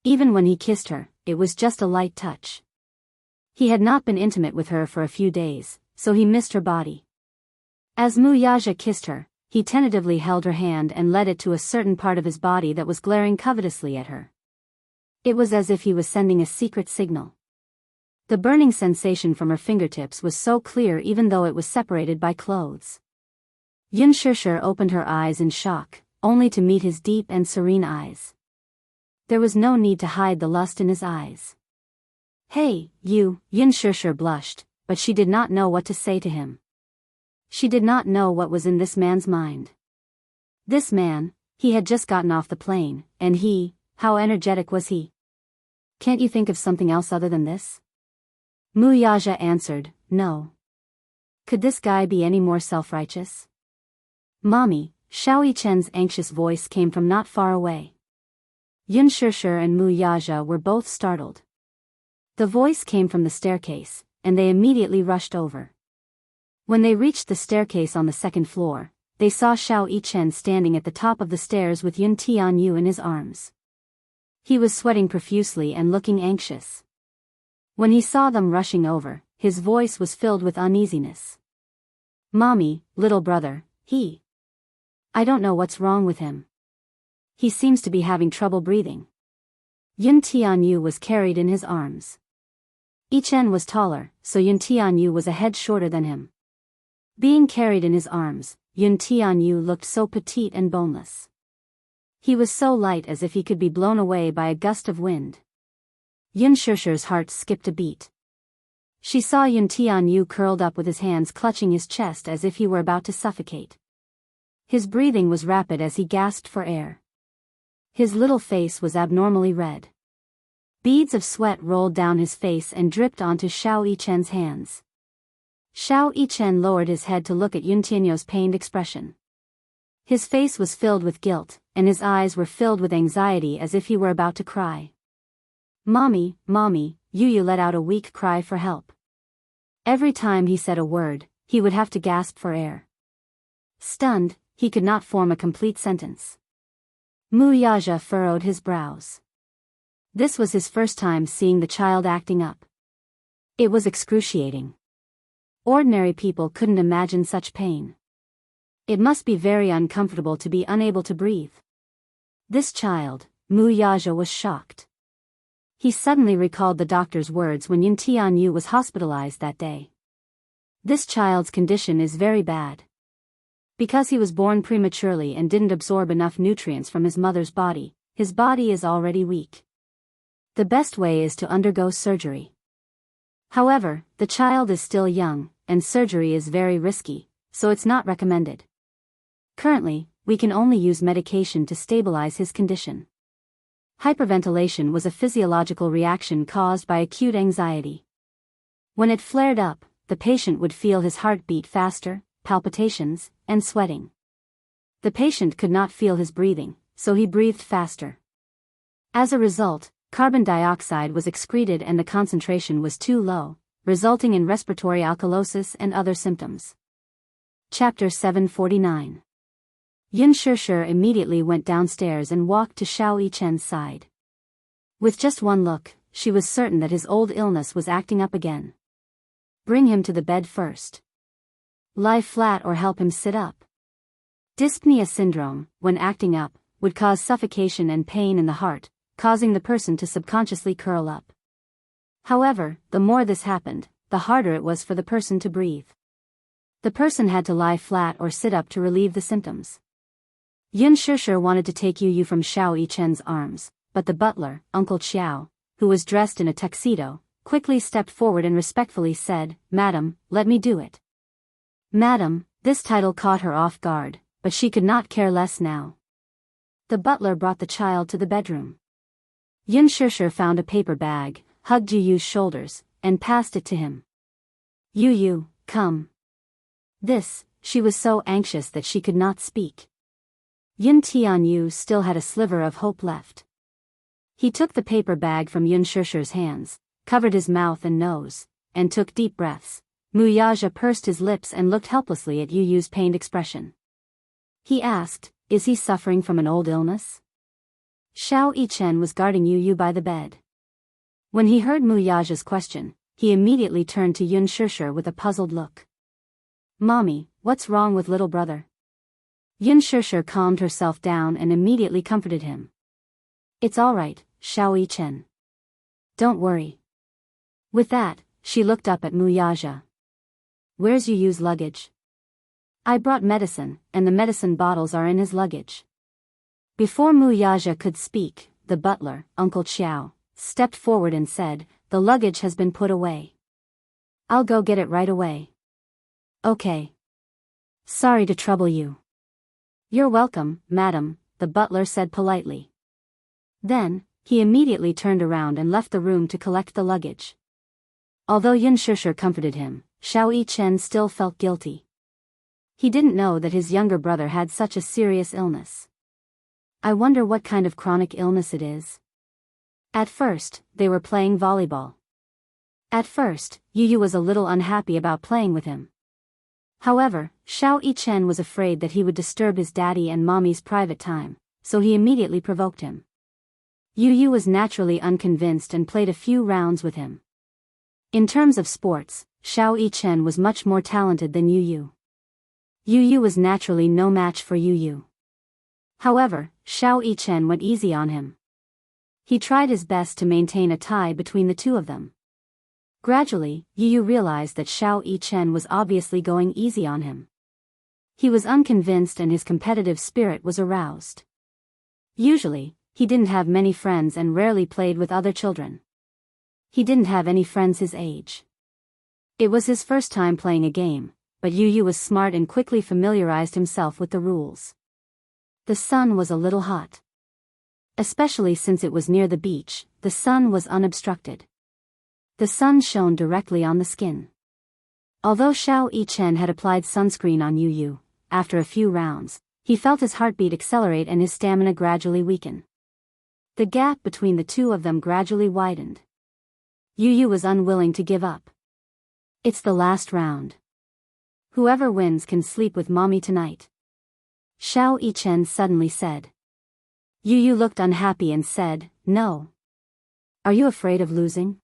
Even when he kissed her, it was just a light touch. He had not been intimate with her for a few days, so he missed her body. As Muyaja kissed her, he tentatively held her hand and led it to a certain part of his body that was glaring covetously at her. It was as if he was sending a secret signal. The burning sensation from her fingertips was so clear even though it was separated by clothes. Yun Shishir opened her eyes in shock, only to meet his deep and serene eyes. There was no need to hide the lust in his eyes. Hey, you, Yun Shishir blushed, but she did not know what to say to him. She did not know what was in this man's mind. This man, he had just gotten off the plane, and how energetic was he? Can't you think of something else other than this? Muyaja answered, no. Could this guy be any more self-righteous? Mommy, Xiao Yichen's anxious voice came from not far away. Yun Shishir and Muyaja were both startled. The voice came from the staircase, and they immediately rushed over. When they reached the staircase on the second floor, they saw Xiao Yichen standing at the top of the stairs with Yun Tianyu in his arms. He was sweating profusely and looking anxious. When he saw them rushing over, his voice was filled with uneasiness. Mommy, little brother, I don't know what's wrong with him. He seems to be having trouble breathing. Yun Tianyu was carried in his arms. Yichen was taller, so Yun Tianyu was a head shorter than him. Being carried in his arms, Yun Tianyu looked so petite and boneless. He was so light as if he could be blown away by a gust of wind. Yun Shusher's heart skipped a beat. She saw Yun Tianyu curled up with his hands clutching his chest as if he were about to suffocate. His breathing was rapid as he gasped for air. His little face was abnormally red. Beads of sweat rolled down his face and dripped onto Xiao Yichen's hands. Xiao Yichen lowered his head to look at Yun Tianyu's pained expression. His face was filled with guilt, and his eyes were filled with anxiety as if he were about to cry. "Mommy, Mommy," Yu let out a weak cry for help. Every time he said a word, he would have to gasp for air. Stunned, he could not form a complete sentence. Mu Yaja furrowed his brows. This was his first time seeing the child acting up. It was excruciating. Ordinary people couldn't imagine such pain. It must be very uncomfortable to be unable to breathe. This child, Mu Yaja was shocked. He suddenly recalled the doctor's words when Yun Tianyu was hospitalized that day. This child's condition is very bad. Because he was born prematurely and didn't absorb enough nutrients from his mother's body, his body is already weak. The best way is to undergo surgery. However, the child is still young, and surgery is very risky, so it's not recommended. Currently, we can only use medication to stabilize his condition. Hyperventilation was a physiological reaction caused by acute anxiety. When it flared up, the patient would feel his heart beat faster, palpitations, and sweating. The patient could not feel his breathing, so he breathed faster. As a result, carbon dioxide was excreted and the concentration was too low, resulting in respiratory alkalosis and other symptoms. Chapter 749. Yun Shusher immediately went downstairs and walked to Xiao Yichen's side. With just one look, she was certain that his old illness was acting up again. Bring him to the bed first. Lie flat or help him sit up. Dyspnea syndrome, when acting up, would cause suffocation and pain in the heart, causing the person to subconsciously curl up. However, the more this happened, the harder it was for the person to breathe. The person had to lie flat or sit up to relieve the symptoms. Yun Shusher wanted to take Yu from Xiao Yichen's arms, but the butler, Uncle Qiao, who was dressed in a tuxedo, quickly stepped forward and respectfully said, "Madam, let me do it." Madam, this title caught her off guard, but she could not care less now. The butler brought the child to the bedroom. Yun Shusher found a paper bag, hugged Yu's shoulders, and passed it to him. Yu, come. She was so anxious that she could not speak. Yun Tianyu still had a sliver of hope left. He took the paper bag from Yun Shusher's hands, covered his mouth and nose, and took deep breaths. Mu Yaja pursed his lips and looked helplessly at Yu's pained expression. He asked, "Is he suffering from an old illness?" Xiao Yichen was guarding Yu by the bed. When he heard Mu Yaja's question, he immediately turned to Yun Shusher with a puzzled look. "Mommy, what's wrong with little brother?" Yun Shusher calmed herself down and immediately comforted him. "It's all right, Xiao Yichen. Don't worry." With that, she looked up at Mu Yaja. "Where's Yu's luggage?" "I brought medicine, and the medicine bottles are in his luggage." Before Mu Yaja could speak, the butler, Uncle Qiao, stepped forward and said, "The luggage has been put away. I'll go get it right away." "Okay. Sorry to trouble you." "You're welcome, madam," the butler said politely. Then, he immediately turned around and left the room to collect the luggage. Although Yun Shusher comforted him, Xiao Yichen still felt guilty. He didn't know that his younger brother had such a serious illness. I wonder what kind of chronic illness it is. At first, they were playing volleyball. At first, Yu was a little unhappy about playing with him. However, Xiao Yichen was afraid that he would disturb his daddy and mommy's private time, so he immediately provoked him. Yu was naturally unconvinced and played a few rounds with him. In terms of sports, Xiao Yichen was much more talented than Yu. Yu was naturally no match for Yu. However, Xiao Yichen went easy on him. He tried his best to maintain a tie between the two of them. Gradually, Yu realized that Xiao Yichen was obviously going easy on him. He was unconvinced and his competitive spirit was aroused. Usually, he didn't have many friends and rarely played with other children. He didn't have any friends his age. It was his first time playing a game, but Yu was smart and quickly familiarized himself with the rules. The sun was a little hot. Especially since it was near the beach, the sun was unobstructed. The sun shone directly on the skin. Although Xiao Yichen had applied sunscreen on Yu, after a few rounds, he felt his heartbeat accelerate and his stamina gradually weaken. The gap between the two of them gradually widened. Yu was unwilling to give up. It's the last round. Whoever wins can sleep with mommy tonight. Xiao Yichen suddenly said. Yu looked unhappy and said, "No. Are you afraid of losing?"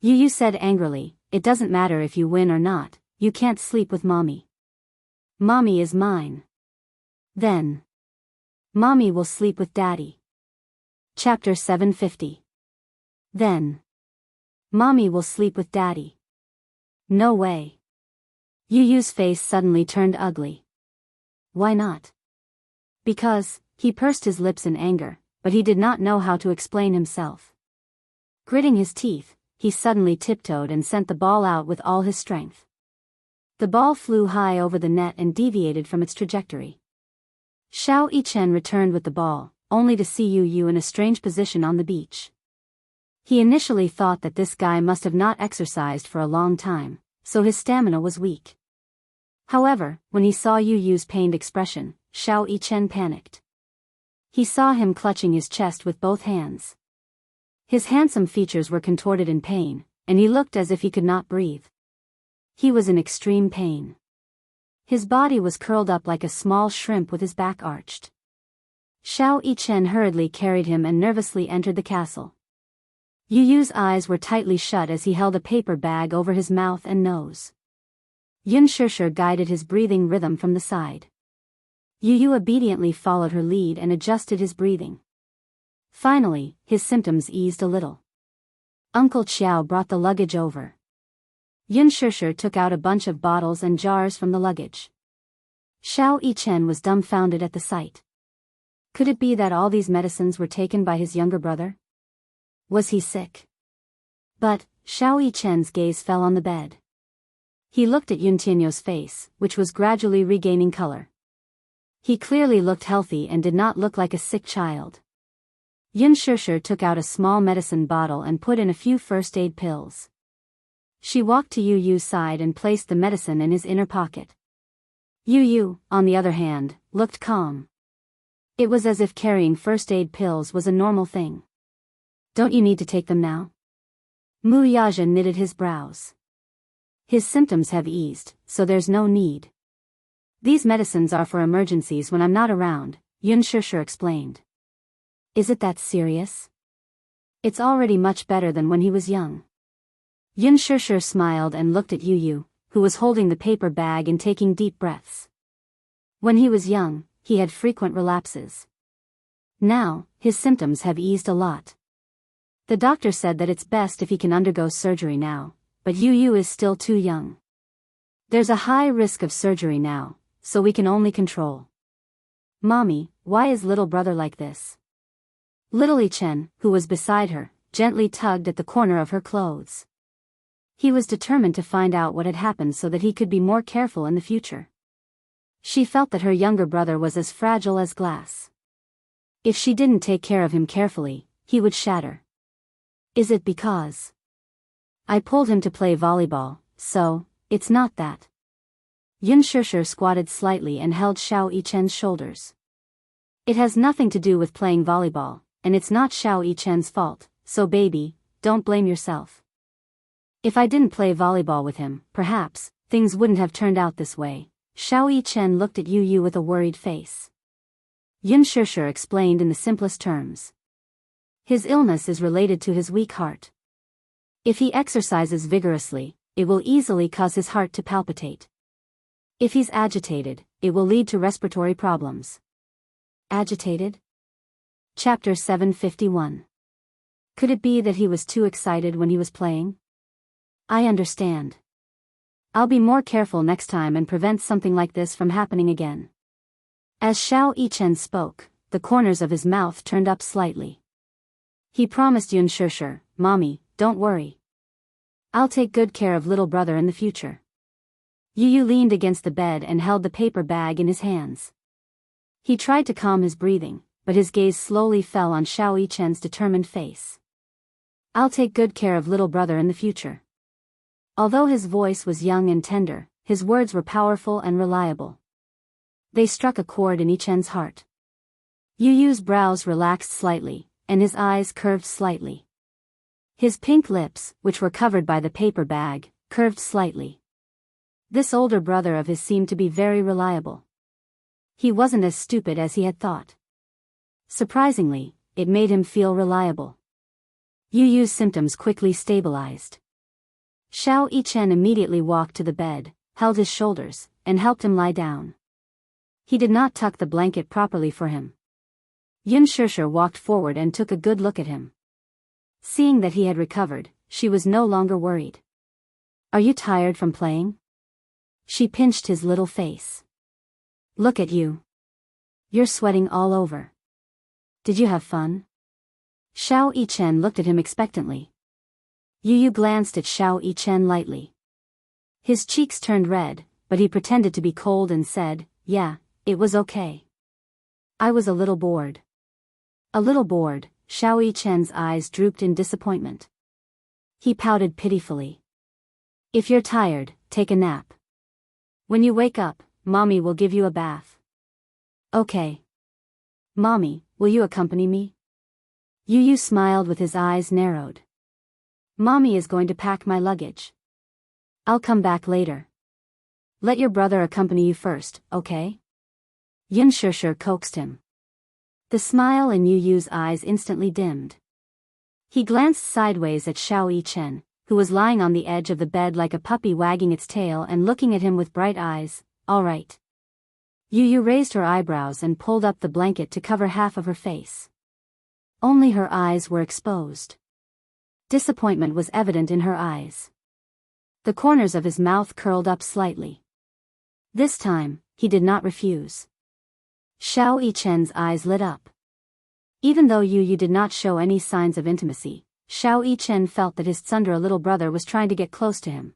Yu said angrily, "It doesn't matter if you win or not, you can't sleep with mommy. Mommy is mine. Then. Mommy will sleep with daddy." Chapter 750. Then. Mommy will sleep with daddy. No way. Yu's face suddenly turned ugly. Why not? Because, he pursed his lips in anger, but he did not know how to explain himself. Gritting his teeth, he suddenly tiptoed and sent the ball out with all his strength. The ball flew high over the net and deviated from its trajectory. Xiao Yichen returned with the ball, only to see Yu in a strange position on the beach. He initially thought that this guy must have not exercised for a long time, so his stamina was weak. However, when he saw Yu's pained expression, Xiao Yichen panicked. He saw him clutching his chest with both hands. His handsome features were contorted in pain, and he looked as if he could not breathe. He was in extreme pain. His body was curled up like a small shrimp with his back arched. Xiao Yichen hurriedly carried him and nervously entered the castle. Yu's eyes were tightly shut as he held a paper bag over his mouth and nose. Yunshushu guided his breathing rhythm from the side. Yu obediently followed her lead and adjusted his breathing. Finally, his symptoms eased a little. Uncle Qiao brought the luggage over. Yunshushu took out a bunch of bottles and jars from the luggage. Xiao Yichen was dumbfounded at the sight. Could it be that all these medicines were taken by his younger brother? Was he sick? But, Xiao Yichen's gaze fell on the bed. He looked at Yuntianyo's face, which was gradually regaining color. He clearly looked healthy and did not look like a sick child. Yunshushu took out a small medicine bottle and put in a few first aid pills. She walked to Yu's side and placed the medicine in his inner pocket. Yu, on the other hand, looked calm. It was as if carrying first aid pills was a normal thing. Don't you need to take them now? Wuxia knitted his brows. His symptoms have eased, so there's no need. These medicines are for emergencies when I'm not around, Yunshushu explained. Is it that serious? It's already much better than when he was young. Yunshushu smiled and looked at Yu, who was holding the paper bag and taking deep breaths. When he was young, he had frequent relapses. Now, his symptoms have eased a lot. The doctor said that it's best if he can undergo surgery now, but Yu is still too young. There's a high risk of surgery now, so we can only control. Mommy, why is little brother like this? Little Yichen, who was beside her, gently tugged at the corner of her clothes. He was determined to find out what had happened so that he could be more careful in the future. She felt that her younger brother was as fragile as glass. If she didn't take care of him carefully, he would shatter. Is it because I pulled him to play volleyball, so, it's not that. Yunshushu squatted slightly and held Xiao Yichen's shoulders. It has nothing to do with playing volleyball, and it's not Xiao Yichen's fault, so baby, don't blame yourself. If I didn't play volleyball with him, perhaps, things wouldn't have turned out this way. Xiao Yichen looked at Yu with a worried face. Yunshushu explained in the simplest terms. His illness is related to his weak heart. If he exercises vigorously, it will easily cause his heart to palpitate. If he's agitated, it will lead to respiratory problems. Agitated? Chapter 751. Could it be that he was too excited when he was playing? I understand. I'll be more careful next time and prevent something like this from happening again. As Xiao Yichen spoke, the the corners of his mouth turned up slightly. He promised Yunshishi, "Mommy, don't worry. I'll take good care of little brother in the future." Yu leaned against the bed and held the paper bag in his hands. He tried to calm his breathing, but his gaze slowly fell on Xiao Yichen's determined face. "I'll take good care of little brother in the future." Although his voice was young and tender, his words were powerful and reliable. They struck a chord in Yichen's heart. Yu's brows relaxed slightly, and his eyes curved slightly. His pink lips, which were covered by the paper bag, curved slightly. This older brother of his seemed to be very reliable. He wasn't as stupid as he had thought. Surprisingly, it made him feel reliable. Yu's symptoms quickly stabilized. Xiao Yichen immediately walked to the bed, held his shoulders, and helped him lie down. He did not tuck the blanket properly for him. Yunshishi walked forward and took a good look at him. Seeing that he had recovered, she was no longer worried. "Are you tired from playing?" She pinched his little face. "Look at you. You're sweating all over. Did you have fun?" Xiao Yichen looked at him expectantly. Yu glanced at Xiao Yichen lightly. His cheeks turned red, but he pretended to be cold and said, "Yeah, it was okay. I was a little bored." A little bored, Xiao Yichen's eyes drooped in disappointment. He pouted pitifully. "If you're tired, take a nap. When you wake up, Mommy will give you a bath." "Okay. Mommy, will you accompany me?" Yu smiled with his eyes narrowed. "Mommy is going to pack my luggage. I'll come back later. Let your brother accompany you first, okay?" Yunshishi coaxed him. The smile in Yu's eyes instantly dimmed. He glanced sideways at Xiao Yichen, who was lying on the edge of the bed like a puppy wagging its tail and looking at him with bright eyes. "All right." Yu raised her eyebrows and pulled up the blanket to cover half of her face. Only her eyes were exposed. Disappointment was evident in her eyes. The corners of his mouth curled up slightly. This time, he did not refuse. Xiao Yichen's eyes lit up. Even though Yu did not show any signs of intimacy, Xiao Yichen felt that his tsundere little brother was trying to get close to him.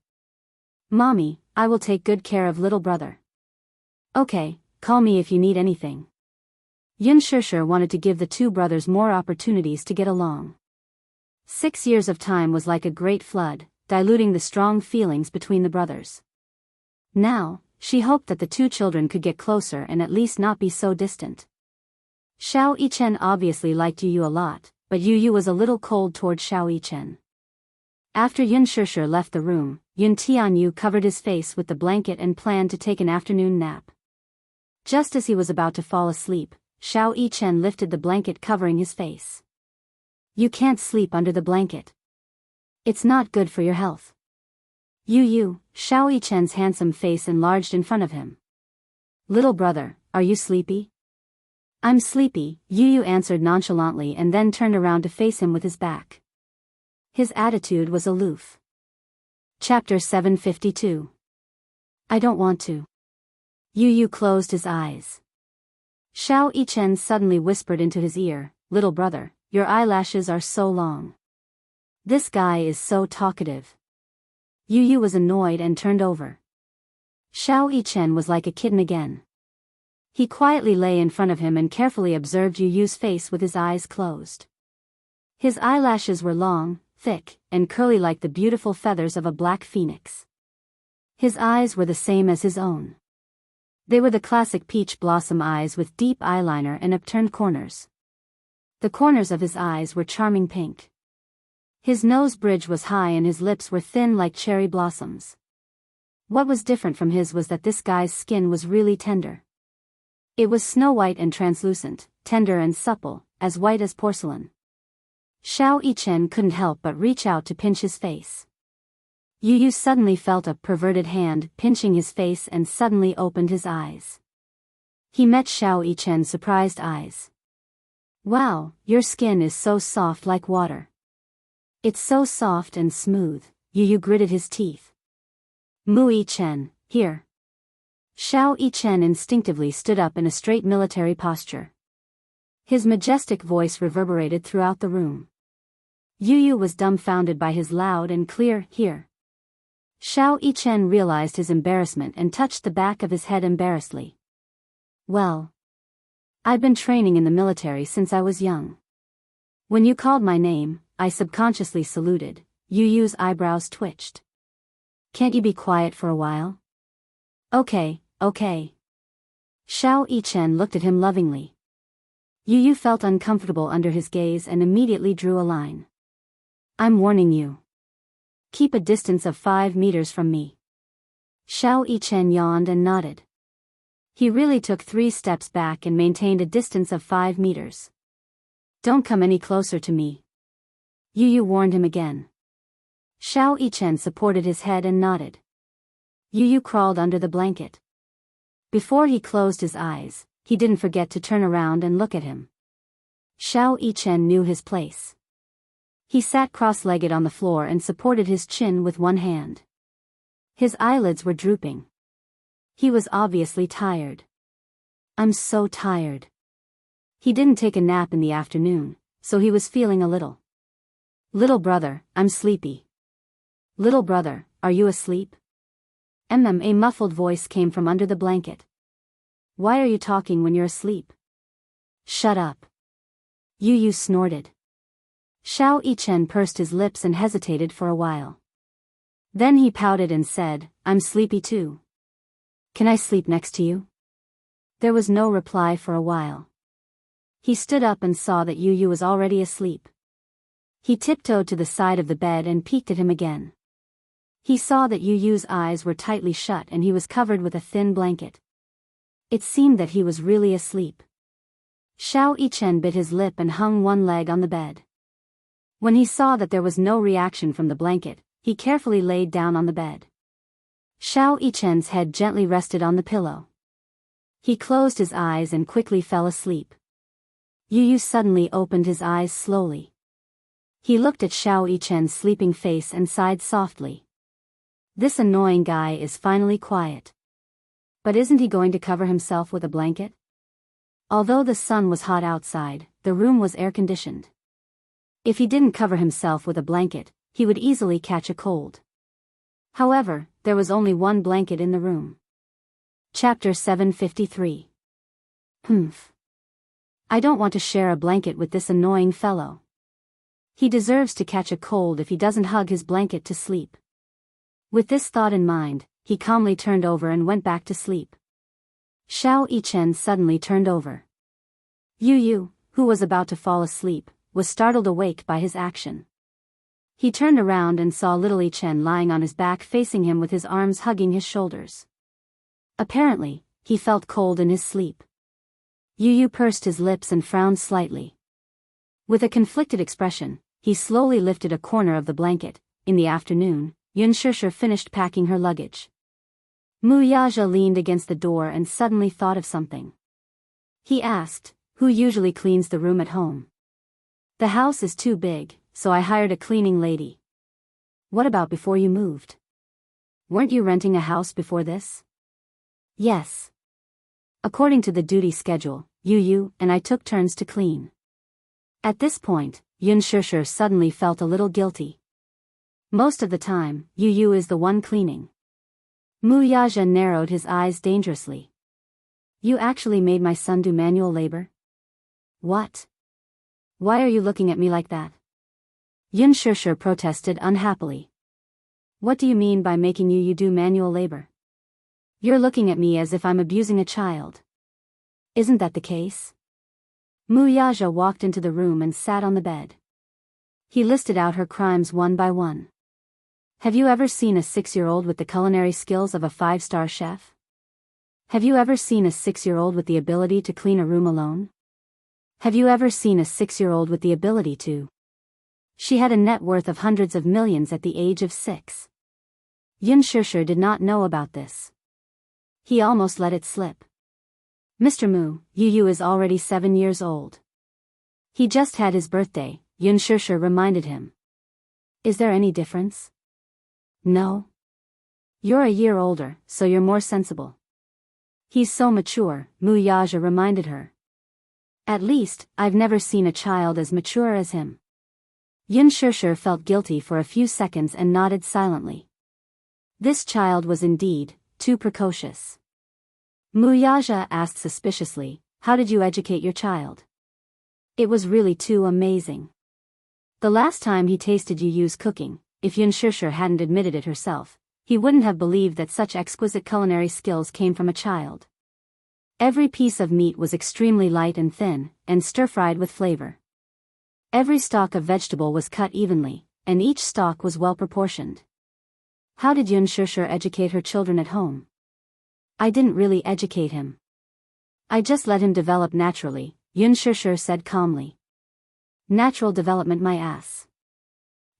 "Mommy, I will take good care of little brother." "Okay, call me if you need anything." Yunshishi wanted to give the two brothers more opportunities to get along. 6 years of time was like a great flood, diluting the strong feelings between the brothers. Now, she hoped that the two children could get closer and at least not be so distant. Xiao Yichen obviously liked Yu a lot, but Yu was a little cold toward Xiao Yichen. After Yunshishi left the room, Yun Tianyu covered his face with the blanket and planned to take an afternoon nap. Just as he was about to fall asleep, Xiao Yichen lifted the blanket covering his face. "You can't sleep under the blanket. It's not good for your health." Xiao Yichen's handsome face enlarged in front of him. "Little brother, are you sleepy?" "I'm sleepy," Yu answered nonchalantly and then turned around to face him with his back. His attitude was aloof. Chapter 752. "I don't want to." Yu closed his eyes. Xiao Yichen suddenly whispered into his ear, "Little brother, your eyelashes are so long. This guy is so talkative." Yu was annoyed and turned over. Xiao Yichen was like a kitten again. He quietly lay in front of him and carefully observed Yu's face with his eyes closed. His eyelashes were long, thick, and curly like the beautiful feathers of a black phoenix. His eyes were the same as his own. They were the classic peach blossom eyes with deep eyeliner and upturned corners. The corners of his eyes were charming pink. His nose bridge was high and his lips were thin like cherry blossoms. What was different from his was that this guy's skin was really tender. It was snow white and translucent, tender and supple, as white as porcelain. Xiao Yichen couldn't help but reach out to pinch his face. Yu suddenly felt a perverted hand pinching his face and suddenly opened his eyes. He met Xiao Yichen's surprised eyes. "Wow, your skin is so soft like water. It's so soft and smooth," Yu gritted his teeth. "Mu Yichen, here." Xiao Yichen instinctively stood up in a straight military posture. His majestic voice reverberated throughout the room. Yu Yu was dumbfounded by his loud and clear "here." Xiao Yichen realized his embarrassment and touched the back of his head embarrassedly. "Well, I've been training in the military since I was young. When you called my name, I subconsciously saluted." Yu Yu's eyebrows twitched. "Can't you be quiet for a while?" Okay. Xiao Yichen looked at him lovingly. Yu Yu felt uncomfortable under his gaze and immediately drew a line. "I'm warning you. Keep a distance of 5 meters from me." Xiao Yichen yawned and nodded. He really took 3 steps back and maintained a distance of 5 meters. "Don't come any closer to me," Yu Yu warned him again. Xiao Yichen supported his head and nodded. Yu Yu crawled under the blanket. Before he closed his eyes, he didn't forget to turn around and look at him. Xiao Yichen knew his place. He sat cross-legged on the floor and supported his chin with one hand. His eyelids were drooping. He was obviously tired. "I'm so tired." He didn't take a nap in the afternoon, so he was feeling a little. "Little brother, I'm sleepy." "Little brother, are you asleep?" A muffled voice came from under the blanket. "Why are you talking when you're asleep?" "Shut up." Yu Yu snorted. Xiao Yichen pursed his lips and hesitated for a while. Then he pouted and said, "I'm sleepy too. Can I sleep next to you?" There was no reply for a while. He stood up and saw that Yu Yu was already asleep. He tiptoed to the side of the bed and peeked at him again. He saw that Yu Yu's eyes were tightly shut and he was covered with a thin blanket. It seemed that he was really asleep. Xiao Yichen bit his lip and hung one leg on the bed. When he saw that there was no reaction from the blanket, he carefully laid down on the bed. Xiao Yichen's head gently rested on the pillow. He closed his eyes and quickly fell asleep. Yu Yu suddenly opened his eyes slowly. He looked at Xiao Yichen's sleeping face and sighed softly. This annoying guy is finally quiet. But isn't he going to cover himself with a blanket? Although the sun was hot outside, the room was air-conditioned. If he didn't cover himself with a blanket, he would easily catch a cold. However, there was only one blanket in the room. Chapter 753. I don't want to share a blanket with this annoying fellow. He deserves to catch a cold if he doesn't hug his blanket to sleep. With this thought in mind, he calmly turned over and went back to sleep. Xiao Yichen suddenly turned over. Yu Yu, who was about to fall asleep, was startled awake by his action. He turned around and saw little Yichen lying on his back facing him with his arms hugging his shoulders. Apparently, he felt cold in his sleep. Yu Yu pursed his lips and frowned slightly. With a conflicted expression, he slowly lifted a corner of the blanket. In the afternoon, Yunshusher finished packing her luggage. Wuxia leaned against the door and suddenly thought of something. He asked, "Who usually cleans the room at home?" "The house is too big, so I hired a cleaning lady." "What about before you moved? Weren't you renting a house before this?" "Yes. According to the duty schedule, Yu Yu and I took turns to clean." At this point, Yunshusher suddenly felt a little guilty. Most of the time, Yu Yu is the one cleaning. Wuxia narrowed his eyes dangerously. "You actually made my son do manual labor?" "What? Why are you looking at me like that?" Yunshusher protested unhappily. "What do you mean by making Yu Yu do manual labor? You're looking at me as if I'm abusing a child. Isn't that the case?" Wuxia walked into the room and sat on the bed. He listed out her crimes one by one. "Have you ever seen a 6-year-old with the culinary skills of a 5-star chef? Have you ever seen a 6-year-old with the ability to clean a room alone? Have you ever seen a 6-year-old with the ability to?" She had a net worth of hundreds of millions at the age of 6. Yunshusher did not know about this. He almost let it slip. "Mr. Mu, Yu Yu is already 7 years old. He just had his birthday," Yunshusher reminded him. "Is there any difference?" "No. You're a year older, so you're more sensible." "He's so mature," Wuxia reminded her. At least, I've never seen a child as mature as him. Yun Shishir felt guilty for a few seconds and nodded silently. This child was indeed too precocious. Wuxia asked suspiciously, "How did you educate your child?" It was really too amazing. The last time he tasted Yu's cooking, if Yun Shishir hadn't admitted it herself, he wouldn't have believed that such exquisite culinary skills came from a child. Every piece of meat was extremely light and thin, and stir-fried with flavor. Every stalk of vegetable was cut evenly, and each stalk was well proportioned. How did Yun Shishir educate her children at home? I didn't really educate him. I just let him develop naturally, Yun Shishir said calmly. Natural development, my ass.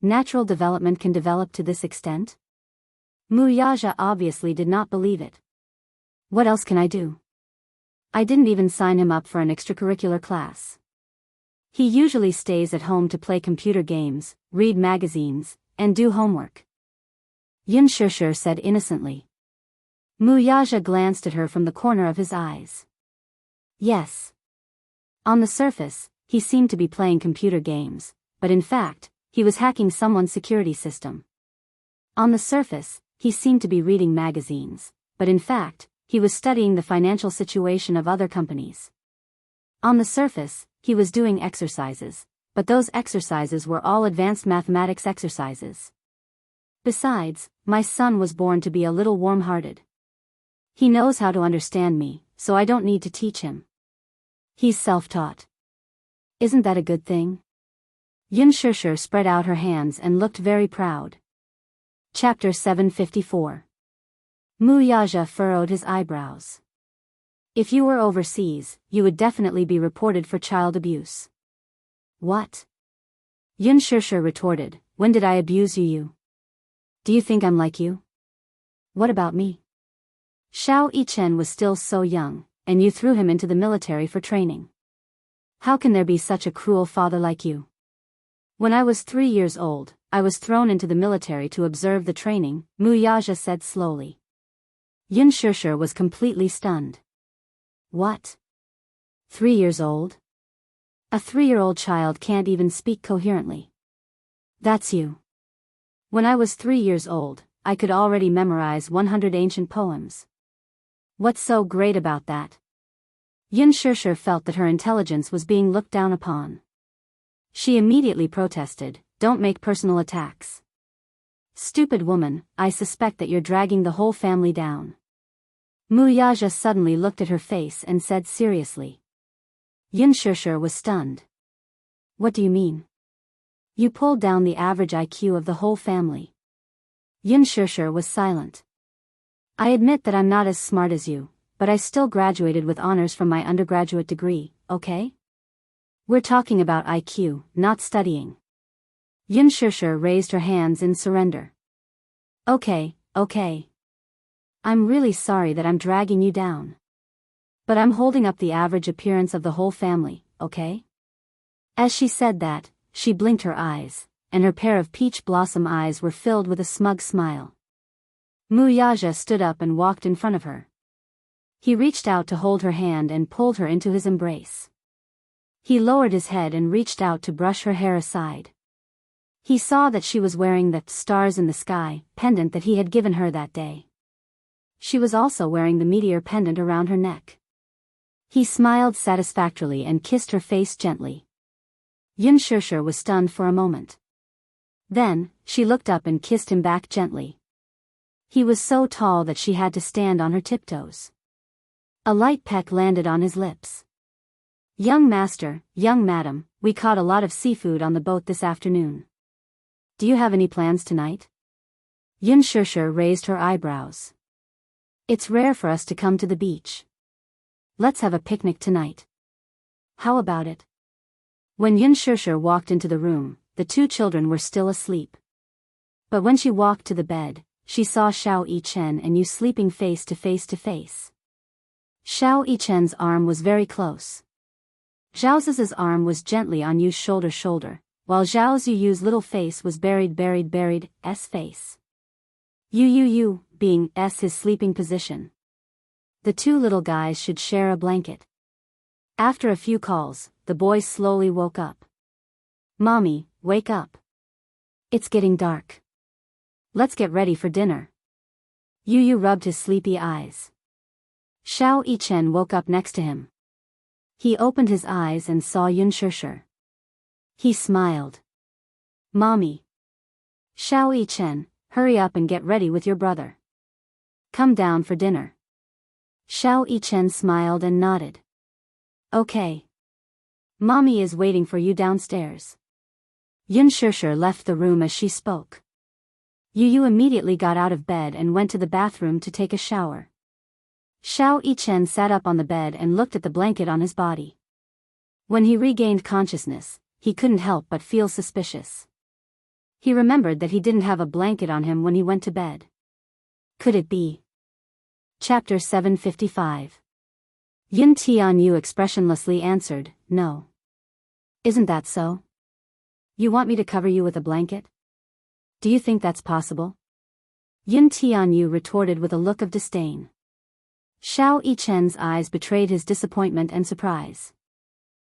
Natural development can develop to this extent? Wuxia obviously did not believe it. What else can I do? I didn't even sign him up for an extracurricular class. He usually stays at home to play computer games, read magazines, and do homework. Yun Shishir said innocently. Wuxia glanced at her from the corner of his eyes. Yes. On the surface, he seemed to be playing computer games, but in fact, he was hacking someone's security system. On the surface, he seemed to be reading magazines, but in fact, he was studying the financial situation of other companies. On the surface, he was doing exercises, but those exercises were all advanced mathematics exercises. Besides, my son was born to be a little warm-hearted. He knows how to understand me, so I don't need to teach him. He's self-taught. Isn't that a good thing? Yun Shishir spread out her hands and looked very proud. Chapter 754. Wuxia furrowed his eyebrows. If you were overseas, you would definitely be reported for child abuse. What? Yun Shishir retorted, when did I abuse you? Do you think I'm like you? What about me? Xiao Yichen was still so young, and you threw him into the military for training. How can there be such a cruel father like you? When I was 3 years old, I was thrown into the military to observe the training, Wuxia said slowly. Yun Shishir was completely stunned. What? 3 years old? A 3-year-old child can't even speak coherently. That's you. When I was 3 years old, I could already memorize 100 ancient poems. What's so great about that? Yun Shishir felt that her intelligence was being looked down upon. She immediately protested, "Don't make personal attacks. Stupid woman, I suspect that you're dragging the whole family down." Wuxia suddenly looked at her face and said seriously. Yun Shishir was stunned. What do you mean? You pulled down the average IQ of the whole family. Yun Shishir was silent. I admit that I'm not as smart as you, but I still graduated with honors from my undergraduate degree, okay? We're talking about IQ, not studying. Yun Shishir raised her hands in surrender. Okay. I'm really sorry that I'm dragging you down. But I'm holding up the average appearance of the whole family, okay? As she said that, she blinked her eyes, and her pair of peach blossom eyes were filled with a smug smile. Wuxia stood up and walked in front of her. He reached out to hold her hand and pulled her into his embrace. He lowered his head and reached out to brush her hair aside. He saw that she was wearing the stars in the sky pendant that he had given her that day. She was also wearing the meteor pendant around her neck. He smiled satisfactorily and kissed her face gently. Yun Shishir was stunned for a moment. Then, she looked up and kissed him back gently. He was so tall that she had to stand on her tiptoes. A light peck landed on his lips. Young master, young madam, we caught a lot of seafood on the boat this afternoon. Do you have any plans tonight? Yun Shishir raised her eyebrows. It's rare for us to come to the beach. Let's have a picnic tonight. How about it? When Yun Shishir walked into the room, the two children were still asleep. But when she walked to the bed, she saw Xiao Yichen and Yu sleeping face to face to face. Xiao Yichen's arm was very close. Zhao Zi's arm was gently on Yu's shoulder, while Zhao Ziyu's little face was buried S face. Yu being S his sleeping position. The two little guys should share a blanket. After a few calls, the boy slowly woke up. Mommy, wake up. It's getting dark. Let's get ready for dinner. Yu rubbed his sleepy eyes. Xiao Yichen woke up next to him. He opened his eyes and saw Yunshusher. He smiled. Mommy. Xiao Yichen, hurry up and get ready with your brother. Come down for dinner. Xiao Yichen smiled and nodded. Okay. Mommy is waiting for you downstairs. Yunshusher left the room as she spoke. Yu immediately got out of bed and went to the bathroom to take a shower. Xiao Yichen sat up on the bed and looked at the blanket on his body. When he regained consciousness, he couldn't help but feel suspicious. He remembered that he didn't have a blanket on him when he went to bed. Could it be? Chapter 755. Yin Tianyu expressionlessly answered, No. Isn't that so? You want me to cover you with a blanket? Do you think that's possible? Yin Tianyu retorted with a look of disdain. Xiao Yichen's eyes betrayed his disappointment and surprise.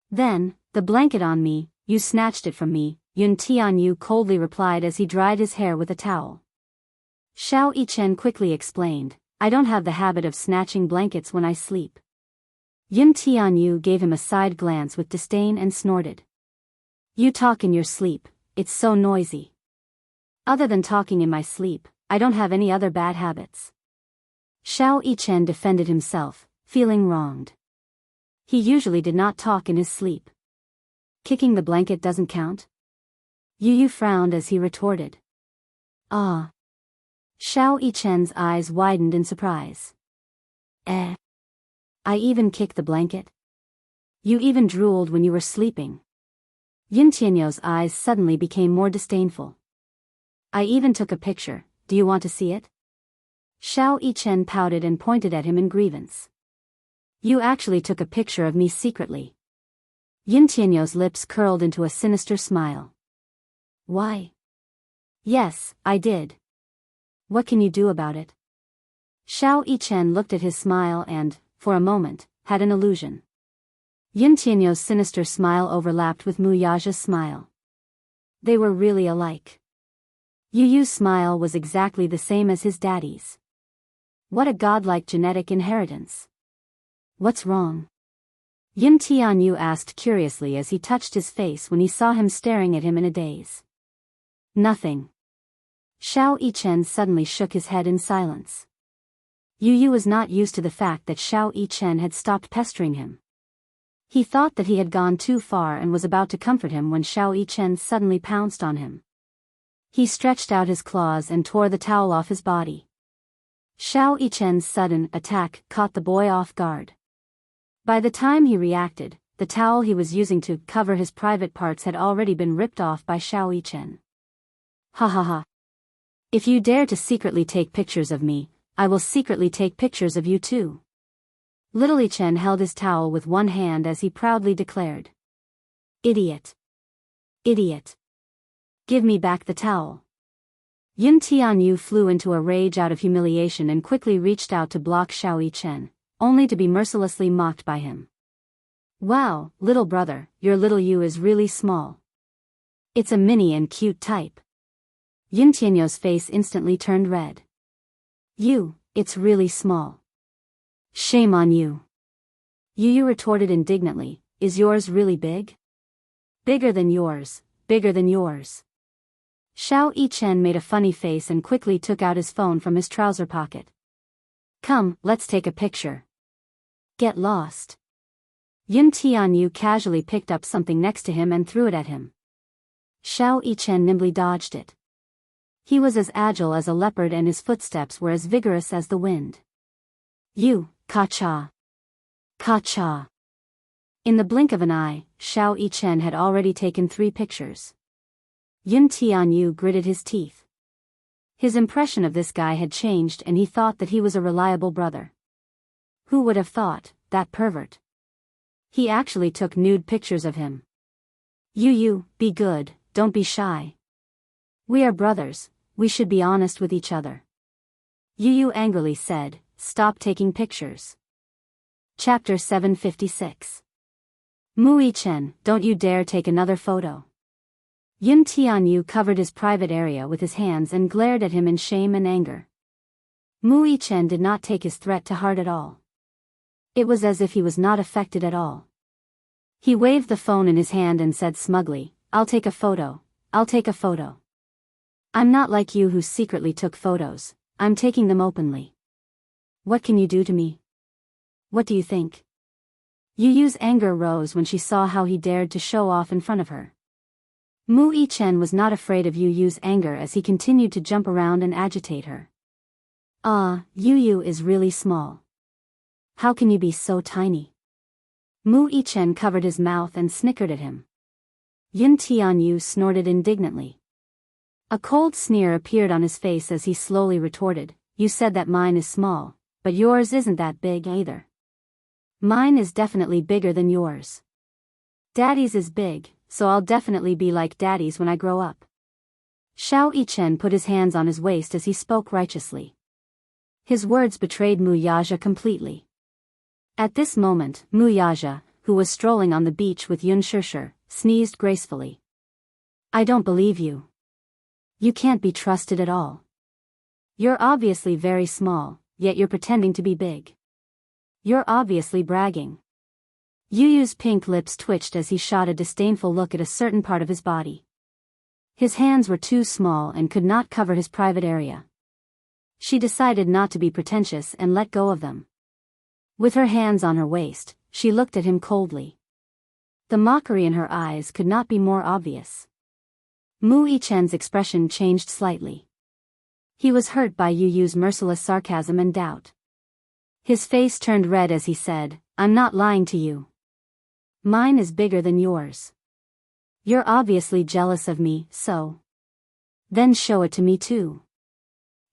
Then, the blanket on me, you snatched it from me, Yin Tianyu coldly replied as he dried his hair with a towel. Xiao Yichen quickly explained, I don't have the habit of snatching blankets when I sleep. Yin Tianyu gave him a side glance with disdain and snorted. You talk in your sleep, it's so noisy. Other than talking in my sleep, I don't have any other bad habits. Xiao Yichen defended himself, feeling wronged. He usually did not talk in his sleep. Kicking the blanket doesn't count? Yu frowned as he retorted. Ah. Xiao Yichen's eyes widened in surprise. I even kicked the blanket? You even drooled when you were sleeping. Yin Tianyo's eyes suddenly became more disdainful. I even took a picture, do you want to see it? Xiao Yichen pouted and pointed at him in grievance. You actually took a picture of me secretly. Yin Tianyo's lips curled into a sinister smile. Why? Yes, I did. What can you do about it? Xiao Yichen looked at his smile and, for a moment, had an illusion. Yin Tianyo's sinister smile overlapped with Wuxia's smile. They were really alike. Yu's smile was exactly the same as his daddy's. What a godlike genetic inheritance. What's wrong? Yin Tianyu asked curiously as he touched his face when he saw him staring at him in a daze. Nothing. Xiao Yichen suddenly shook his head in silence. Yu was not used to the fact that Xiao Yichen had stopped pestering him. He thought that he had gone too far and was about to comfort him when Xiao Yichen suddenly pounced on him. He stretched out his claws and tore the towel off his body. Xiao Yichen's sudden attack caught the boy off guard. By the time he reacted, the towel he was using to cover his private parts had already been ripped off by Xiao Yichen. Ha ha ha. If you dare to secretly take pictures of me, I will secretly take pictures of you too. Little Yichen held his towel with one hand as he proudly declared. Idiot. Idiot. Give me back the towel. Yin Tianyu flew into a rage out of humiliation and quickly reached out to block Xiao Yichen, only to be mercilessly mocked by him. Wow, little brother, your little Yu is really small. It's a mini and cute type. Yin Tianyo's face instantly turned red. You, it's really small. Shame on you. Yu retorted indignantly, is yours really big? Bigger than yours, bigger than yours. Xiao Yichen made a funny face and quickly took out his phone from his trouser pocket. Come, let's take a picture. Get lost. Yin Tianyu casually picked up something next to him and threw it at him. Xiao Yichen nimbly dodged it. He was as agile as a leopard and his footsteps were as vigorous as the wind. You, ka-cha. Ka-cha. In the blink of an eye, Xiao Yichen had already taken 3 pictures. Yin Tianyu gritted his teeth. His impression of this guy had changed and he thought that he was a reliable brother. Who would have thought, that pervert? He actually took nude pictures of him. You, be good, don't be shy. We are brothers, we should be honest with each other. Yu angrily said, stop taking pictures. Chapter 756. Mui Chen, don't you dare take another photo. Yun Tianyu covered his private area with his hands and glared at him in shame and anger. Mui Chen did not take his threat to heart at all. It was as if he was not affected at all. He waved the phone in his hand and said smugly, I'll take a photo, I'll take a photo. I'm not like you who secretly took photos, I'm taking them openly. What can you do to me? What do you think? Yu Yu's anger rose when she saw how he dared to show off in front of her. Mui Chen was not afraid of Yu Yu's anger as he continued to jump around and agitate her. Yu Yu is really small. How can you be so tiny? Mui Chen covered his mouth and snickered at him. Yun Tianyu snorted indignantly. A cold sneer appeared on his face as he slowly retorted, You said that mine is small, but yours isn't that big either. Mine is definitely bigger than yours. Daddy's is big, so I'll definitely be like Daddy's when I grow up. Xiao Yichen put his hands on his waist as he spoke righteously. His words betrayed Wuxia completely. At this moment, Wuxia, who was strolling on the beach with Yun Xianxia, sneezed gracefully. I don't believe you. You can't be trusted at all. You're obviously very small, yet you're pretending to be big. You're obviously bragging. Yu Yu's pink lips twitched as he shot a disdainful look at a certain part of his body. His hands were too small and could not cover his private area. She decided not to be pretentious and let go of them. With her hands on her waist, she looked at him coldly. The mockery in her eyes could not be more obvious. Mui Chen's expression changed slightly. He was hurt by Yu Yu's merciless sarcasm and doubt. His face turned red as he said, I'm not lying to you. Mine is bigger than yours. You're obviously jealous of me, so. Then show it to me too.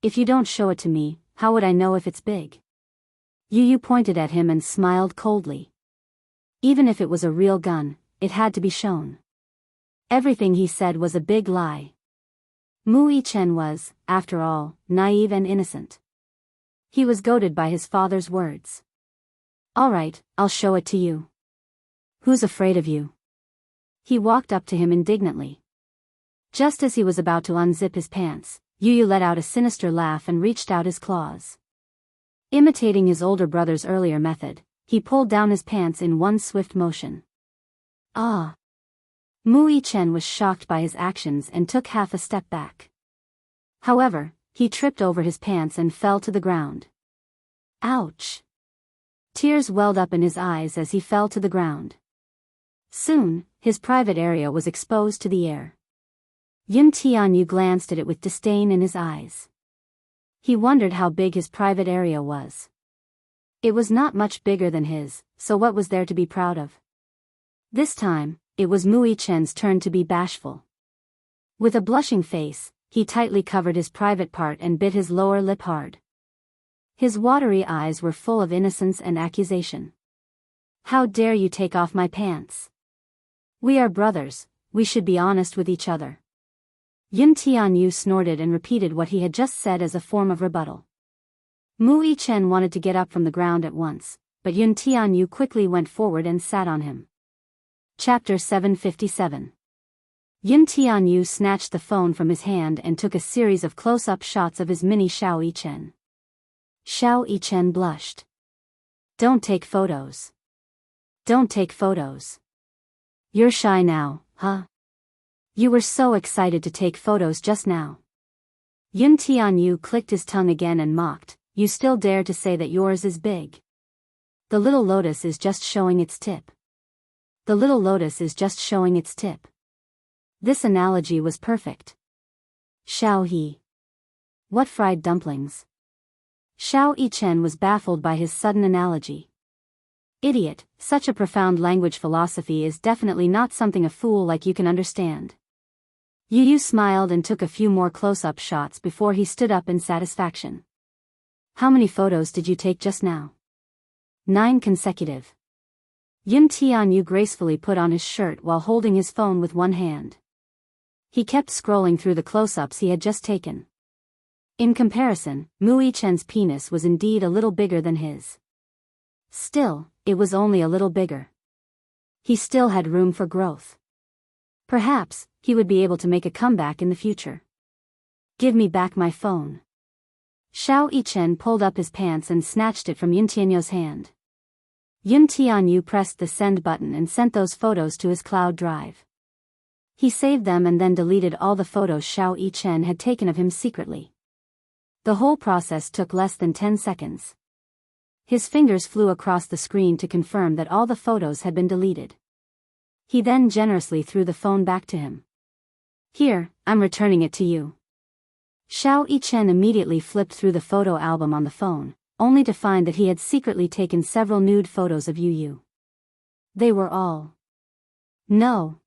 If you don't show it to me, how would I know if it's big? Yu Yu pointed at him and smiled coldly. Even if it was a real gun, it had to be shown. Everything he said was a big lie. Mui Chen was, after all, naive and innocent. He was goaded by his father's words. All right, I'll show it to you. Who's afraid of you? He walked up to him indignantly. Just as he was about to unzip his pants, Yu Yu let out a sinister laugh and reached out his claws. Imitating his older brother's earlier method, he pulled down his pants in one swift motion. Ah! Mui Chen was shocked by his actions and took half a step back. However, he tripped over his pants and fell to the ground. Ouch! Tears welled up in his eyes as he fell to the ground. Soon, his private area was exposed to the air. Yun Tianyu glanced at it with disdain in his eyes. He wondered how big his private area was. It was not much bigger than his, so what was there to be proud of? This time, it was Mui Chen's turn to be bashful. With a blushing face, he tightly covered his private part and bit his lower lip hard. His watery eyes were full of innocence and accusation. How dare you take off my pants? We are brothers, we should be honest with each other. Yun Tianyu snorted and repeated what he had just said as a form of rebuttal. Mui Chen wanted to get up from the ground at once, but Yun Tianyu quickly went forward and sat on him. Chapter 757. Yun Tianyu snatched the phone from his hand and took a series of close-up shots of his mini Xiao Yichen. Xiao Yichen blushed. Don't take photos. Don't take photos. You're shy now, huh? You were so excited to take photos just now. Yun Tianyu clicked his tongue again and mocked, You still dare to say that yours is big. The little lotus is just showing its tip. The little lotus is just showing its tip. This analogy was perfect. Xiao He. What fried dumplings? Xiao Yichen was baffled by his sudden analogy. Idiot, such a profound language philosophy is definitely not something a fool like you can understand. Yu Yu smiled and took a few more close-up shots before he stood up in satisfaction. How many photos did you take just now? 9 consecutive. Yun Tianyu gracefully put on his shirt while holding his phone with one hand. He kept scrolling through the close-ups he had just taken. In comparison, Mui Chen's penis was indeed a little bigger than his. Still, it was only a little bigger. He still had room for growth. Perhaps, he would be able to make a comeback in the future. Give me back my phone. Xiao Yichen pulled up his pants and snatched it from Yun Tianyu's hand. Yun Tianyu pressed the send button and sent those photos to his cloud drive. He saved them and then deleted all the photos Xiao Yichen had taken of him secretly. The whole process took less than 10 seconds. His fingers flew across the screen to confirm that all the photos had been deleted. He then generously threw the phone back to him. Here, I'm returning it to you. Xiao Yichen immediately flipped through the photo album on the phone, only to find that he had secretly taken several nude photos of Yu. They were all... No.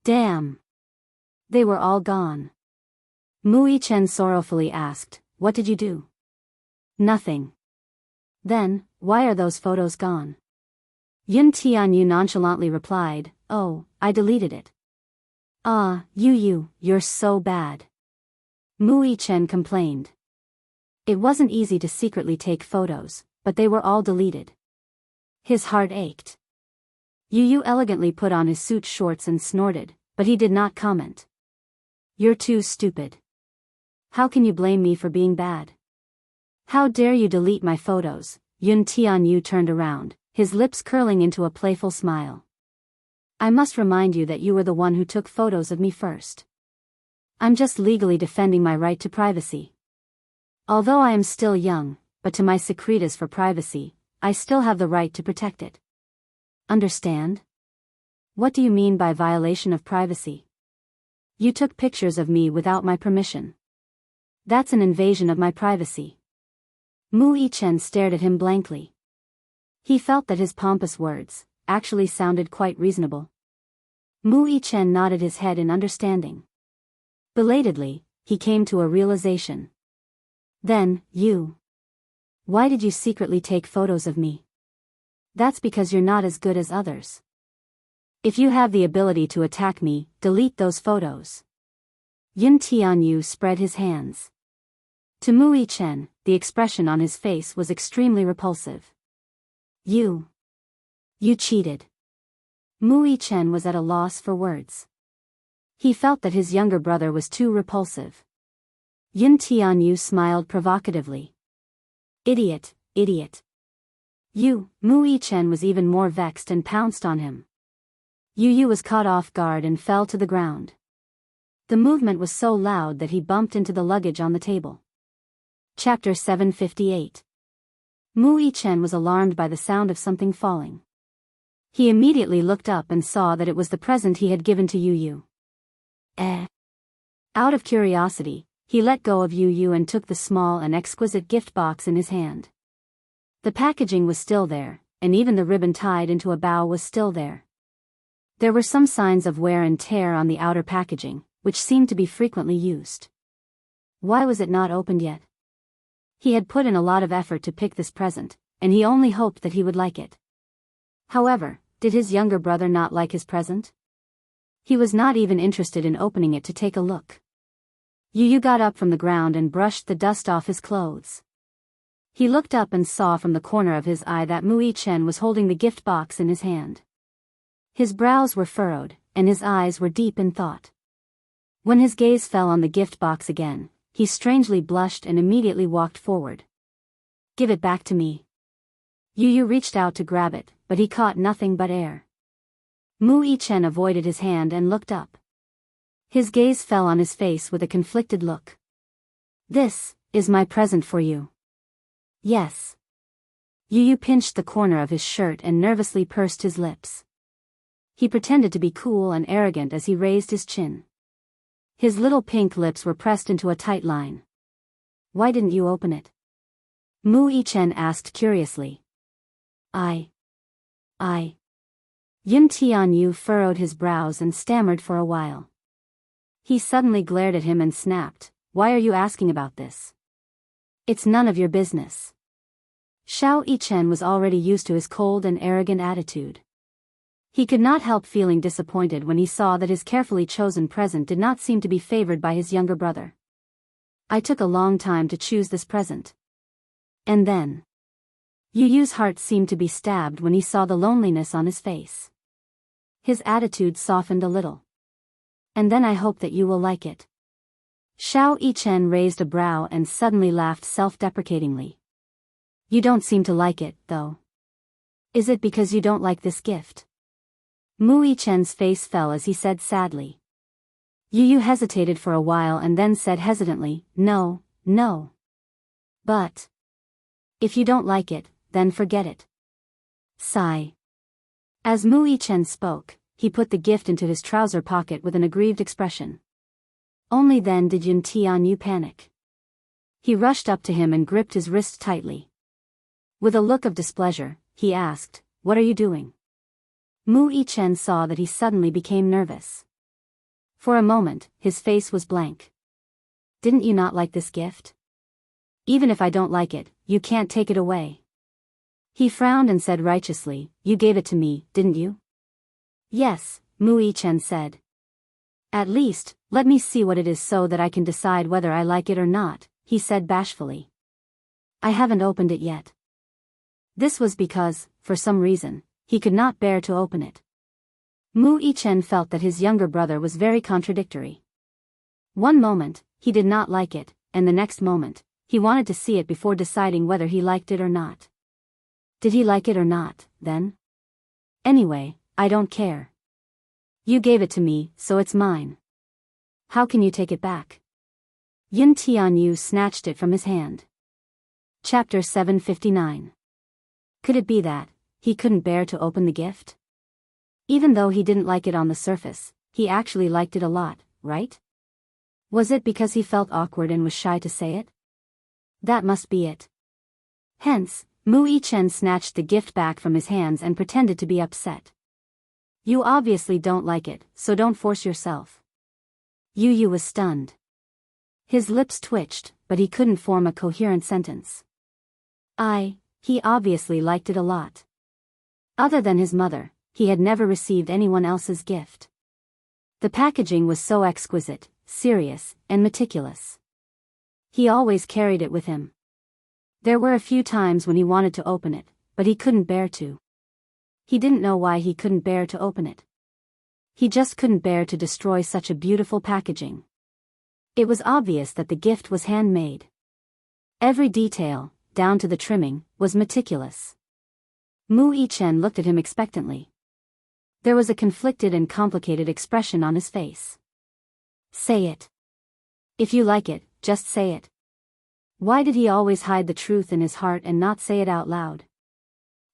Damn. They were all gone. Mu Yichen sorrowfully asked, "What did you do?" "Nothing." "Then, why are those photos gone?" Yun Tianyu nonchalantly replied, "Oh, I deleted it." "Ah, Yu, you're so bad." Mu Yichen complained. It wasn't easy to secretly take photos, but they were all deleted. His heart ached. Yu elegantly put on his suit shorts and snorted, but he did not comment. "You're too stupid. How can you blame me for being bad? How dare you delete my photos?" Yun Tianyu turned around, his lips curling into a playful smile. "I must remind you that you were the one who took photos of me first. I'm just legally defending my right to privacy. Although I am still young, but to my secretus for privacy, I still have the right to protect it. Understand? What do you mean by violation of privacy? You took pictures of me without my permission. That's an invasion of my privacy." Mu Yichen stared at him blankly. He felt that his pompous words actually sounded quite reasonable. Mu Yichen nodded his head in understanding. Belatedly, he came to a realization. "Then, why did you secretly take photos of me? That's because you're not as good as others. If you have the ability to attack me, delete those photos." Yun Tianyu spread his hands. To Mu Yichen, the expression on his face was extremely repulsive. You cheated." Mu Yichen was at a loss for words. He felt that his younger brother was too repulsive. Yun Tianyu smiled provocatively. Idiot. Mu Yichen was even more vexed and pounced on him. Yu was caught off guard and fell to the ground. The movement was so loud that he bumped into the luggage on the table. Chapter 758. Mu Yichen was alarmed by the sound of something falling. He immediately looked up and saw that it was the present he had given to Yu. Out of curiosity, he let go of Yu and took the small and exquisite gift box in his hand. The packaging was still there, and even the ribbon tied into a bow was still there. There were some signs of wear and tear on the outer packaging, which seemed to be frequently used. Why was it not opened yet? He had put in a lot of effort to pick this present, and he only hoped that he would like it. However, did his younger brother not like his present? He was not even interested in opening it to take a look. Yu got up from the ground and brushed the dust off his clothes. He looked up and saw from the corner of his eye that Mu Yichen was holding the gift box in his hand. His brows were furrowed, and his eyes were deep in thought. When his gaze fell on the gift box again, he strangely blushed and immediately walked forward. "Give it back to me." Yu reached out to grab it, but he caught nothing but air. Mu Yichen avoided his hand and looked up. His gaze fell on his face with a conflicted look. "This is my present for you." "Yes." Yu pinched the corner of his shirt and nervously pursed his lips. He pretended to be cool and arrogant as he raised his chin. His little pink lips were pressed into a tight line. "Why didn't you open it?" Mu Yichen asked curiously. I. Yun Tianyu furrowed his brows and stammered for a while. He suddenly glared at him and snapped, "Why are you asking about this? It's none of your business." Xiao Yichen was already used to his cold and arrogant attitude. He could not help feeling disappointed when he saw that his carefully chosen present did not seem to be favored by his younger brother. "I took a long time to choose this present." And then, Yu's heart seemed to be stabbed when he saw the loneliness on his face. His attitude softened a little. And then I hope that you will like it. Xiao Yichen raised a brow and suddenly laughed self-deprecatingly. You don't seem to like it, though. Is it because you don't like this gift? Mu Yichen's face fell as he said sadly. Yu hesitated for a while and then said hesitantly, no. But if you don't like it, then forget it. Sigh. As Mu Yichen spoke, he put the gift into his trouser pocket with an aggrieved expression. Only then did Yun Tianyu panic. He rushed up to him and gripped his wrist tightly. With a look of displeasure, he asked, "What are you doing?" Mu Yichen saw that he suddenly became nervous. For a moment, his face was blank. Didn't you not like this gift? Even if I don't like it, you can't take it away. He frowned and said righteously, You gave it to me, didn't you? Yes, Mu Yichen said. At least, let me see what it is so that I can decide whether I like it or not, he said bashfully. I haven't opened it yet. This was because, for some reason, he could not bear to open it. Mu Yichen felt that his younger brother was very contradictory. One moment, he did not like it, and the next moment, he wanted to see it before deciding whether he liked it or not. Did he like it or not, then? Anyway, I don't care. You gave it to me, so it's mine. How can you take it back? Yun Tianyu snatched it from his hand. Chapter 759. Could it be that he couldn't bear to open the gift? Even though he didn't like it on the surface, he actually liked it a lot, right? Was it because he felt awkward and was shy to say it? That must be it. Hence, Mu Yichen snatched the gift back from his hands and pretended to be upset. You obviously don't like it, so don't force yourself. Yu was stunned. His lips twitched, but he couldn't form a coherent sentence. He obviously liked it a lot. Other than his mother, he had never received anyone else's gift. The packaging was so exquisite, serious, and meticulous. He always carried it with him. There were a few times when he wanted to open it, but he couldn't bear to. He didn't know why he couldn't bear to open it. He just couldn't bear to destroy such a beautiful packaging. It was obvious that the gift was handmade. Every detail, down to the trimming, was meticulous. Mu Yichen looked at him expectantly. There was a conflicted and complicated expression on his face. Say it. If you like it, just say it. Why did he always hide the truth in his heart and not say it out loud?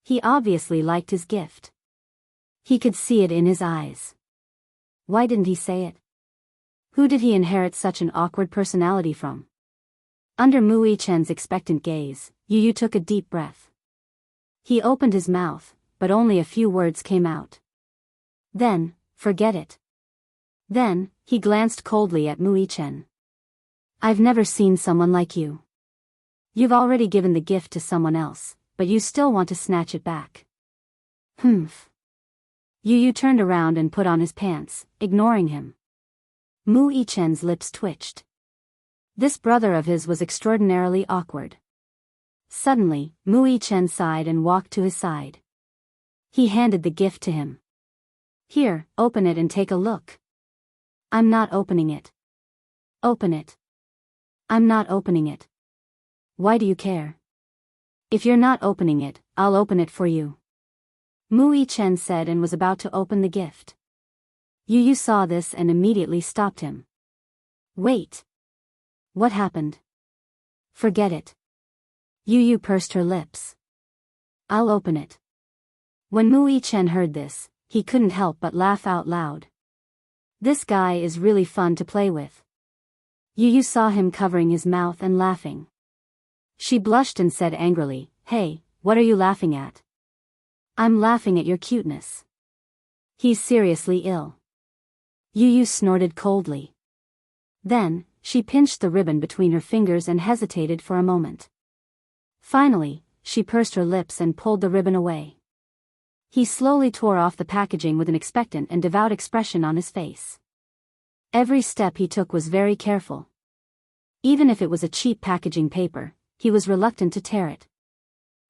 He obviously liked his gift. He could see it in his eyes. Why didn't he say it? Who did he inherit such an awkward personality from? Under Mu Yichen's expectant gaze, Yu took a deep breath. He opened his mouth, but only a few words came out. Then, forget it. Then, he glanced coldly at Mu Yichen. I've never seen someone like you. You've already given the gift to someone else, but you still want to snatch it back. Humph. Yu turned around and put on his pants, ignoring him. Mu Yichen's lips twitched. This brother of his was extraordinarily awkward. Suddenly, Mu Yichen sighed and walked to his side. He handed the gift to him. Here, open it and take a look. I'm not opening it. Open it. I'm not opening it. Why do you care? If you're not opening it, I'll open it for you. Mu Yichen said and was about to open the gift. Yu saw this and immediately stopped him. Wait. What happened? Forget it. Yu pursed her lips. I'll open it. When Mu Yichen heard this, he couldn't help but laugh out loud. This guy is really fun to play with. Yu saw him covering his mouth and laughing. She blushed and said angrily, Hey, what are you laughing at? I'm laughing at your cuteness. He's seriously ill. Yu snorted coldly. Then, she pinched the ribbon between her fingers and hesitated for a moment. Finally, she pursed her lips and pulled the ribbon away. He slowly tore off the packaging with an expectant and devout expression on his face. Every step he took was very careful. Even if it was a cheap packaging paper, he was reluctant to tear it.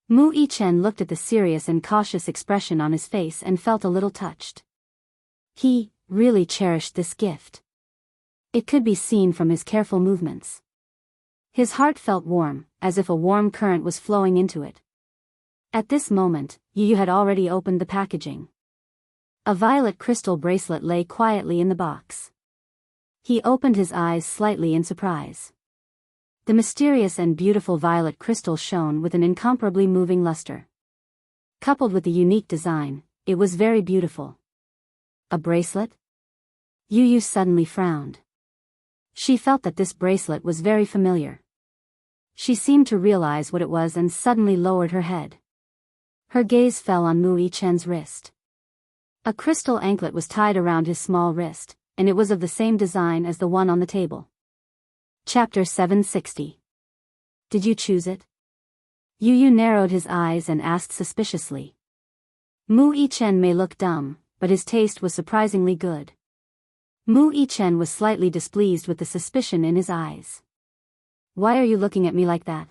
Mu Yichen looked at the serious and cautious expression on his face and felt a little touched. He really cherished this gift. It could be seen from his careful movements. His heart felt warm, as if a warm current was flowing into it. At this moment, Yu had already opened the packaging. A violet crystal bracelet lay quietly in the box. He opened his eyes slightly in surprise. The mysterious and beautiful violet crystal shone with an incomparably moving luster. Coupled with the unique design, it was very beautiful. A bracelet? Yu suddenly frowned. She felt that this bracelet was very familiar. She seemed to realize what it was and suddenly lowered her head. Her gaze fell on Mu Yichen's wrist. A crystal anklet was tied around his small wrist, and it was of the same design as the one on the table. Chapter 760. Did you choose it? Yu narrowed his eyes and asked suspiciously. Mu Yichen may look dumb, but his taste was surprisingly good. Mu Yichen was slightly displeased with the suspicion in his eyes. Why are you looking at me like that?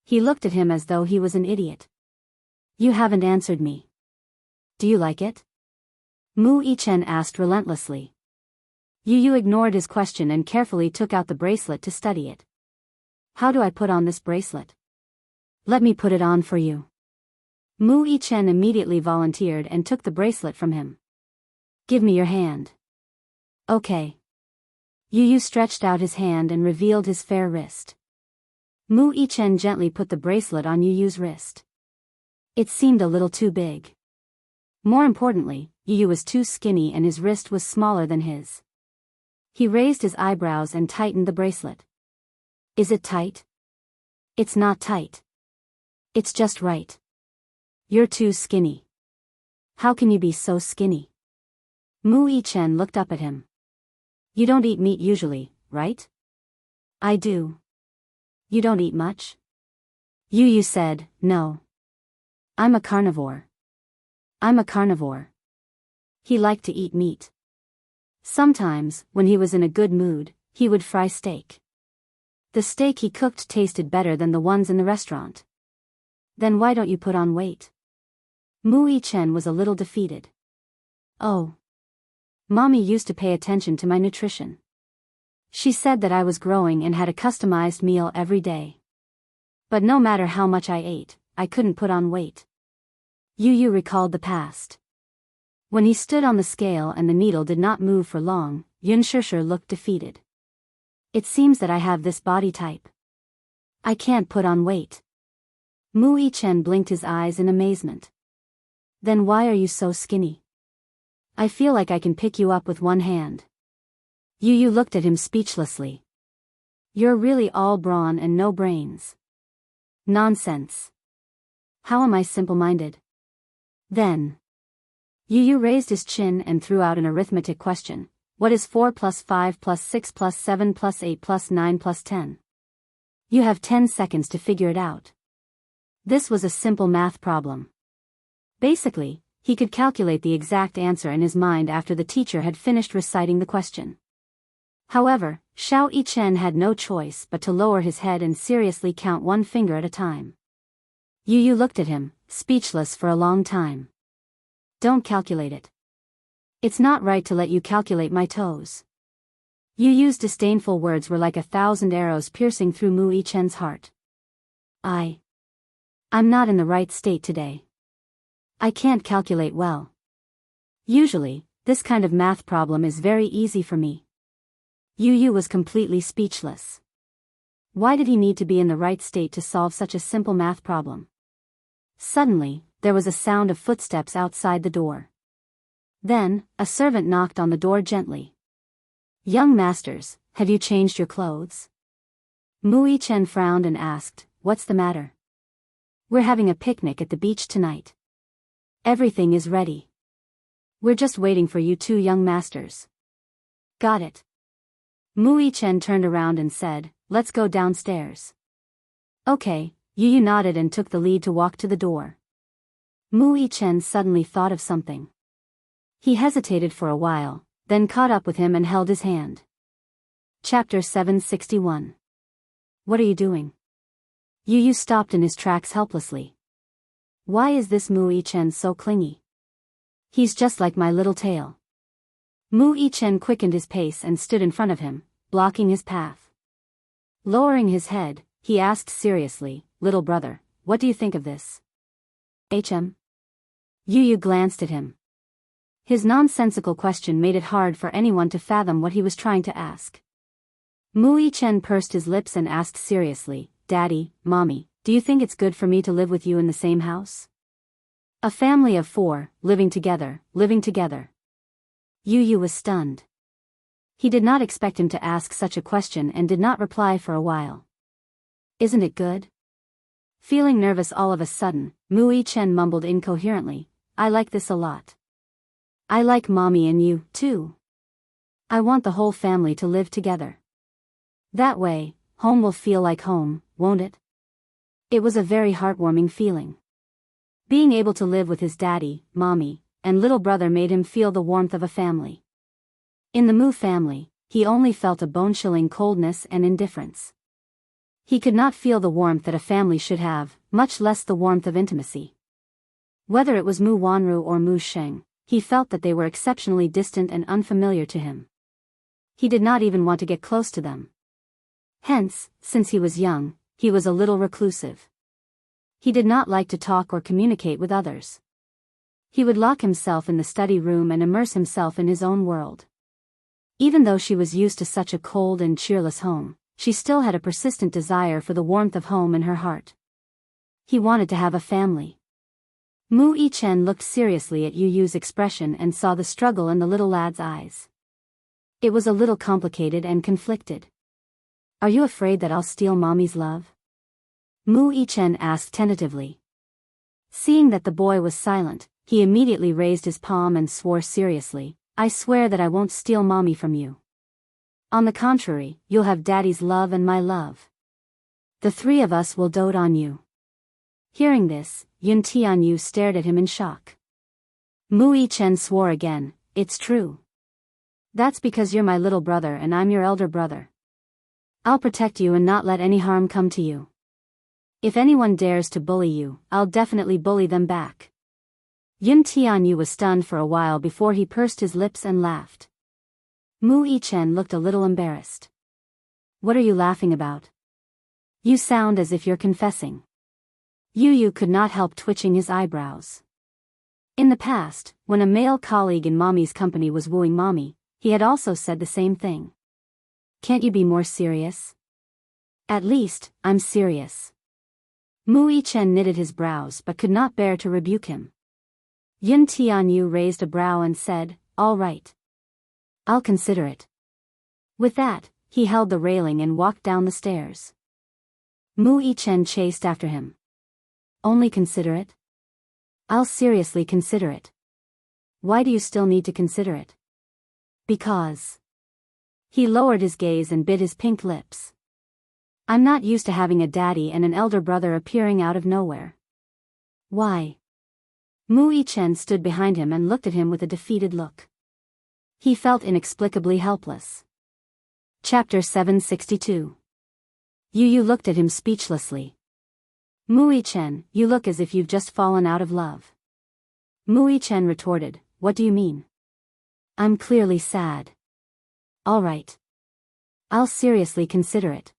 He looked at him as though he was an idiot. You haven't answered me. Do you like it? Mu Yichen asked relentlessly. Yu ignored his question and carefully took out the bracelet to study it. How do I put on this bracelet? Let me put it on for you. Mu Yichen immediately volunteered and took the bracelet from him. Give me your hand. Okay. Yu stretched out his hand and revealed his fair wrist. Mu Yichen gently put the bracelet on Yu's wrist. It seemed a little too big. More importantly, Yu was too skinny and his wrist was smaller than his. He raised his eyebrows and tightened the bracelet. Is it tight? It's not tight. It's just right. You're too skinny. How can you be so skinny? Mu Yichen looked up at him. You don't eat meat usually, right? I do. You don't eat much? Yu said, no. I'm a carnivore. I'm a carnivore. He liked to eat meat. Sometimes, when he was in a good mood, he would fry steak. The steak he cooked tasted better than the ones in the restaurant. Then why don't you put on weight? Mu Yichen was a little defeated. Oh. Mommy used to pay attention to my nutrition. She said that I was growing and had a customized meal every day. But no matter how much I ate, I couldn't put on weight. Yu recalled the past. When he stood on the scale and the needle did not move for long, Yunshirsher looked defeated. It seems that I have this body type. I can't put on weight. Mu Yichen blinked his eyes in amazement. Then why are you so skinny? I feel like I can pick you up with one hand. Yu looked at him speechlessly. You're really all brawn and no brains. Nonsense. How am I simple-minded? Then. Yu raised his chin and threw out an arithmetic question. What is 4 plus 5 plus 6 plus 7 plus 8 plus 9 plus 10? You have 10 seconds to figure it out. This was a simple math problem. Basically, he could calculate the exact answer in his mind after the teacher had finished reciting the question. However, Xiao Yichen had no choice but to lower his head and seriously count one finger at a time. Yu looked at him, speechless for a long time. Don't calculate it. It's not right to let you calculate my toes. Yu's disdainful words were like 1,000 arrows piercing through Mu Yichen's heart. I'm not in the right state today. I can't calculate well. Usually, this kind of math problem is very easy for me. Yu was completely speechless. Why did he need to be in the right state to solve such a simple math problem? Suddenly, there was a sound of footsteps outside the door. Then, a servant knocked on the door gently. Young masters, have you changed your clothes? Mu Yichen frowned and asked, what's the matter? We're having a picnic at the beach tonight. Everything is ready. We're just waiting for you two young masters. Got it. Mu Yichen turned around and said, let's go downstairs. Okay, Yu nodded and took the lead to walk to the door. Mu Yichen suddenly thought of something. He hesitated for a while, then caught up with him and held his hand. Chapter 761. What are you doing? Yu stopped in his tracks helplessly. Why is this Mu Yichen so clingy? He's just like my little tail. Mu Yichen quickened his pace and stood in front of him, blocking his path. Lowering his head, he asked seriously, "Little brother, what do you think of this?" Yu glanced at him. His nonsensical question made it hard for anyone to fathom what he was trying to ask. Mu Yichen pursed his lips and asked seriously, "Daddy, Mommy, do you think it's good for me to live with you in the same house? A family of 4, living together. Yu was stunned. He did not expect him to ask such a question and did not reply for a while. "Isn't it good?" Feeling nervous all of a sudden, Mu Yichen mumbled incoherently, "I like this a lot. I like Mommy and you, too. I want the whole family to live together. That way, home will feel like home, won't it?" It was a very heartwarming feeling. Being able to live with his daddy, mommy, and little brother made him feel the warmth of a family. In the Mu family, he only felt a bone-chilling coldness and indifference. He could not feel the warmth that a family should have, much less the warmth of intimacy. Whether it was Mu Wanru or Mu Sheng, he felt that they were exceptionally distant and unfamiliar to him. He did not even want to get close to them. Hence, since he was young, he was a little reclusive. He did not like to talk or communicate with others. He would lock himself in the study room and immerse himself in his own world. Even though she was used to such a cold and cheerless home, she still had a persistent desire for the warmth of home in her heart. He wanted to have a family. Mu Yichen looked seriously at Yu's expression and saw the struggle in the little lad's eyes. It was a little complicated and conflicted. "Are you afraid that I'll steal Mommy's love?" Mu Yichen asked tentatively. Seeing that the boy was silent, he immediately raised his palm and swore seriously, "I swear that I won't steal Mommy from you. On the contrary, you'll have Daddy's love and my love. The 3 of us will dote on you." Hearing this, Yun Tianyu stared at him in shock. Mu Yichen swore again, "It's true. That's because you're my little brother and I'm your elder brother. I'll protect you and not let any harm come to you. If anyone dares to bully you, I'll definitely bully them back." Yun Tianyu was stunned for a while before he pursed his lips and laughed. Mu Yichen looked a little embarrassed. "What are you laughing about? You sound as if you're confessing." Yu could not help twitching his eyebrows. In the past, when a male colleague in Mommy's company was wooing Mommy, he had also said the same thing. "Can't you be more serious?" "At least, I'm serious." Mu Yichen knitted his brows but could not bear to rebuke him. Yun Tianyu raised a brow and said, "All right. I'll consider it." With that, he held the railing and walked down the stairs. Mu Yichen chased after him. "Only consider it?" "I'll seriously consider it." "Why do you still need to consider it?" "Because." He lowered his gaze and bit his pink lips. "I'm not used to having a daddy and an elder brother appearing out of nowhere." "Why?" Mu Yichen stood behind him and looked at him with a defeated look. He felt inexplicably helpless. Chapter 762. Yu looked at him speechlessly. "Mu Yichen, you look as if you've just fallen out of love." Mu Yichen retorted, "What do you mean?" "I'm clearly sad." "All right. I'll seriously consider it."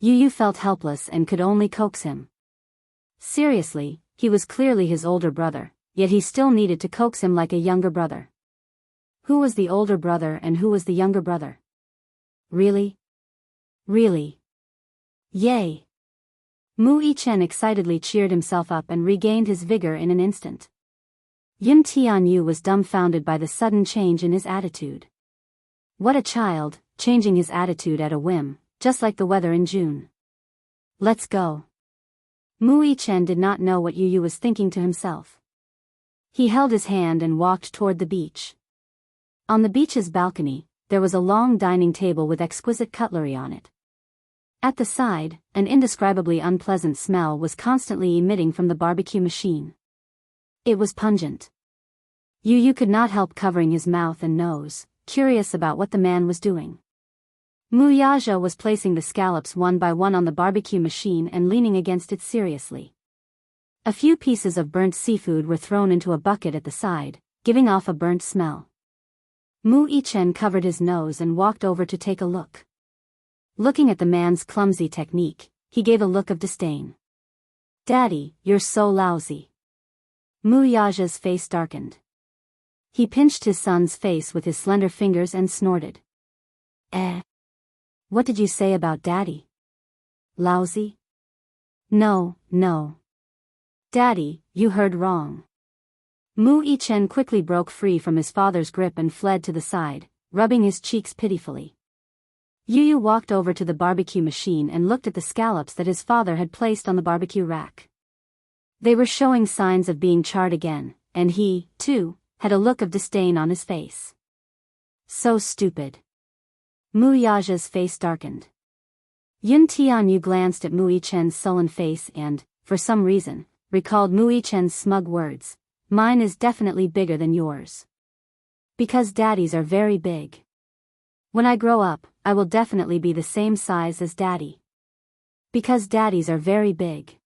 Yu felt helpless and could only coax him. Seriously, he was clearly his older brother, yet he still needed to coax him like a younger brother. Who was the older brother and who was the younger brother? Really? Really? Yay! Mu Yichen excitedly cheered himself up and regained his vigor in an instant. Yun Tianyu was dumbfounded by the sudden change in his attitude. What a child, changing his attitude at a whim, just like the weather in June. "Let's go." Mu Yichen did not know what Yu was thinking to himself. He held his hand and walked toward the beach. On the beach's balcony, there was a long dining table with exquisite cutlery on it. At the side, an indescribably unpleasant smell was constantly emitting from the barbecue machine. It was pungent. Yu could not help covering his mouth and nose, curious about what the man was doing. Mu Yaja was placing the scallops one by one on the barbecue machine and leaning against it seriously. A few pieces of burnt seafood were thrown into a bucket at the side, giving off a burnt smell. Mu Yichen covered his nose and walked over to take a look. Looking at the man's clumsy technique, he gave a look of disdain. Daddy, you're so lousy. Mu Yaja's face darkened. He pinched his son's face with his slender fingers and snorted. What did you say about Daddy? Lousy? No. Daddy, you heard wrong. Mu Yichen quickly broke free from his father's grip and fled to the side, rubbing his cheeks pitifully. Yu walked over to the barbecue machine and looked at the scallops that his father had placed on the barbecue rack. They were showing signs of being charred again, and he, too, had a look of disdain on his face. So stupid. Mu Yaja's face darkened. Yun Tianyu glanced at Mu Yichen's sullen face and, for some reason, recalled Mu Yichen's smug words. Mine is definitely bigger than yours. Because daddies are very big. When I grow up, I will definitely be the same size as Daddy. Because daddies are very big.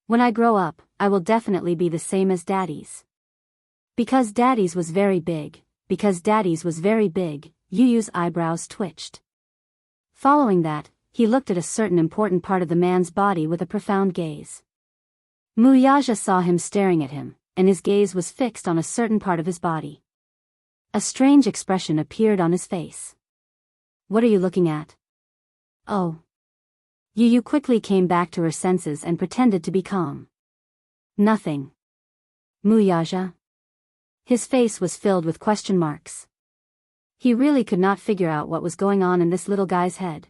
When I grow up, I will definitely be the same as daddies. Because daddies was very big, Yuyu's eyebrows twitched. Following that, he looked at a certain important part of the man's body with a profound gaze. Mu Yaja saw him staring at him, and his gaze was fixed on a certain part of his body. A strange expression appeared on his face. What are you looking at? Oh. Yu quickly came back to her senses and pretended to be calm. Nothing. Mu Yaja? His face was filled with question marks. He really could not figure out what was going on in this little guy's head.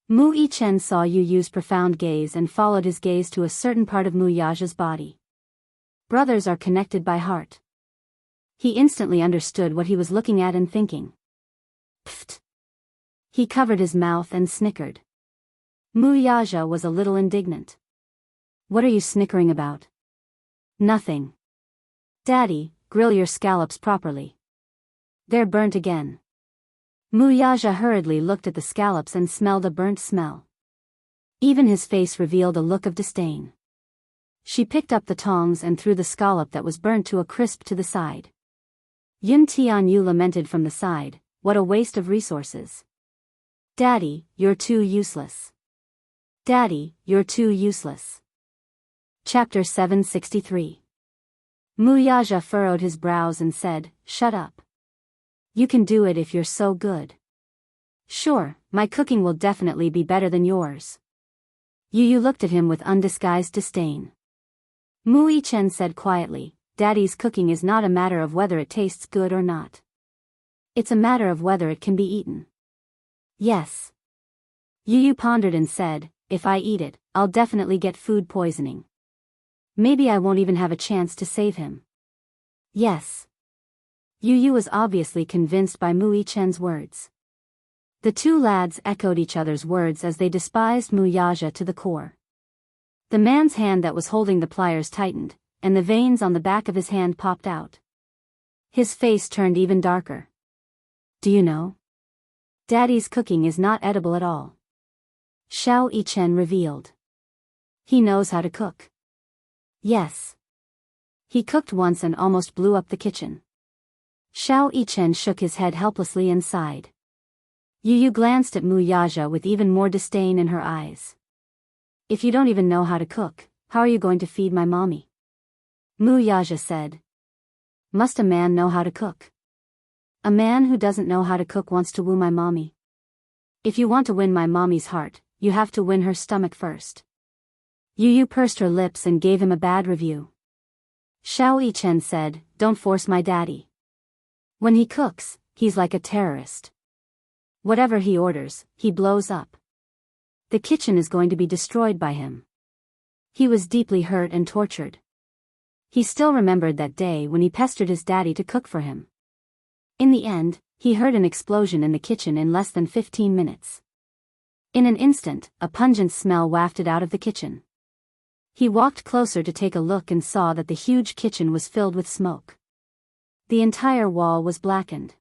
Mu Yichen saw Yu's profound gaze and followed his gaze to a certain part of Mu Yaja's body. Brothers are connected by heart. He instantly understood what he was looking at and thinking. Pfft. He covered his mouth and snickered. Mu Yaja was a little indignant. What are you snickering about? Nothing. Daddy, grill your scallops properly. They're burnt again. Mu Yaja hurriedly looked at the scallops and smelled a burnt smell. Even his face revealed a look of disdain. She picked up the tongs and threw the scallop that was burnt to a crisp to the side. Yun Tianyu lamented from the side, what a waste of resources. Daddy, you're too useless. Daddy, you're too useless. Chapter 763. Mu Yaja furrowed his brows and said, Shut up. You can do it if you're so good. Sure, my cooking will definitely be better than yours. Yu looked at him with undisguised disdain. Mu Yichen said quietly, Daddy's cooking is not a matter of whether it tastes good or not. It's a matter of whether it can be eaten. Yes. Yu pondered and said, if I eat it, I'll definitely get food poisoning. Maybe I won't even have a chance to save him. Yes. Yu was obviously convinced by Mu Yichen's words. The two lads echoed each other's words as they despised Mu Yaja to the core. The man's hand that was holding the pliers tightened, and the veins on the back of his hand popped out. His face turned even darker. Do you know? Daddy's cooking is not edible at all. Xiao Yichen revealed. He knows how to cook. Yes. He cooked once and almost blew up the kitchen. Xiao Yichen shook his head helplessly and sighed. Yu glanced at Mu Yaja with even more disdain in her eyes. If you don't even know how to cook, how are you going to feed my mommy? Mu Yaja said. Must a man know how to cook? A man who doesn't know how to cook wants to woo my mommy. If you want to win my mommy's heart, you have to win her stomach first. Yu pursed her lips and gave him a bad review. Xiao Yichen said, Don't force my daddy. When he cooks, he's like a terrorist. Whatever he orders, he blows up. The kitchen is going to be destroyed by him. He was deeply hurt and tortured. He still remembered that day when he pestered his daddy to cook for him. In the end, he heard an explosion in the kitchen in less than 15 minutes. In an instant, a pungent smell wafted out of the kitchen. He walked closer to take a look and saw that the huge kitchen was filled with smoke. The entire wall was blackened.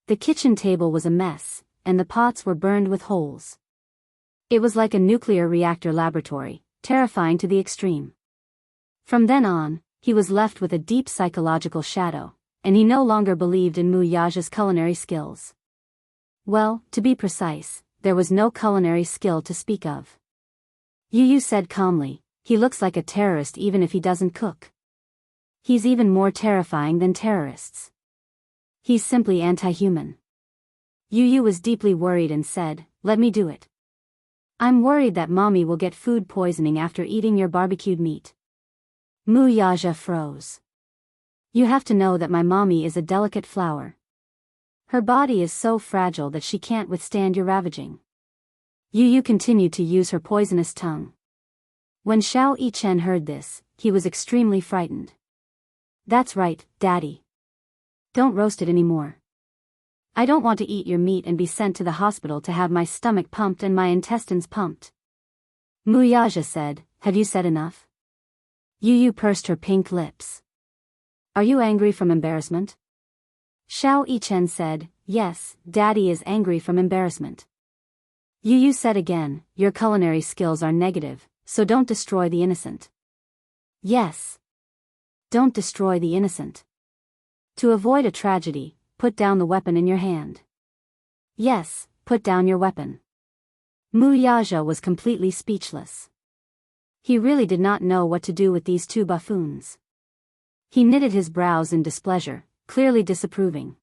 The kitchen table was a mess, and the pots were burned with holes. It was like a nuclear reactor laboratory, terrifying to the extreme. From then on, he was left with a deep psychological shadow, and he no longer believed in Mu Yaja's culinary skills. Well, to be precise, there was no culinary skill to speak of. Yu Yu said calmly, he looks like a terrorist even if he doesn't cook. He's even more terrifying than terrorists. He's simply anti-human. Yu Yu was deeply worried and said, let me do it. I'm worried that mommy will get food poisoning after eating your barbecued meat. Mu Yaja froze. You have to know that my mommy is a delicate flower. Her body is so fragile that she can't withstand your ravaging. Yu Yu continued to use her poisonous tongue. When Xiao Yichen heard this, he was extremely frightened. That's right, Daddy. Don't roast it anymore. I don't want to eat your meat and be sent to the hospital to have my stomach pumped and my intestines pumped. Mu Yaja said, have you said enough? Yu Yu pursed her pink lips. Are you angry from embarrassment? Xiao Yichen said, yes, Daddy is angry from embarrassment. Yu Yu said again, your culinary skills are negative, so don't destroy the innocent. Yes. Don't destroy the innocent. To avoid a tragedy, put down the weapon in your hand. Yes, put down your weapon. Mu Yaja was completely speechless. He really did not know what to do with these two buffoons. He knitted his brows in displeasure, clearly disapproving.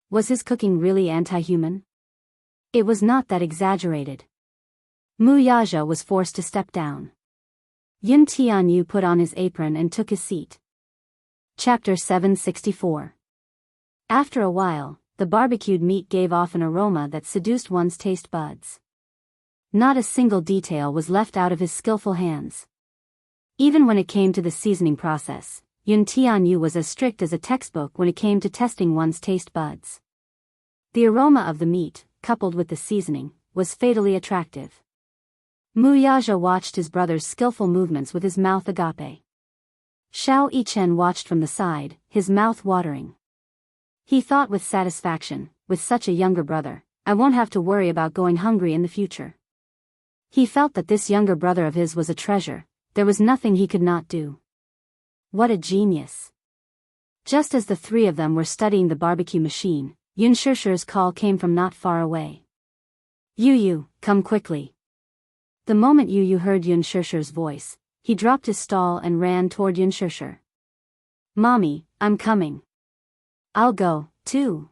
Was his cooking really anti-human? It was not that exaggerated. Mu Yaja was forced to step down. Yun Tianyu put on his apron and took his seat. Chapter 764. After a while, the barbecued meat gave off an aroma that seduced one's taste buds. Not a single detail was left out of his skillful hands. Even when it came to the seasoning process, Yun Tianyu was as strict as a textbook when it came to testing one's taste buds. The aroma of the meat, coupled with the seasoning, was fatally attractive. Mu Yaja watched his brother's skillful movements with his mouth agape. Xiao Yichen watched from the side, his mouth watering. He thought with satisfaction, with such a younger brother, I won't have to worry about going hungry in the future. He felt that this younger brother of his was a treasure, there was nothing he could not do. What a genius. Just as the three of them were studying the barbecue machine, Yun Shishir's call came from not far away. Yu Yu, come quickly. The moment Yu Yu heard Yun Shishir's voice, he dropped his stall and ran toward Yun Shishir. Mommy, I'm coming. I'll go, too.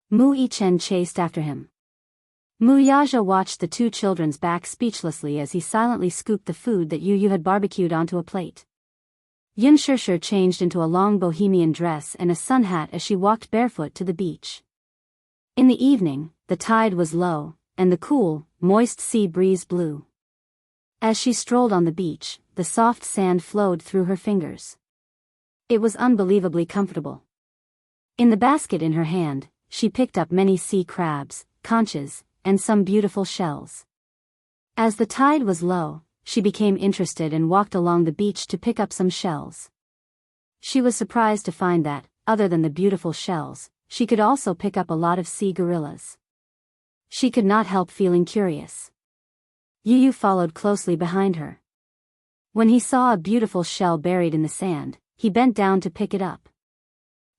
Mu Yichen chased after him. Mu Yaja watched the two children's backs speechlessly as he silently scooped the food that Yu Yu had barbecued onto a plate. Yun Shishir changed into a long bohemian dress and a sun hat as she walked barefoot to the beach. In the evening, the tide was low, and the cool, moist sea breeze blew. As she strolled on the beach, the soft sand flowed through her fingers. It was unbelievably comfortable. In the basket in her hand, she picked up many sea crabs, conches, and some beautiful shells. As the tide was low, she became interested and walked along the beach to pick up some shells. She was surprised to find that, other than the beautiful shells, she could also pick up a lot of sea gorillas. She could not help feeling curious. Yu Yu followed closely behind her. When he saw a beautiful shell buried in the sand, he bent down to pick it up.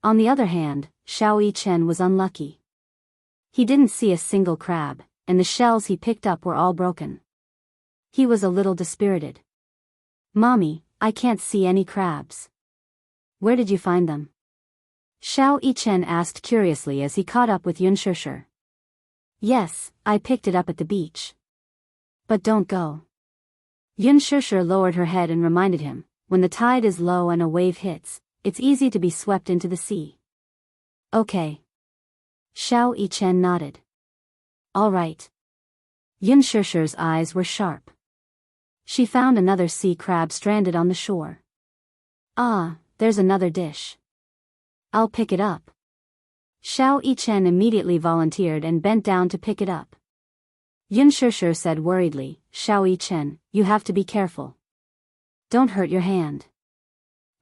On the other hand, Xiao Yichen was unlucky. He didn't see a single crab, and the shells he picked up were all broken. He was a little dispirited. Mommy, I can't see any crabs. Where did you find them? Xiao Yichen asked curiously as he caught up with Yun Shishir. Yes, I picked it up at the beach. But don't go. Yun Shishir lowered her head and reminded him, when the tide is low and a wave hits, it's easy to be swept into the sea. Okay. Xiao Yichen nodded. All right. Yun Shishir's eyes were sharp. She found another sea crab stranded on the shore. Ah, there's another dish. I'll pick it up. Xiao Yichen immediately volunteered and bent down to pick it up. Yun Shishir said worriedly, Xiao Yichen, you have to be careful. Don't hurt your hand.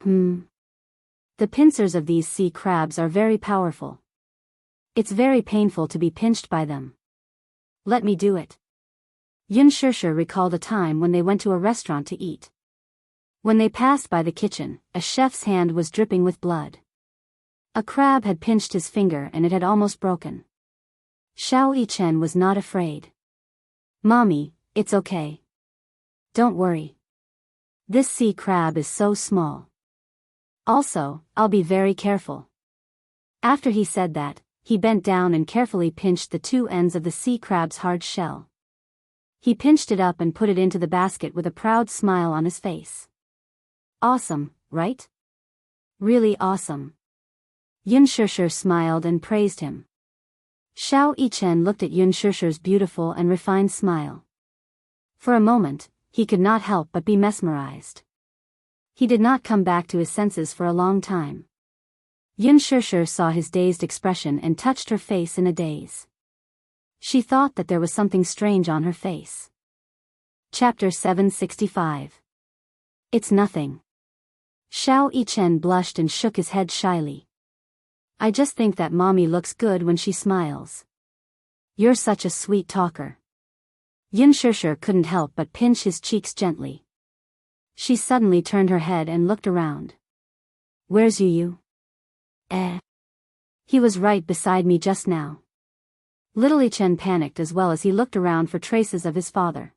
The pincers of these sea crabs are very powerful. It's very painful to be pinched by them. Let me do it. Yun Shishir recalled a time when they went to a restaurant to eat. When they passed by the kitchen, a chef's hand was dripping with blood. A crab had pinched his finger and it had almost broken. Xiao Yichen was not afraid. "Mommy, it's okay. Don't worry. This sea crab is so small. Also, I'll be very careful." After he said that, he bent down and carefully pinched the two ends of the sea crab's hard shell. He pinched it up and put it into the basket with a proud smile on his face. "Awesome, right? Really awesome." Yun Shishir smiled and praised him. Xiao Yichen looked at Yun Shishir's beautiful and refined smile. For a moment, he could not help but be mesmerized. He did not come back to his senses for a long time. Yun Shishir saw his dazed expression and touched her face in a daze. She thought that there was something strange on her face. Chapter 765. It's nothing. Xiao Yichen blushed and shook his head shyly. "I just think that mommy looks good when she smiles. You're such a sweet talker." Yun Shishir couldn't help but pinch his cheeks gently. She suddenly turned her head and looked around. "Where's Yu? He was right beside me just now." Little Yichen panicked as well as he looked around for traces of his father.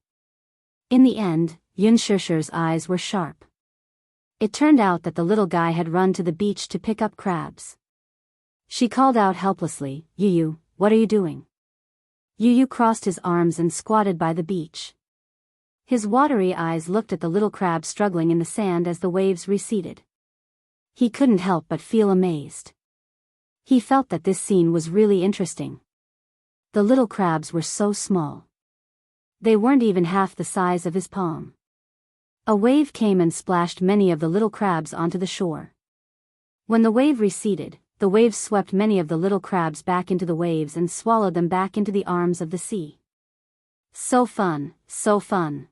In the end, Yun Shishir's eyes were sharp. It turned out that the little guy had run to the beach to pick up crabs. She called out helplessly, "Yu, what are you doing?" Yu crossed his arms and squatted by the beach. His watery eyes looked at the little crab struggling in the sand as the waves receded. He couldn't help but feel amazed. He felt that this scene was really interesting. The little crabs were so small. They weren't even half the size of his palm. A wave came and splashed many of the little crabs onto the shore. When the wave receded, the waves swept many of the little crabs back into the waves and swallowed them back into the arms of the sea. So fun, so fun.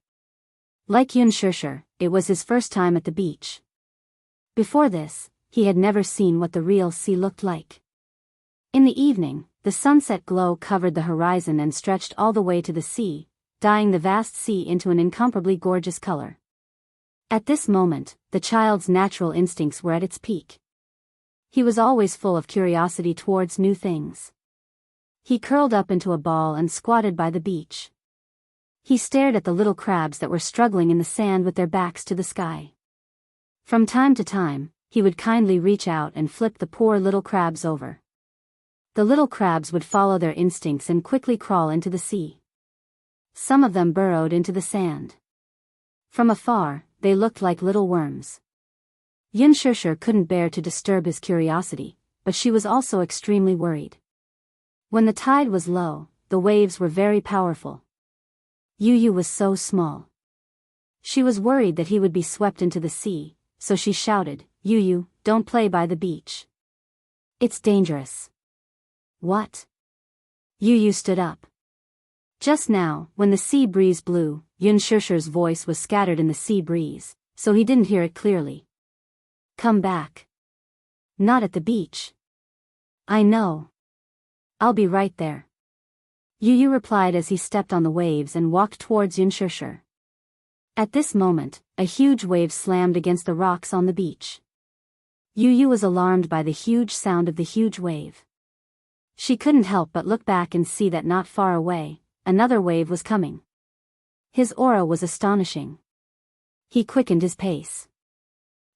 Like Yun Shishir, it was his first time at the beach. Before this, he had never seen what the real sea looked like. In the evening, the sunset glow covered the horizon and stretched all the way to the sea, dyeing the vast sea into an incomparably gorgeous color. At this moment, the child's natural instincts were at its peak. He was always full of curiosity towards new things. He curled up into a ball and squatted by the beach. He stared at the little crabs that were struggling in the sand with their backs to the sky. From time to time, he would kindly reach out and flip the poor little crabs over. The little crabs would follow their instincts and quickly crawl into the sea. Some of them burrowed into the sand. From afar, they looked like little worms. Yun Shishir couldn't bear to disturb his curiosity, but she was also extremely worried. When the tide was low, the waves were very powerful. Yu was so small. She was worried that he would be swept into the sea, so she shouted, "Yu, don't play by the beach. It's dangerous." "What?" Yu stood up. Just now, when the sea breeze blew, Yun Shishir's voice was scattered in the sea breeze, so he didn't hear it clearly. "Come back. Not at the beach." "I know. I'll be right there." Yu replied as he stepped on the waves and walked towards Yun Shishir. At this moment, a huge wave slammed against the rocks on the beach. Yu was alarmed by the huge sound of the huge wave. She couldn't help but look back and see that not far away, another wave was coming. His aura was astonishing. He quickened his pace.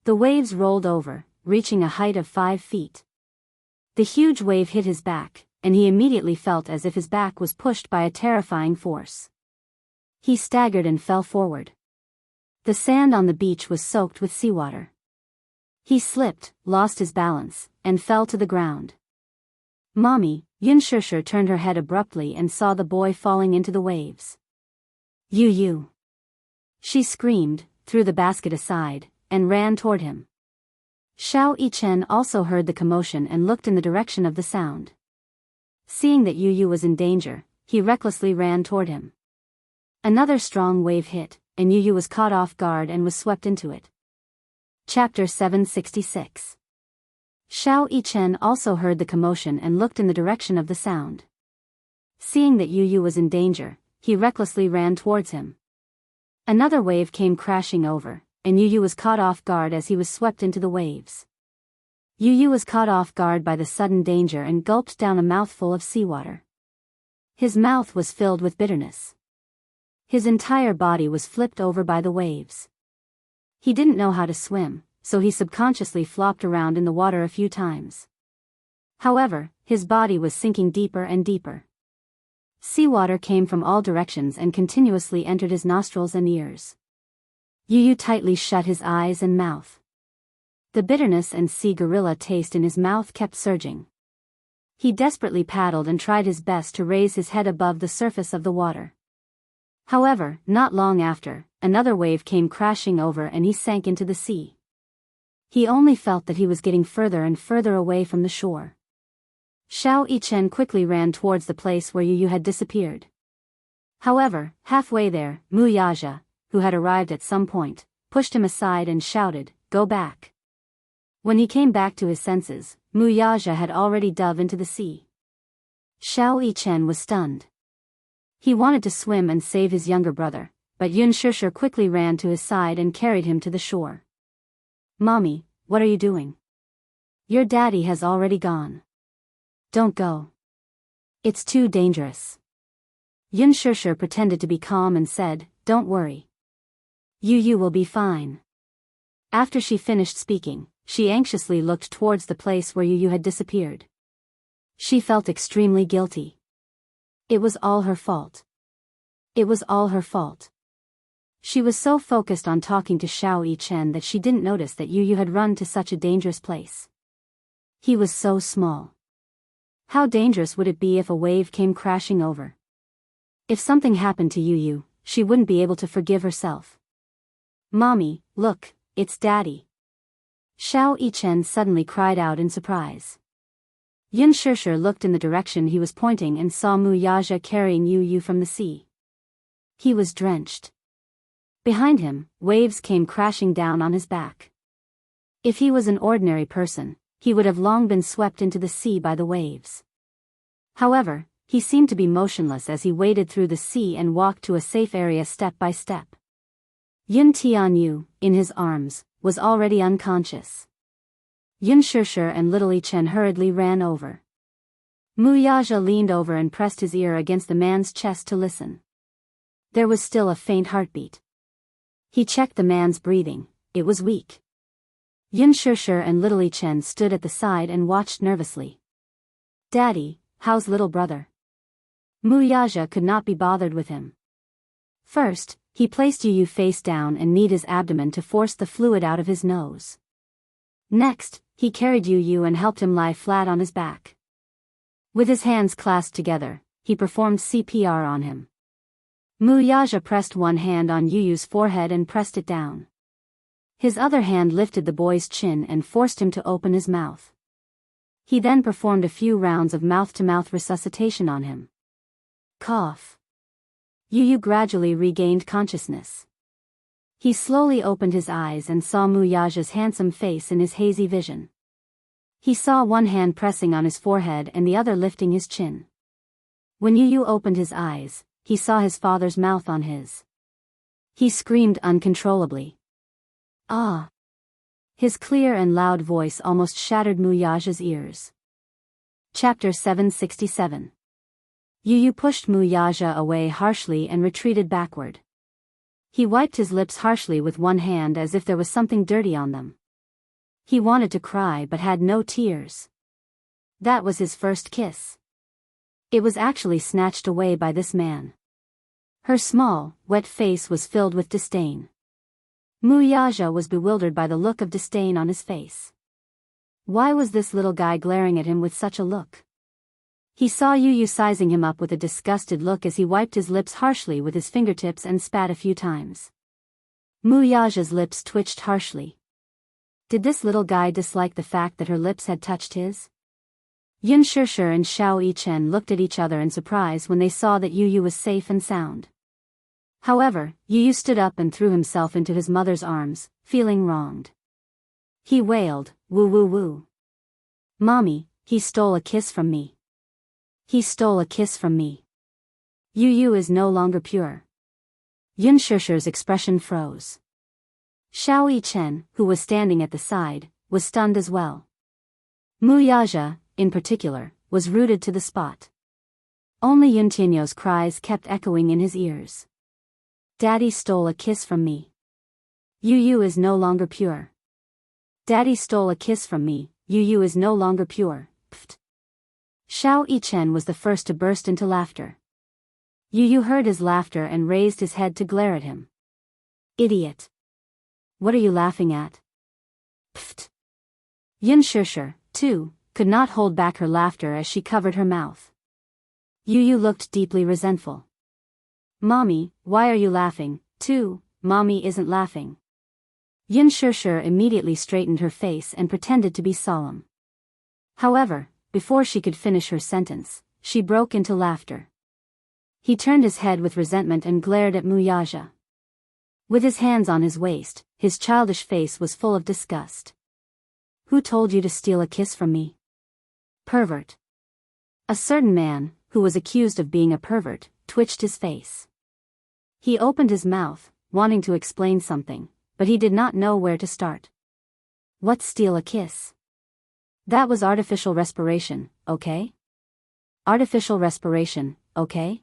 The waves rolled over, reaching a height of 5 feet. The huge wave hit his back, and he immediately felt as if his back was pushed by a terrifying force. He staggered and fell forward. The sand on the beach was soaked with seawater. He slipped, lost his balance, and fell to the ground. "Mommy," Yun Shishir turned her head abruptly and saw the boy falling into the waves. "Yu." She screamed, threw the basket aside, and ran toward him. Xiao Yichen also heard the commotion and looked in the direction of the sound. Seeing that Yu was in danger, he recklessly ran toward him. Another strong wave hit, and Yu was caught off guard and was swept into it. Chapter 766. Xiao Yichen also heard the commotion and looked in the direction of the sound. Seeing that Yu was in danger, he recklessly ran towards him. Another wave came crashing over, and Yu was caught off guard as he was swept into the waves. Yu Yu was caught off guard by the sudden danger and gulped down a mouthful of seawater. His mouth was filled with bitterness. His entire body was flipped over by the waves. He didn't know how to swim, so he subconsciously flopped around in the water a few times. However, his body was sinking deeper and deeper. Seawater came from all directions and continuously entered his nostrils and ears. Yu Yu tightly shut his eyes and mouth. The bitterness and sea gorilla taste in his mouth kept surging. He desperately paddled and tried his best to raise his head above the surface of the water. However, not long after, another wave came crashing over and he sank into the sea. He only felt that he was getting further and further away from the shore. Xiao Yichen quickly ran towards the place where Yu Yu had disappeared. However, halfway there, Wuxia, who had arrived at some point, pushed him aside and shouted, "Go back." When he came back to his senses, Wuxia had already dove into the sea. Xiao Yichen was stunned. He wanted to swim and save his younger brother, but Yunshusher quickly ran to his side and carried him to the shore. "Mommy, what are you doing? Your daddy has already gone. Don't go. It's too dangerous." Yunshusher pretended to be calm and said, "Don't worry. Yu Yu will be fine." After she finished speaking, she anxiously looked towards the place where Yu Yu had disappeared. She felt extremely guilty. It was all her fault. It was all her fault. She was so focused on talking to Xiao Yichen that she didn't notice that Yu Yu had run to such a dangerous place. He was so small. How dangerous would it be if a wave came crashing over? If something happened to Yu Yu, she wouldn't be able to forgive herself. "Mommy, look, it's Daddy." Xiao Yichen suddenly cried out in surprise. Yunshusher looked in the direction he was pointing and saw Wuxia carrying Yu Yu from the sea. He was drenched. Behind him, waves came crashing down on his back. If he was an ordinary person, he would have long been swept into the sea by the waves. However, he seemed to be motionless as he waded through the sea and walked to a safe area step by step. Yun Tianyu, in his arms, was already unconscious. Yunshusher and Little Yichen hurriedly ran over. Wuxia leaned over and pressed his ear against the man's chest to listen. There was still a faint heartbeat. He checked the man's breathing, it was weak. Yunshusher and Little Yichen stood at the side and watched nervously. "Daddy, how's little brother?" Wuxia could not be bothered with him. First, he placed Yu Yu face down and kneed his abdomen to force the fluid out of his nose. Next, he carried Yu Yu and helped him lie flat on his back. With his hands clasped together, he performed CPR on him. Wuxia pressed one hand on Yu Yu's forehead and pressed it down. His other hand lifted the boy's chin and forced him to open his mouth. He then performed a few rounds of mouth-to-mouth resuscitation on him. Cough. Yu Yu gradually regained consciousness. He slowly opened his eyes and saw Wuxia's handsome face in his hazy vision. He saw one hand pressing on his forehead and the other lifting his chin. When Yu Yu opened his eyes, he saw his father's mouth on his. He screamed uncontrollably. "Ah!" His clear and loud voice almost shattered Wuxia's ears. Chapter 767. Yu Yu pushed Wuxia away harshly and retreated backward. He wiped his lips harshly with one hand as if there was something dirty on them. He wanted to cry but had no tears. That was his first kiss. It was actually snatched away by this man. Her small, wet face was filled with disdain. Wuxia was bewildered by the look of disdain on his face. Why was this little guy glaring at him with such a look? He saw Yu Yu sizing him up with a disgusted look as he wiped his lips harshly with his fingertips and spat a few times. Wuxia's lips twitched harshly. Did this little guy dislike the fact that her lips had touched his? Yunshusher and Xiao Yichen looked at each other in surprise when they saw that Yu Yu was safe and sound. However, Yu Yu stood up and threw himself into his mother's arms, feeling wronged. He wailed, "Woo woo woo. Mommy, he stole a kiss from me. He stole a kiss from me. Yu Yu is no longer pure." Yunshusher's expression froze. Xiao Yichen, who was standing at the side, was stunned as well. Wuxia, in particular, was rooted to the spot. Only Yuntianyo's cries kept echoing in his ears. Daddy stole a kiss from me. Yu is no longer pure. Daddy stole a kiss from me, Yu is no longer pure, pft. Xiao Yichen was the first to burst into laughter. Yu heard his laughter and raised his head to glare at him. Idiot. What are you laughing at? Pft. Xianxia, too, could not hold back her laughter as she covered her mouth. Yu looked deeply resentful. Mommy, why are you laughing, too? Mommy isn't laughing. Xianxia immediately straightened her face and pretended to be solemn. However, before she could finish her sentence, she broke into laughter. He turned his head with resentment and glared at Wuxia. With his hands on his waist, his childish face was full of disgust. Who told you to steal a kiss from me? Pervert. A certain man, who was accused of being a pervert, twitched his face. He opened his mouth, wanting to explain something, but he did not know where to start. What, steal a kiss? That was artificial respiration, okay? Artificial respiration, okay?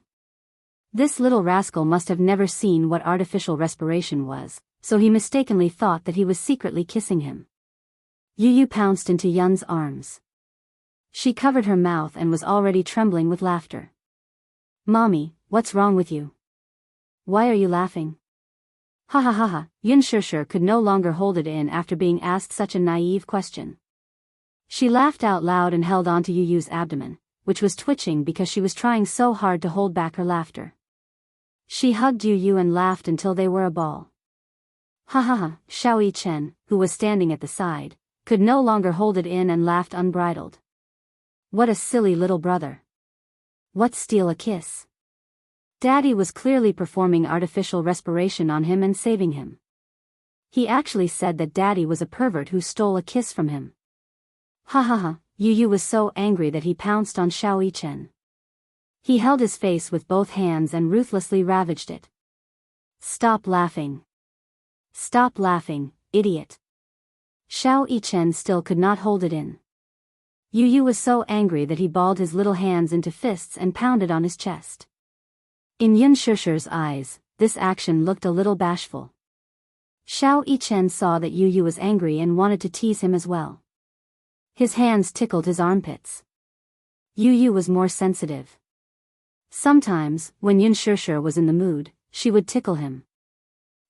This little rascal must have never seen what artificial respiration was, so he mistakenly thought that he was secretly kissing him. Yu pounced into Yun's arms. She covered her mouth and was already trembling with laughter. Mommy, what's wrong with you? Why are you laughing? Ha ha ha ha. Xianxia could no longer hold it in after being asked such a naive question. She laughed out loud and held onto Yu's abdomen, which was twitching because she was trying so hard to hold back her laughter. She hugged Yu and laughed until they were a ball. Ha ha ha. Xiao Yichen, who was standing at the side, could no longer hold it in and laughed unbridled. What a silly little brother. What, steal a kiss? Daddy was clearly performing artificial respiration on him and saving him. He actually said that Daddy was a pervert who stole a kiss from him. Ha ha ha. Yu was so angry that he pounced on Xiao Yichen. He held his face with both hands and ruthlessly ravaged it. Stop laughing. Stop laughing, idiot. Xiao Yichen still could not hold it in. Yu was so angry that he balled his little hands into fists and pounded on his chest. In Xianxia's eyes, this action looked a little bashful. Xiao Yichen saw that Yu was angry and wanted to tease him as well. His hands tickled his armpits. Yu was more sensitive. Sometimes, when Xianxia was in the mood, she would tickle him.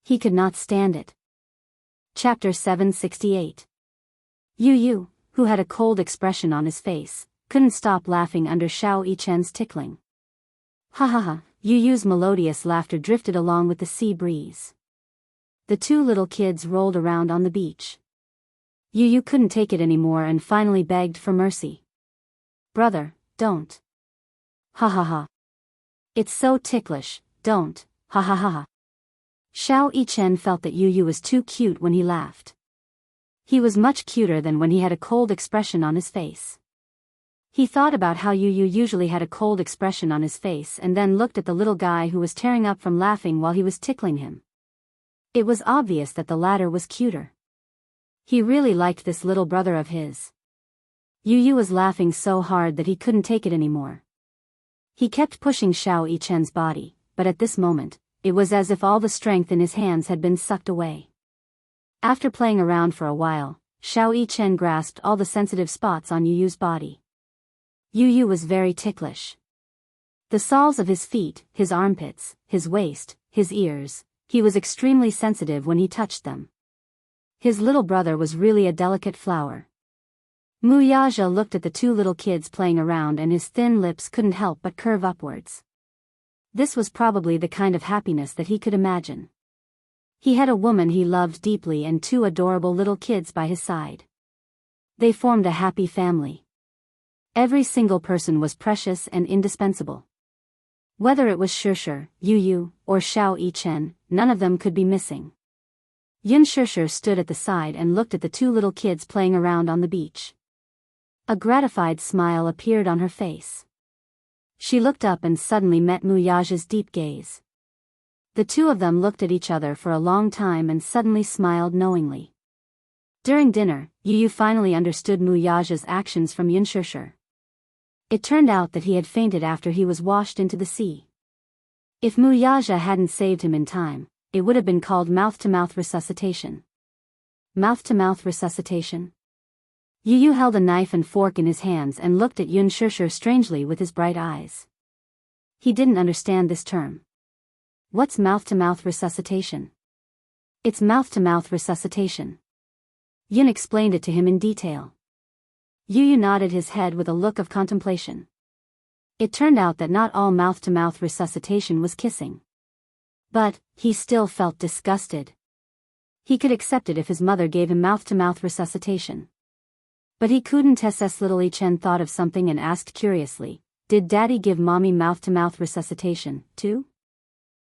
He could not stand it. Chapter 768. Yu, who had a cold expression on his face, couldn't stop laughing under Xiao Yichen's tickling. Ha ha ha. Yu's melodious laughter drifted along with the sea breeze. The two little kids rolled around on the beach. Yu couldn't take it anymore and finally begged for mercy. Brother, don't. Ha ha ha. It's so ticklish, don't, ha ha ha ha. Xiao Yichen felt that Yu was too cute when he laughed. He was much cuter than when he had a cold expression on his face. He thought about how Yu usually had a cold expression on his face and then looked at the little guy who was tearing up from laughing while he was tickling him. It was obvious that the latter was cuter. He really liked this little brother of his. Yu was laughing so hard that he couldn't take it anymore. He kept pushing Xiao Yichen's body, but at this moment, it was as if all the strength in his hands had been sucked away. After playing around for a while, Xiao Yichen grasped all the sensitive spots on Yu's body. Yu was very ticklish. The soles of his feet, his armpits, his waist, his ears, he was extremely sensitive when he touched them. His little brother was really a delicate flower. Wuxia looked at the two little kids playing around and his thin lips couldn't help but curve upwards. This was probably the kind of happiness that he could imagine. He had a woman he loved deeply and two adorable little kids by his side. They formed a happy family. Every single person was precious and indispensable. Whether it was Xianxia, Yu, or Xiao Yichen, none of them could be missing. Xianxia stood at the side and looked at the two little kids playing around on the beach. A gratified smile appeared on her face. She looked up and suddenly met Wuxia's deep gaze. The two of them looked at each other for a long time and suddenly smiled knowingly. During dinner, Yu Yu finally understood Mu Yaja's actions from Yunshishir. It turned out that he had fainted after he was washed into the sea. If Mu Yaja hadn't saved him in time, it would have been called mouth-to-mouth resuscitation. Mouth-to-mouth resuscitation? Yu Yu held a knife and fork in his hands and looked at Yunshishir strangely with his bright eyes. He didn't understand this term. What's mouth-to-mouth resuscitation? It's mouth-to-mouth resuscitation. Yun explained it to him in detail. Yu Yu nodded his head with a look of contemplation. It turned out that not all mouth-to-mouth resuscitation was kissing. But, he still felt disgusted. He could accept it if his mother gave him mouth-to-mouth resuscitation. But he couldn't. Little Yi Chen thought of something and asked curiously, did Daddy give Mommy mouth-to-mouth resuscitation, too?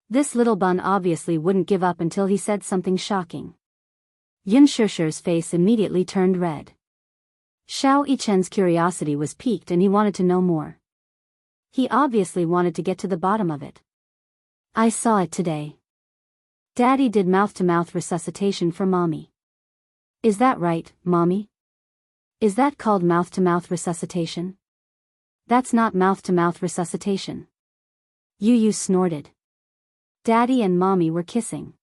This little bun obviously wouldn't give up until he said something shocking. Yunshishir's face immediately turned red. Xiao Yichen's curiosity was piqued and he wanted to know more. He obviously wanted to get to the bottom of it. I saw it today. Daddy did mouth-to-mouth resuscitation for Mommy. Is that right, Mommy? Is that called mouth-to-mouth resuscitation? That's not mouth-to-mouth resuscitation. Yu Yu snorted. Daddy and Mommy were kissing.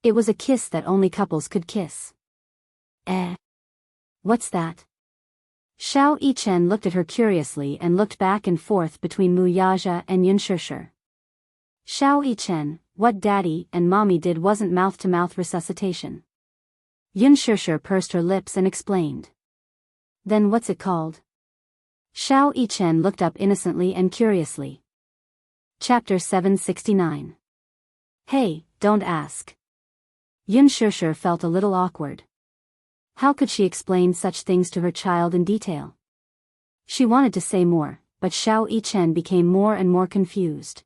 It was a kiss that only couples could kiss. What's that? Xiao Yichen looked at her curiously and looked back and forth between Mu Yaja and Yunshishir. Xiao Yichen, what Daddy and Mommy did wasn't mouth-to-mouth resuscitation. Yunshishir pursed her lips and explained. Then what's it called? Xiao Yichen looked up innocently and curiously. Chapter 769. Hey, don't ask. Yunshishir felt a little awkward. How could she explain such things to her child in detail? She wanted to say more, but Xiao Yichen became more and more confused.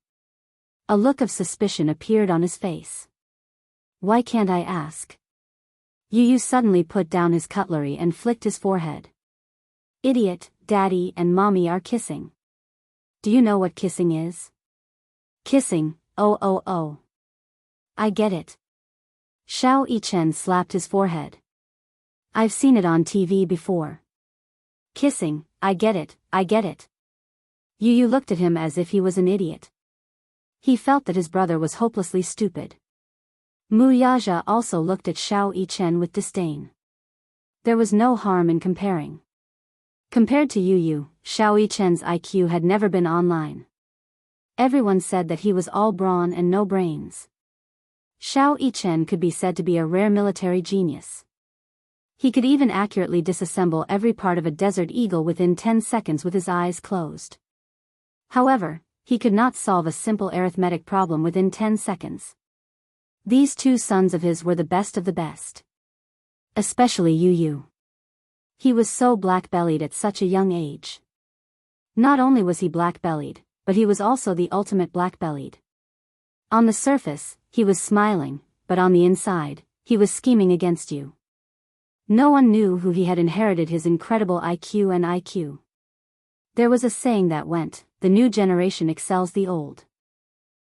A look of suspicion appeared on his face. Why can't I ask? Yu Yu suddenly put down his cutlery and flicked his forehead. Idiot, Daddy and Mommy are kissing. Do you know what kissing is? Kissing, oh. I get it. Xiao Yichen slapped his forehead. I've seen it on TV before. Kissing, I get it. Yu Yu looked at him as if he was an idiot. He felt that his brother was hopelessly stupid. Mu Yaja also looked at Xiao Yichen with disdain. There was no harm in comparing. Compared to Yu Yu, Xiao Yichen's IQ had never been online. Everyone said that he was all brawn and no brains. Xiao Yichen could be said to be a rare military genius. He could even accurately disassemble every part of a desert eagle within 10 seconds with his eyes closed. However, he could not solve a simple arithmetic problem within 10 seconds. These two sons of his were the best of the best. Especially Yu Yu. He was so black-bellied at such a young age. Not only was he black-bellied, but he was also the ultimate black-bellied. On the surface, he was smiling, but on the inside, he was scheming against you. No one knew who he had inherited his incredible IQ and IQ. There was a saying that went, the new generation excels the old.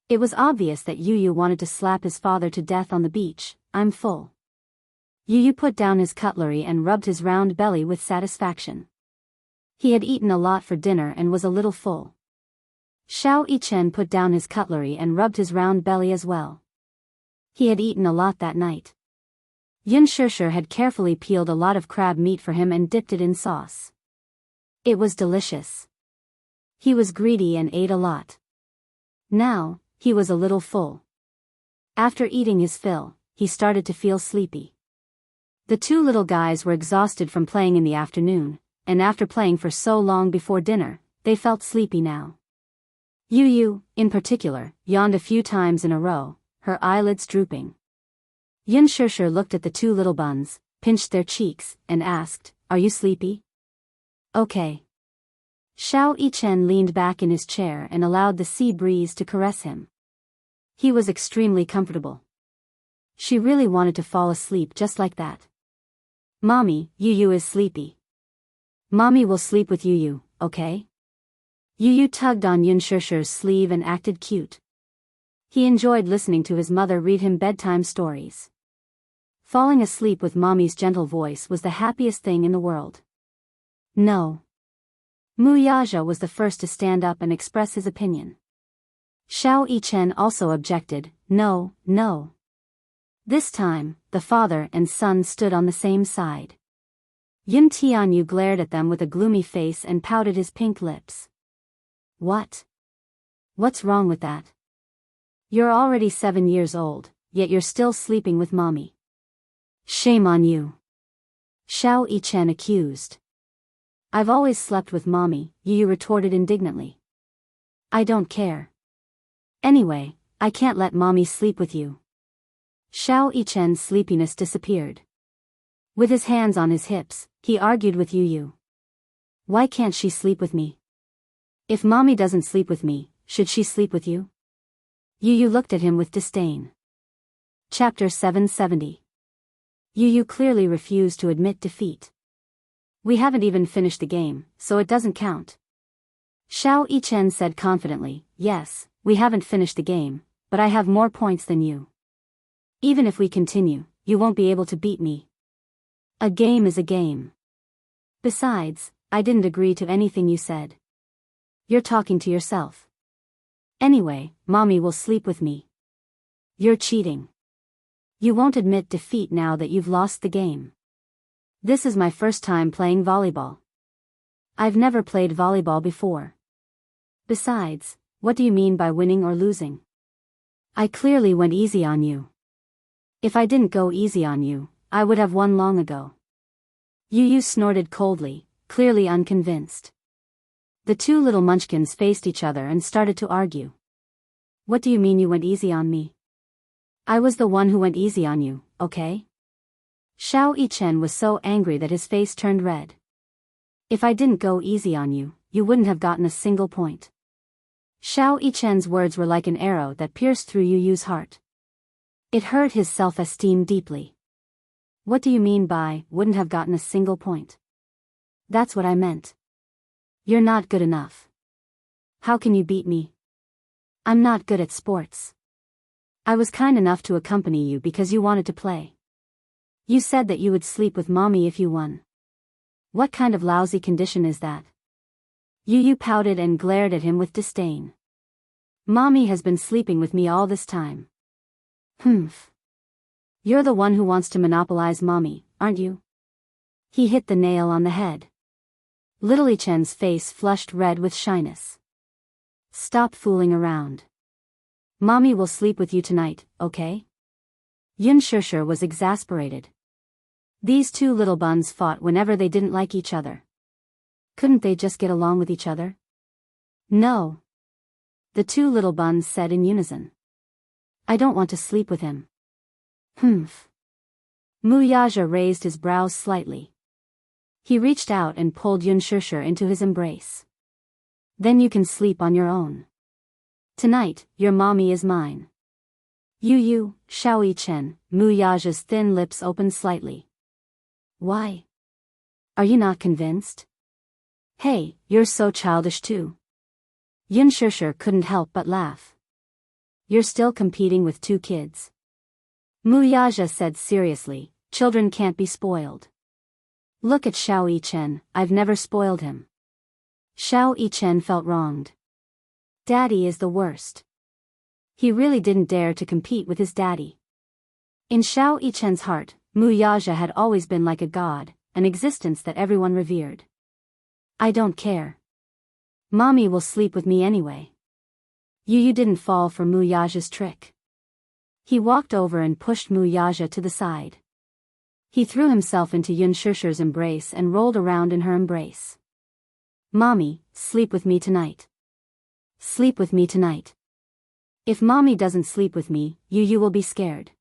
It was obvious that Yu Yu wanted to slap his father to death on the beach. I'm full. Yu Yu put down his cutlery and rubbed his round belly with satisfaction. He had eaten a lot for dinner and was a little full. Xiao Yichen put down his cutlery and rubbed his round belly as well. He had eaten a lot that night. Yunshishir had carefully peeled a lot of crab meat for him and dipped it in sauce. It was delicious. He was greedy and ate a lot. Now, he was a little full. After eating his fill, he started to feel sleepy. The two little guys were exhausted from playing in the afternoon, and after playing for so long before dinner, they felt sleepy now. Yu Yu, in particular, yawned a few times in a row, her eyelids drooping. Yunshishir looked at the two little buns, pinched their cheeks, and asked, "Are you sleepy?" "Okay." Xiao Yichen leaned back in his chair and allowed the sea breeze to caress him. He was extremely comfortable. She really wanted to fall asleep just like that. "Mommy, Yu Yu is sleepy. Mommy will sleep with Yu Yu, okay?" Yu Yu tugged on Yunshishir's sleeve and acted cute. He enjoyed listening to his mother read him bedtime stories. Falling asleep with Mommy's gentle voice was the happiest thing in the world. No. Wuxia was the first to stand up and express his opinion. Xiao Yichen also objected, no, no. This time, the father and son stood on the same side. Yun Tianyu glared at them with a gloomy face and pouted his pink lips. What? What's wrong with that? You're already 7 years old, yet you're still sleeping with Mommy. Shame on you. Xiao Yichen accused. I've always slept with Mommy, Yu retorted indignantly. I don't care. Anyway, I can't let Mommy sleep with you. Xiao Yichen's sleepiness disappeared. With his hands on his hips, he argued with Yu. Why can't she sleep with me? If Mommy doesn't sleep with me, should she sleep with you? Yu looked at him with disdain. Chapter 770. Yu clearly refused to admit defeat. We haven't even finished the game, so it doesn't count. Xiao Yichen said confidently, yes, we haven't finished the game, but I have more points than you. Even if we continue, you won't be able to beat me. A game is a game. Besides, I didn't agree to anything you said. You're talking to yourself. Anyway, Mommy will sleep with me. You're cheating. You won't admit defeat now that you've lost the game. This is my first time playing volleyball. I've never played volleyball before. Besides, what do you mean by winning or losing? I clearly went easy on you. If I didn't go easy on you, I would have won long ago. Yu snorted coldly, clearly unconvinced. The two little munchkins faced each other and started to argue. What do you mean you went easy on me? I was the one who went easy on you, okay? Xiao Yichen was so angry that his face turned red. If I didn't go easy on you, you wouldn't have gotten a single point. Xiao Yichen's words were like an arrow that pierced through Yu's heart. It hurt his self-esteem deeply. What do you mean by, wouldn't have gotten a single point? That's what I meant. You're not good enough. How can you beat me? I'm not good at sports. I was kind enough to accompany you because you wanted to play. You said that you would sleep with Mommy if you won. What kind of lousy condition is that? Yu pouted and glared at him with disdain. Mommy has been sleeping with me all this time. Humph. You're the one who wants to monopolize Mommy, aren't you? He hit the nail on the head. Little Yichen's face flushed red with shyness. Stop fooling around. Mommy will sleep with you tonight, okay? Yun Shishir was exasperated. These two little buns fought whenever they didn't like each other. Couldn't they just get along with each other? No. The two little buns said in unison. I don't want to sleep with him. Humph. Wuxia raised his brows slightly. He reached out and pulled Yun Shishir into his embrace. Then you can sleep on your own. Tonight, your Mommy is mine. Yu, Xiao Yichen, Wuxia's thin lips opened slightly. Why? Are you not convinced? Hey, you're so childish too. Yun Shishir couldn't help but laugh. You're still competing with two kids. Wuxia said seriously, children can't be spoiled. Look at Xiao Yichen, I've never spoiled him. Xiao Yichen felt wronged. Daddy is the worst. He really didn't dare to compete with his daddy. In Xiao Yichen's heart, Wuxia had always been like a god, an existence that everyone revered. I don't care. Mommy will sleep with me anyway. Yu didn't fall for Wuxia's trick. He walked over and pushed Wuxia to the side. He threw himself into Yun Shishir's embrace and rolled around in her embrace. Mommy, sleep with me tonight. Sleep with me tonight. If Mommy doesn't sleep with me, Yu will be scared.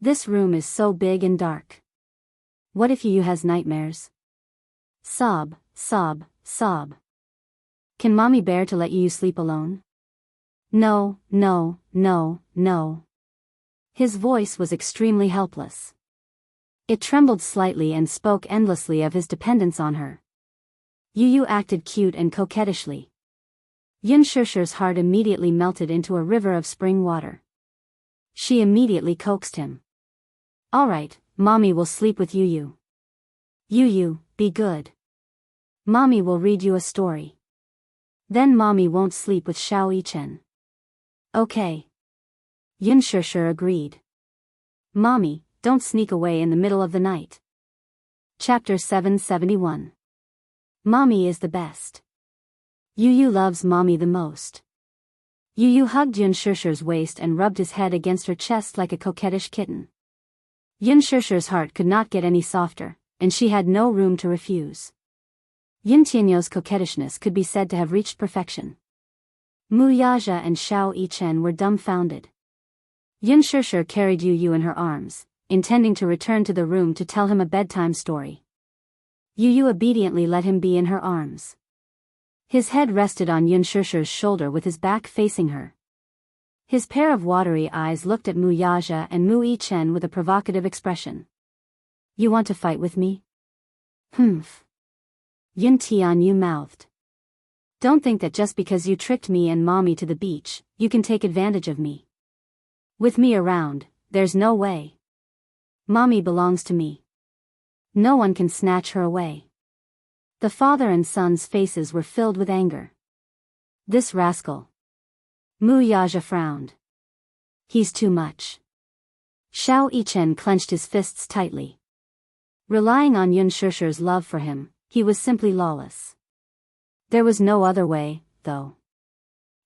This room is so big and dark. What if Yu has nightmares? Sob, sob, sob. Can Mommy bear to let Yu sleep alone? No, no, no, no. His voice was extremely helpless. It trembled slightly and spoke endlessly of his dependence on her. Yu acted cute and coquettishly. Yun Shishir's heart immediately melted into a river of spring water. She immediately coaxed him. Alright, Mommy will sleep with Yu. Yu, be good. Mommy will read you a story. Then Mommy won't sleep with Xiao Yichen. Okay. Yunshushu agreed. Mommy, don't sneak away in the middle of the night. Chapter 771. Mommy is the best. Yu loves Mommy the most. Yu hugged Yunshushu's waist and rubbed his head against her chest like a coquettish kitten. Yunshushu's heart could not get any softer, and she had no room to refuse. Yuntianyo's coquettishness could be said to have reached perfection. Wuxia and Xiao Yichen were dumbfounded. Yunshushu carried Yu in her arms, intending to return to the room to tell him a bedtime story. Yu obediently let him be in her arms. His head rested on Yunshushu's shoulder with his back facing her. His pair of watery eyes looked at Wuxia and Yichen with a provocative expression. You want to fight with me? Humph. Yuntianyu mouthed. Don't think that just because you tricked me and Mommy to the beach, you can take advantage of me. With me around, there's no way. Mommy belongs to me. No one can snatch her away. The father and son's faces were filled with anger. This rascal. Wuxia frowned. He's too much. Xiao Yichen clenched his fists tightly. Relying on Yunshushu's love for him, he was simply lawless. There was no other way, though.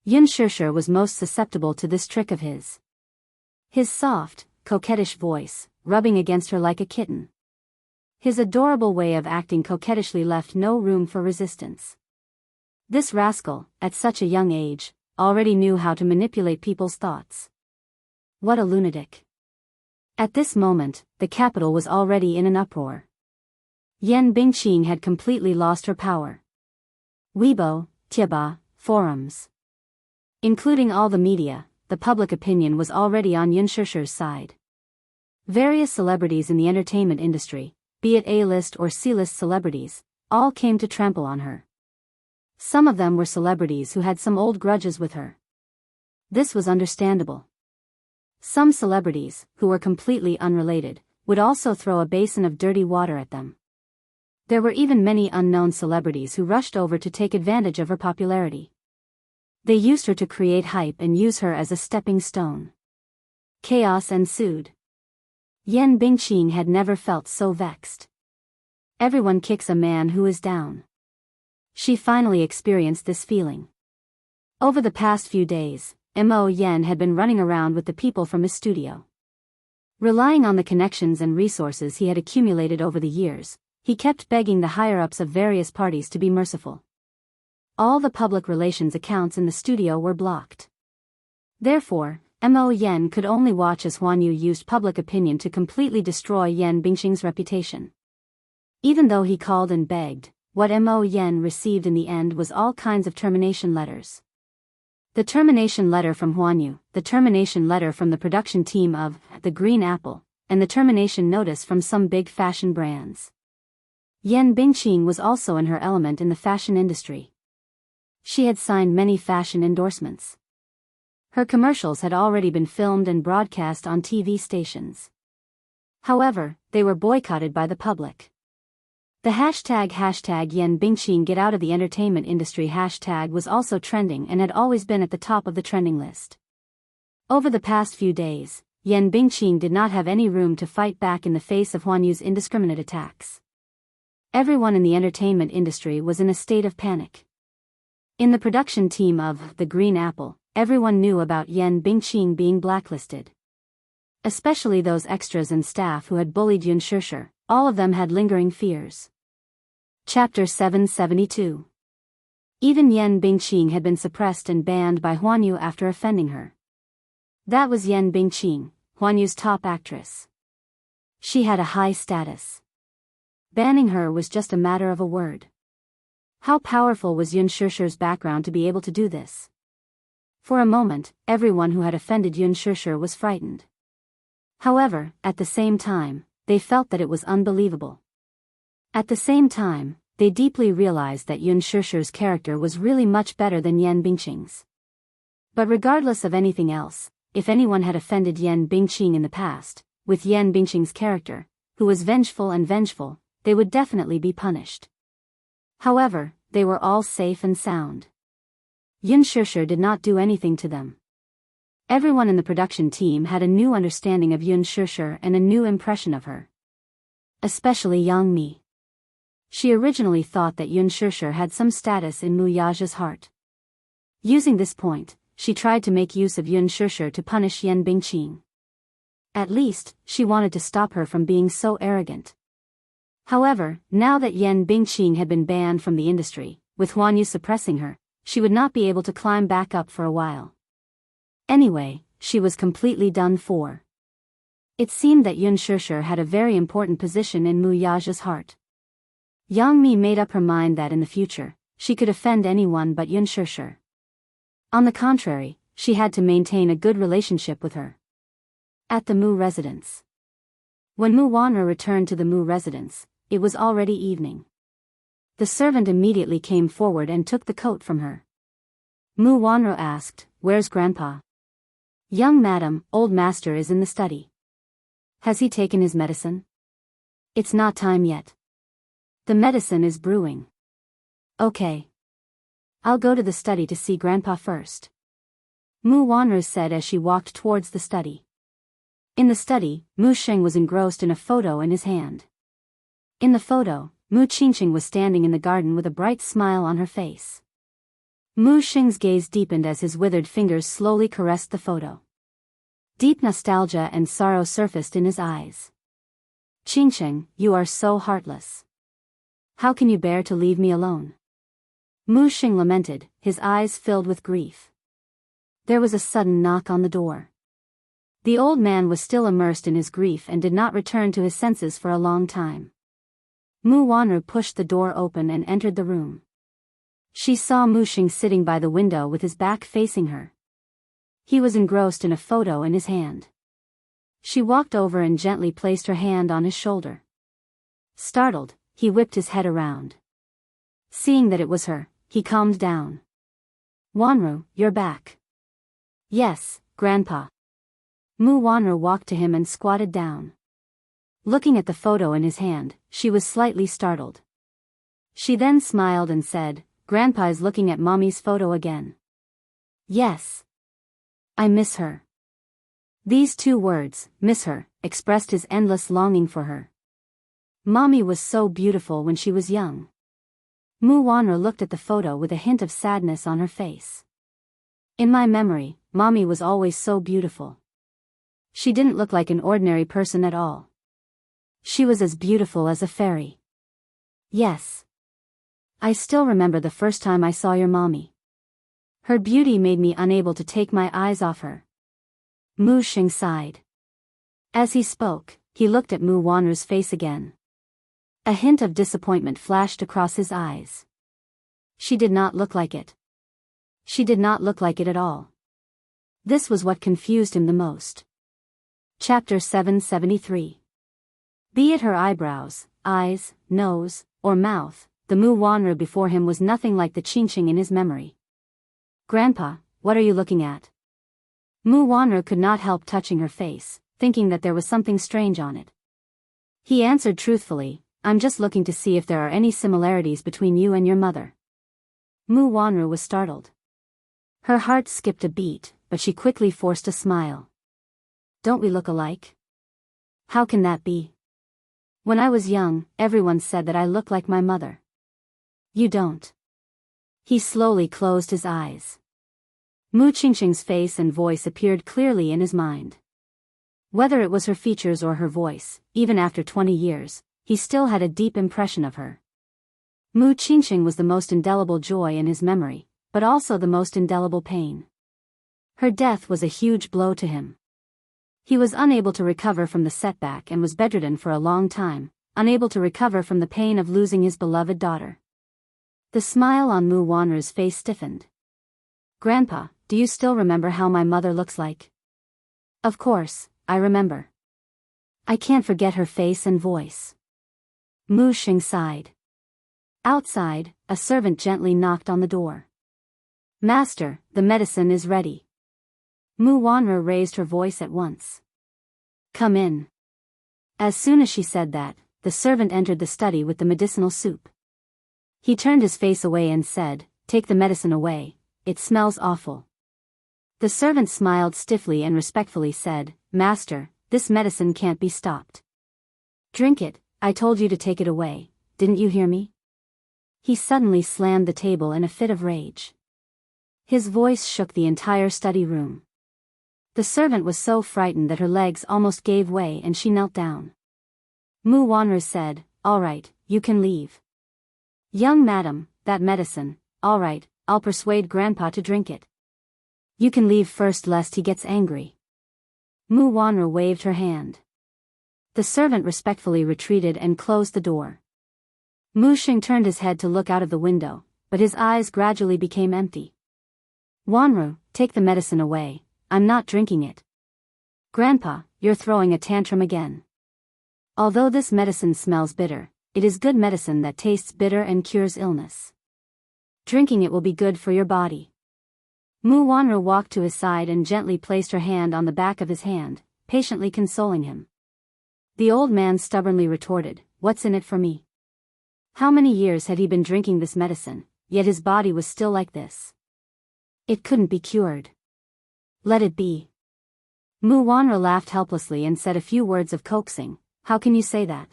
Yunshushu was most susceptible to this trick of his. His soft, coquettish voice, rubbing against her like a kitten. His adorable way of acting coquettishly left no room for resistance. This rascal, at such a young age, already knew how to manipulate people's thoughts. What a lunatic. At this moment, the capital was already in an uproar. Yan Bingqing had completely lost her power. Weibo, Tieba, forums. Including all the media, the public opinion was already on Yunshushu's side. Various celebrities in the entertainment industry, be it A-list or C-list celebrities, all came to trample on her. Some of them were celebrities who had some old grudges with her. This was understandable. Some celebrities, who were completely unrelated, would also throw a basin of dirty water at them. There were even many unknown celebrities who rushed over to take advantage of her popularity. They used her to create hype and use her as a stepping stone. Chaos ensued. Yan Bingqing had never felt so vexed. Everyone kicks a man who is down. She finally experienced this feeling. Over the past few days, Mo Yan had been running around with the people from his studio. Relying on the connections and resources he had accumulated over the years, he kept begging the higher-ups of various parties to be merciful. All the public relations accounts in the studio were blocked. Therefore, Mo Yan could only watch as Huanyu used public opinion to completely destroy Yan Bingqing's reputation. Even though he called and begged, what Mo Yan received in the end was all kinds of termination letters. The termination letter from Huanyu, the termination letter from the production team of The Green Apple, and the termination notice from some big fashion brands. Yan Bingqing was also in her element in the fashion industry. She had signed many fashion endorsements. Her commercials had already been filmed and broadcast on TV stations. However, they were boycotted by the public. The hashtag Yan Bingqing get out of the entertainment industry hashtag was also trending and had always been at the top of the trending list. Over the past few days, Yan Bingqing did not have any room to fight back in the face of Huanyu's indiscriminate attacks. Everyone in the entertainment industry was in a state of panic. In the production team of The Green Apple, everyone knew about Yan Bingqing being blacklisted. Especially those extras and staff who had bullied Yunshushu, all of them had lingering fears. Chapter 772. Even Yan Bingqing had been suppressed and banned by Huanyu after offending her. That was Yan Bingqing, Huanyu's top actress. She had a high status. Banning her was just a matter of a word. How powerful was Yunshushu's background to be able to do this? For a moment, everyone who had offended Yunshushu was frightened. However, at the same time, they felt that it was unbelievable. At the same time, they deeply realized that Yunshushu's character was really much better than Yan Bingqing's. But regardless of anything else, if anyone had offended Yan Bingqing in the past, with Yan Bingqing's character, who was vengeful and vengeful, they would definitely be punished. However, they were all safe and sound. Yun Shishir did not do anything to them. Everyone in the production team had a new understanding of Yun Shishir and a new impression of her. Especially Yang Mi. She originally thought that Yun Shishir had some status in Mu Yaja's heart. Using this point, she tried to make use of Yun Shishir to punish Yan Bingqing. At least, she wanted to stop her from being so arrogant. However, now that Yan Bingqing had been banned from the industry, with Huan Yu suppressing her, she would not be able to climb back up for a while. Anyway, she was completely done for. It seemed that Yun Shishir had a very important position in Mu Yaja's heart. Yang Mi made up her mind that in the future, she could offend anyone but Yun Shishir. On the contrary, she had to maintain a good relationship with her. At the Mu residence. When Mu Wanru returned to the Mu residence, it was already evening. The servant immediately came forward and took the coat from her. Mu Wanru asked, "Where's Grandpa?" "Young madam, old master is in the study." "Has he taken his medicine?" "It's not time yet. The medicine is brewing." "Okay. I'll go to the study to see Grandpa first," Mu Wanru said as she walked towards the study. In the study, Mu Xing was engrossed in a photo in his hand. In the photo, Mu Qingqing was standing in the garden with a bright smile on her face. Mu Xing's gaze deepened as his withered fingers slowly caressed the photo. Deep nostalgia and sorrow surfaced in his eyes. "Qingqing, you are so heartless. How can you bear to leave me alone?" Mu Xing lamented, his eyes filled with grief. There was a sudden knock on the door. The old man was still immersed in his grief and did not return to his senses for a long time. Mu Wanru pushed the door open and entered the room. She saw Mu Xing sitting by the window with his back facing her. He was engrossed in a photo in his hand. She walked over and gently placed her hand on his shoulder. Startled, he whipped his head around. Seeing that it was her, he calmed down. "Wanru, you're back." "Yes, Grandpa." Mu Wanru walked to him and squatted down. Looking at the photo in his hand, she was slightly startled. She then smiled and said, "Grandpa is looking at Mommy's photo again." "Yes. I miss her." These two words, "miss her," expressed his endless longing for her. Mommy was so beautiful when she was young. Mu Wanru looked at the photo with a hint of sadness on her face. "In my memory, Mommy was always so beautiful. She didn't look like an ordinary person at all. She was as beautiful as a fairy." "Yes. I still remember the first time I saw your mommy. Her beauty made me unable to take my eyes off her." Mu Xing sighed. As he spoke, he looked at Mu Wanru's face again. A hint of disappointment flashed across his eyes. She did not look like it. She did not look like it at all. This was what confused him the most. Chapter 773. Be it her eyebrows, eyes, nose, or mouth, the Mu Wanru before him was nothing like the Qingqing in his memory. "Grandpa, what are you looking at?" Mu Wanru could not help touching her face, thinking that there was something strange on it. He answered truthfully, "I'm just looking to see if there are any similarities between you and your mother." Mu Wanru was startled. Her heart skipped a beat, but she quickly forced a smile. "Don't we look alike?" "How can that be? When I was young, everyone said that I look like my mother." "You don't." He slowly closed his eyes. Mu Qingqing's face and voice appeared clearly in his mind. Whether it was her features or her voice, even after 20 years, he still had a deep impression of her. Mu Qingqing was the most indelible joy in his memory, but also the most indelible pain. Her death was a huge blow to him. He was unable to recover from the setback and was bedridden for a long time, unable to recover from the pain of losing his beloved daughter. The smile on Mu Wanru's face stiffened. "Grandpa, do you still remember how my mother looks like?" "Of course, I remember. I can't forget her face and voice." Mu Xing sighed. Outside, a servant gently knocked on the door. "Master, the medicine is ready." Mu Wanru raised her voice at once. "Come in." As soon as she said that, the servant entered the study with the medicinal soup. He turned his face away and said, "Take the medicine away, it smells awful." The servant smiled stiffly and respectfully said, "Master, this medicine can't be stopped. Drink it, I told you to take it away, didn't you hear me?" He suddenly slammed the table in a fit of rage. His voice shook the entire study room. The servant was so frightened that her legs almost gave way and she knelt down. Mu Wanru said, "All right, you can leave." "Young madam, that medicine, all right, I'll persuade Grandpa to drink it." "You can leave first lest he gets angry." Mu Wanru waved her hand. The servant respectfully retreated and closed the door. Mu Xing turned his head to look out of the window, but his eyes gradually became empty. "Wanru, take the medicine away, I'm not drinking it." "Grandpa, you're throwing a tantrum again. Although this medicine smells bitter, it is good medicine that tastes bitter and cures illness. Drinking it will be good for your body." Mu Wanru walked to his side and gently placed her hand on the back of his hand, patiently consoling him. The old man stubbornly retorted, "What's in it for me?" How many years had he been drinking this medicine, yet his body was still like this? It couldn't be cured. Let it be. Mu Wanru laughed helplessly and said a few words of coaxing. "How can you say that?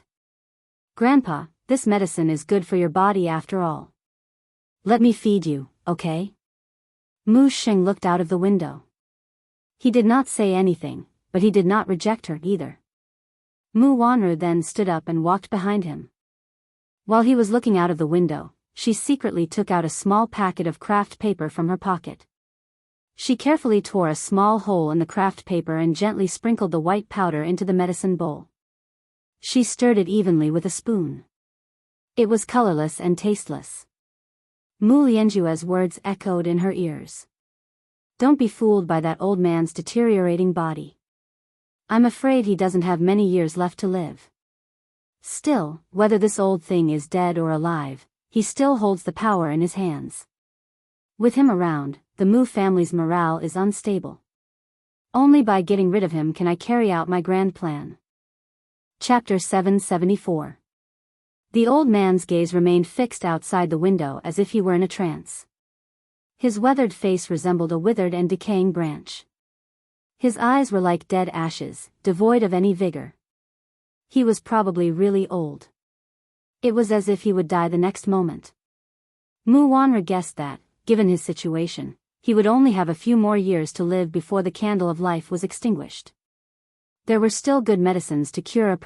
Grandpa, this medicine is good for your body after all. Let me feed you, okay?" Mu Xing looked out of the window. He did not say anything, but he did not reject her either. Mu Wanru then stood up and walked behind him. While he was looking out of the window, she secretly took out a small packet of craft paper from her pocket. She carefully tore a small hole in the craft paper and gently sprinkled the white powder into the medicine bowl. She stirred it evenly with a spoon. It was colorless and tasteless. Mu Lianjue's words echoed in her ears. "Don't be fooled by that old man's deteriorating body. I'm afraid he doesn't have many years left to live. Still, whether this old thing is dead or alive, he still holds the power in his hands. With him around, the Mu family's morale is unstable. Only by getting rid of him can I carry out my grand plan." Chapter 774. The old man's gaze remained fixed outside the window as if he were in a trance. His weathered face resembled a withered and decaying branch. His eyes were like dead ashes, devoid of any vigor. He was probably really old. It was as if he would die the next moment. Mu Wanru guessed that, given his situation, he would only have a few more years to live before the candle of life was extinguished. There were still good medicines to cure a